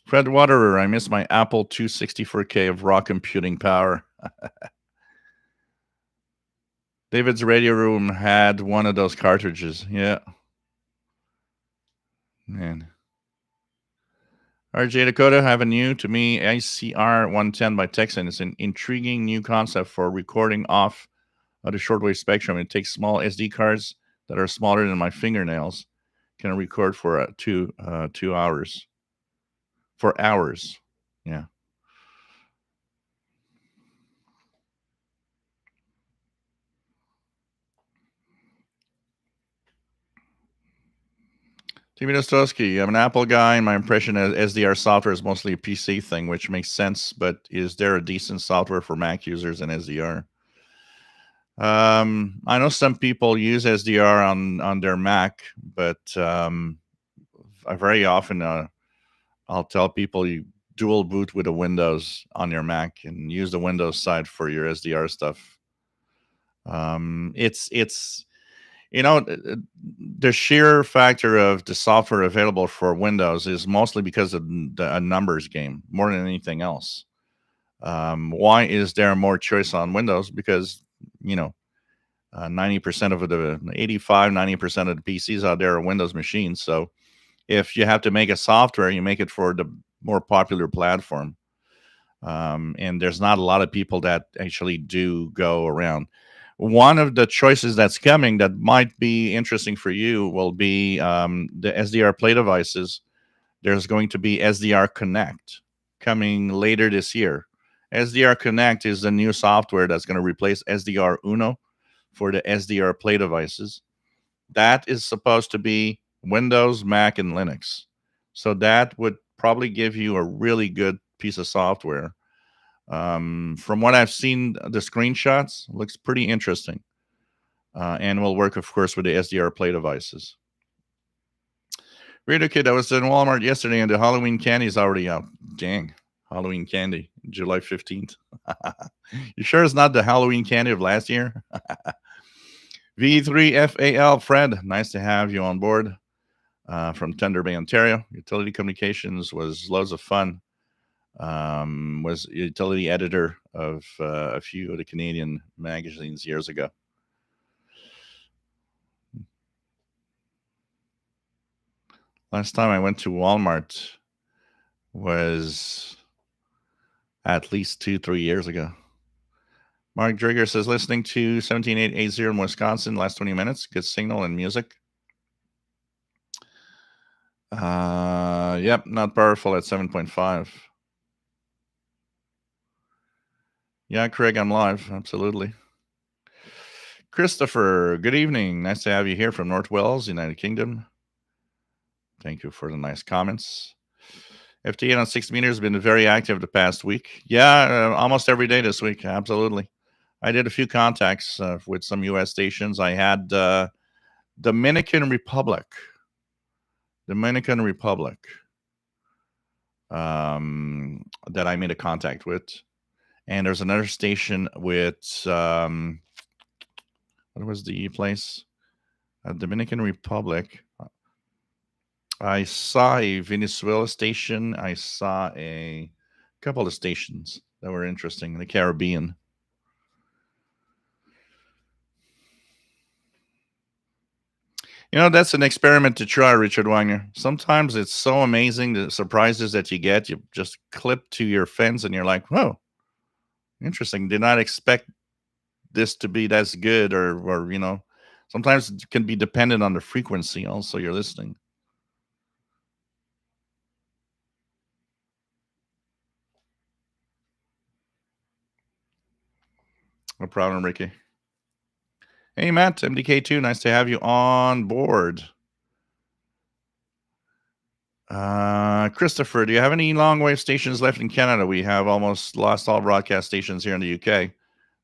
Fred Waterer, I miss my Apple 264K of raw computing power. David's Radio Room had one of those cartridges. Yeah. Man. RJ Dakota, have a new, to me, ICR 110 by Texan. It's an intriguing new concept for recording off of the shortwave spectrum. It takes small SD cards that are smaller than my fingernails. Can record for 2 hours. For hours. Yeah. Timmy Dostowski, I'm an Apple guy. My impression is SDR software is mostly a PC thing, which makes sense. But is there a decent software for Mac users in SDR? I know some people use SDR on their Mac, but I very often I'll tell people you dual boot with a Windows on your Mac and use the Windows side for your SDR stuff. It's The sheer factor of the software available for Windows is mostly because of a numbers game more than anything else. Why is there more choice on Windows? Because, 90% of the 85, 90% of the PCs out there are Windows machines. So if you have to make a software, you make it for the more popular platform. And there's not a lot of people that actually do go around. One of the choices that's coming that might be interesting for you will be the SDR Play devices. There's going to be SDR Connect coming later this year. SDR Connect is the new software that's going to replace SDR Uno for the SDR Play devices. That is supposed to be Windows, Mac, and Linux. So that would probably give you a really good piece of software. From what I've seen, the screenshots looks pretty interesting, and will work, of course, with the SDR Play devices. Radio Kid, I was in Walmart yesterday, and the Halloween candy is already out. Dang, Halloween candy, July 15th. You sure it's not the Halloween candy of last year? V3FAL, Fred, nice to have you on board from Thunder Bay, Ontario. Utility Communications was loads of fun. Was utility editor of a few of the Canadian magazines years ago. Last time I went to Walmart was at least 2-3 years ago. Mark Drigger says, listening to 17880 in Wisconsin, last 20 minutes. Good signal and music. Yep, not powerful at 7.5. Yeah, Craig, I'm live. Absolutely. Christopher, good evening. Nice to have you here from North Wales, United Kingdom. Thank you for the nice comments. FT8 on 6 meters has been very active the past week. Yeah, almost every day this week. Absolutely. I did a few contacts with some U.S. stations. I had Dominican Republic that I made a contact with. And there's another station with, what was the place? Dominican Republic. I saw a Venezuela station. I saw a couple of stations that were interesting in the Caribbean. That's an experiment to try, Richard Wagner. Sometimes it's so amazing, the surprises that you get. You just clip to your fence and you're like, whoa, interesting. Did not expect this to be that's good, or sometimes it can be dependent on the frequency also you're listening. No problem, Ricky. Hey, Matt, MDK2, nice to have you on board. Christopher, do you have any long wave stations left in Canada? We have almost lost all broadcast stations here in the UK.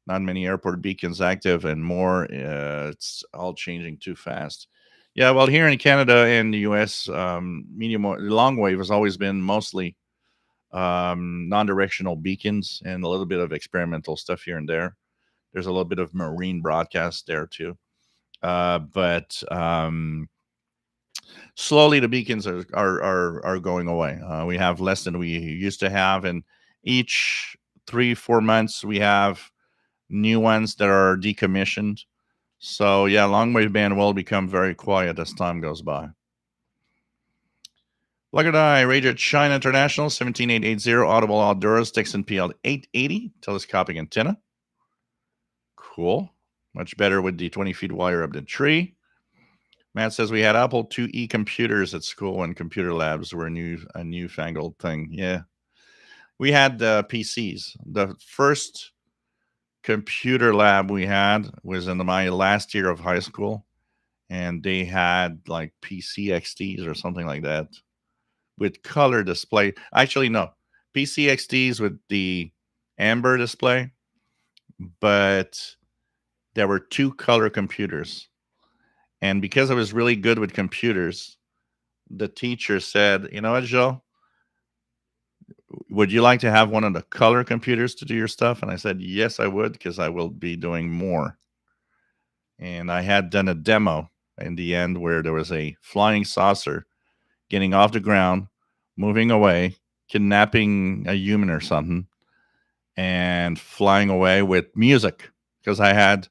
Not many airport beacons active and more. It's all changing too fast. Yeah, well, here in Canada and the US, long wave has always been mostly non-directional beacons and a little bit of experimental stuff here and there. There's a little bit of marine broadcast there too. But slowly the beacons are going away. We have less than we used to have, and each 3-4 months we have new ones that are decommissioned. So yeah, long wave band will become very quiet as time goes by. Look at I, Radio China International, 17880, Audible Outdoors, Dixon PL 880, telescopic antenna. Cool. Much better with the 20 feet wire up the tree. Matt says we had Apple IIe computers at school and computer labs were a newfangled thing. Yeah. We had PCs. The first computer lab we had was in my last year of high school, and they had like PC XTs or something like that with color display. Actually, no, PC XTs with the amber display, but there were 2 color computers. And because I was really good with computers, the teacher said, you know what, Joe, would you like to have one of the color computers to do your stuff? And I said, yes, I would, because I will be doing more. And I had done a demo in the end where there was a flying saucer getting off the ground, moving away, kidnapping a human or something, and flying away with music. Because I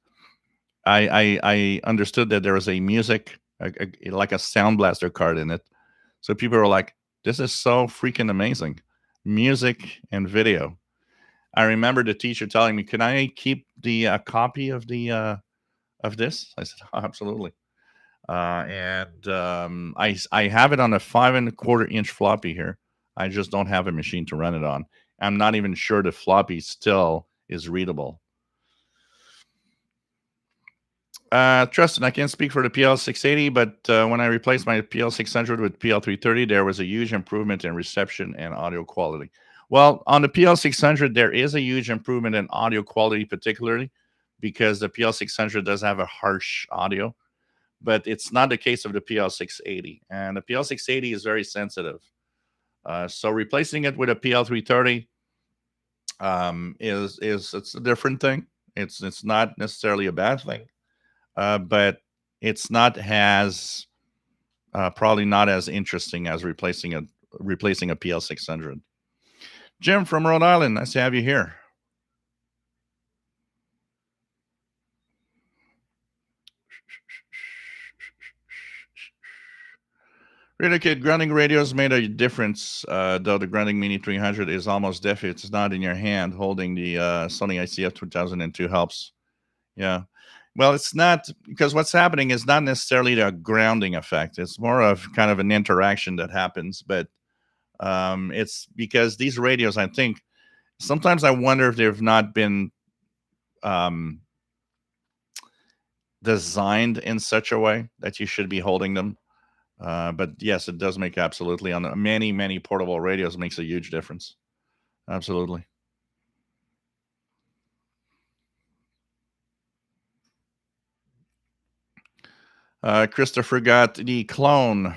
understood that there was a music, like a sound blaster card in it. So people were like, this is so freaking amazing. Music and video. I remember the teacher telling me, "Can I keep the copy of this?" I said, oh, "Absolutely." And I have it on a 5.25-inch floppy here. I just don't have a machine to run it on. I'm not even sure the floppy still is readable. Tristan, I can't speak for the PL680, but when I replaced my PL600 with PL330, there was a huge improvement in reception and audio quality. Well, on the PL600, there is a huge improvement in audio quality, particularly because the PL600 does have a harsh audio, but it's not the case of the PL680. And the PL680 is very sensitive. So replacing it with a PL330 is it's a different thing. It's not necessarily a bad thing, but it's not as probably not as interesting as replacing a PL600. Jim from Rhode Island, nice to have you here. Radio Kid, grounding radios made a difference, though the grounding Mini 300 is almost deaf. It's not in your hand. Holding the Sony ICF 2002 helps. Yeah. Well, it's not, because what's happening is not necessarily the grounding effect. It's more of kind of an interaction that happens, but it's because these radios, I think, sometimes I wonder if they've not been um, designed in such a way that you should be holding them. But yes, it does make absolutely on many portable radios makes a huge difference. Absolutely. Christopher got the clone,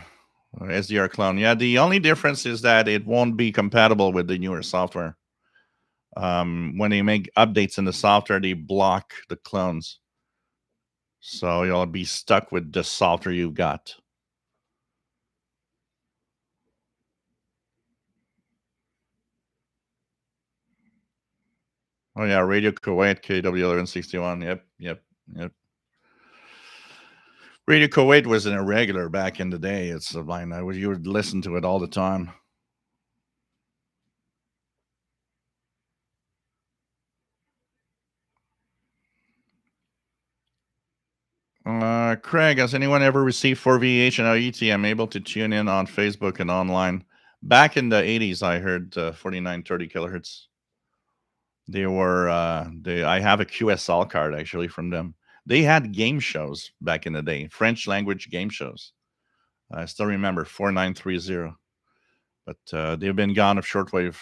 SDR clone. Yeah, the only difference is that it won't be compatible with the newer software. When they make updates in the software, they block the clones. So you'll be stuck with the software you've got. Oh yeah, Radio Kuwait KW1161. Yep. Radio Kuwait was an irregular back in the day. It's a line you would listen to it all the time. Craig, has anyone ever received 4VH and OET? I'm able to tune in on Facebook and online. Back in the 80s, I heard 4930 kilohertz. They were I have a QSL card actually from them. They had game shows back in the day, French language game shows. I still remember 4930, but they've been gone of shortwave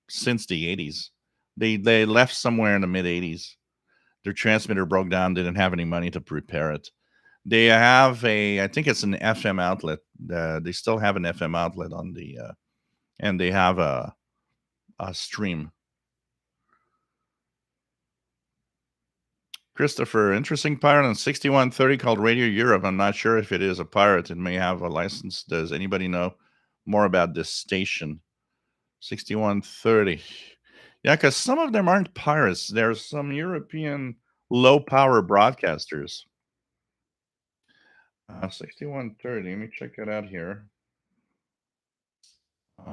since the 80s. They left somewhere in the mid 80s. Their transmitter broke down, didn't have any money to repair it. They have I think it's an FM outlet. They still have an FM outlet on the, and they have a stream. Christopher, interesting pirate on 6130 called Radio Europe. I'm not sure if it is a pirate. It may have a license. Does anybody know more about this station? 6130. Yeah, because some of them aren't pirates. There's some European low power broadcasters. 6130. Let me check it out here.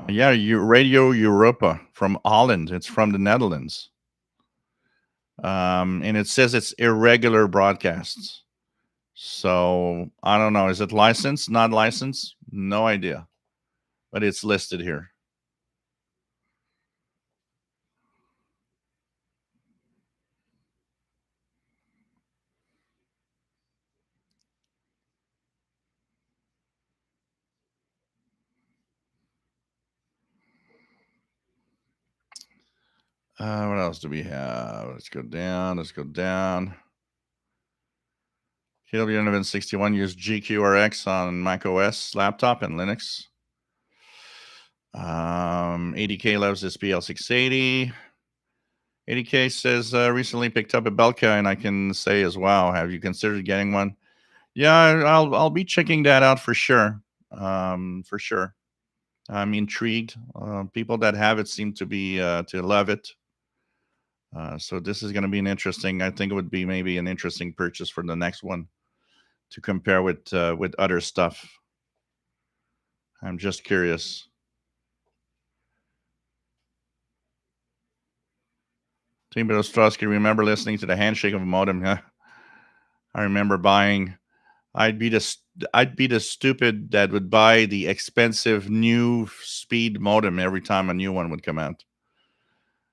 Yeah, Radio Europa from Holland. It's from the Netherlands. And it says it's irregular broadcasts. So I don't know. Is it licensed? Not licensed? No idea. But it's listed here. What else do we have? Let's go down. KW1161 use GQRX on Mac OS laptop and Linux. 80K loves this PL680. 80K says recently picked up a Belka, and I can say as well. Have you considered getting one? Yeah, I'll be checking that out for sure. For sure, I'm intrigued. People that have it seem to be to love it. So this is going to be an interesting. I think it would be maybe an interesting purchase for the next one to compare with other stuff. I'm just curious. Team Ostrowski, remember listening to the handshake of a modem? Huh? I remember buying. I'd be the stupid that would buy the expensive new speed modem every time a new one would come out.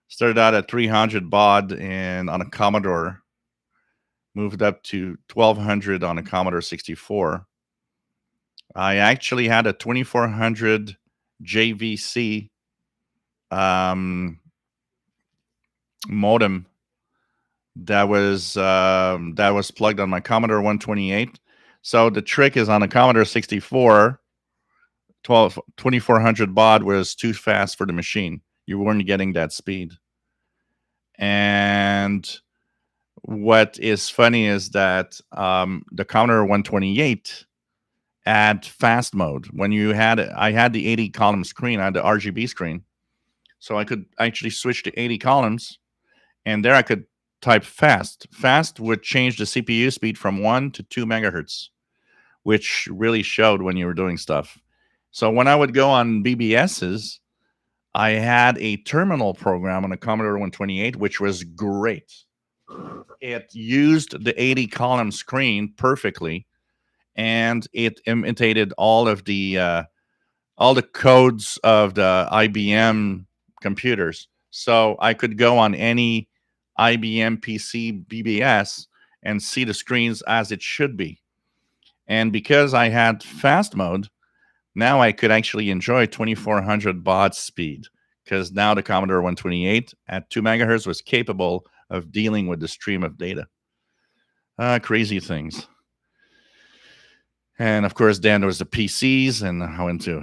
Started out at 300 baud and on a Commodore, moved up to 1200 on a Commodore 64. I actually had a 2400 JVC modem that was plugged on my Commodore 128. So the trick is on a Commodore 64, 2400 baud was too fast for the machine. You weren't getting that speed. And what is funny is that the Commodore 128 had fast mode. I had the 80 column screen, I had the RGB screen, so I could actually switch to 80 columns, and there I could type fast. Fast would change the CPU speed from 1 to 2 megahertz, which really showed when you were doing stuff. So when I would go on BBSs, I had a terminal program on a Commodore 128, which was great. It used the 80 column screen perfectly, and it imitated all the codes of the IBM computers. So I could go on any IBM PC BBS and see the screens as it should be. And because I had fast mode, now I could actually enjoy 2400 baud speed, because now the Commodore 128 at 2 megahertz was capable of dealing with the stream of data. Crazy things. And of course, then there was the PCs, and I went to,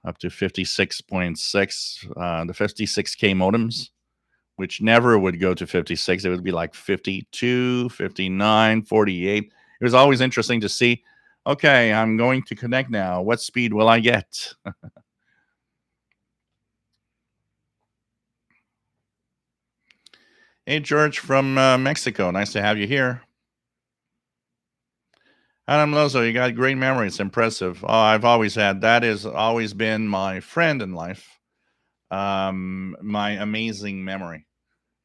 up to 56.6, the 56K modems, which never would go to 56. It would be like 52, 59, 48. It was always interesting to see, okay, I'm going to connect now. What speed will I get? Hey, George from Mexico. Nice to have you here. Adam Lozo, you got great memory. It's impressive. Oh, I've always had. That has always been my friend in life. My amazing memory.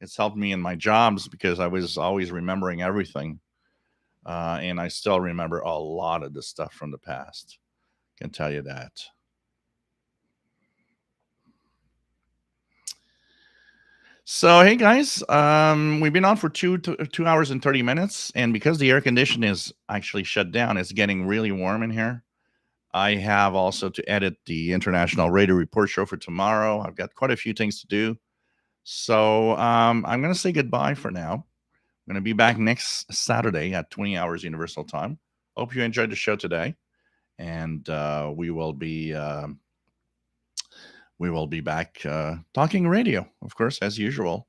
It's helped me in my jobs because I was always remembering everything. And I still remember a lot of the stuff from the past. Can tell you that. So, hey guys, we've been on for 2 hours and 30 minutes. And because the air condition is actually shut down, it's getting really warm in here. I have also to edit the International Radio Report show for tomorrow. I've got quite a few things to do. So I'm going to say goodbye for now. I'm going to be back next Saturday at 20 hours Universal Time. Hope you enjoyed the show today. And we will be back talking radio, of course, as usual.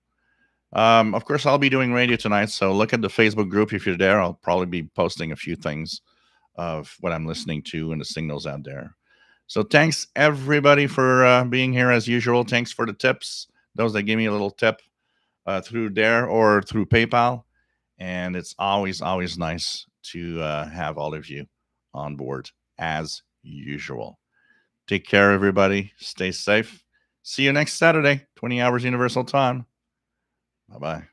Of course, I'll be doing radio tonight. So look at the Facebook group if you're there. I'll probably be posting a few things of what I'm listening to and the signals out there. So thanks everybody for being here as usual. Thanks for the tips. Those that give me a little tip through there or through PayPal. And it's always nice to have all of you on board as usual. Take care, everybody. Stay safe. See you next Saturday, 20 hours Universal Time. Bye-bye.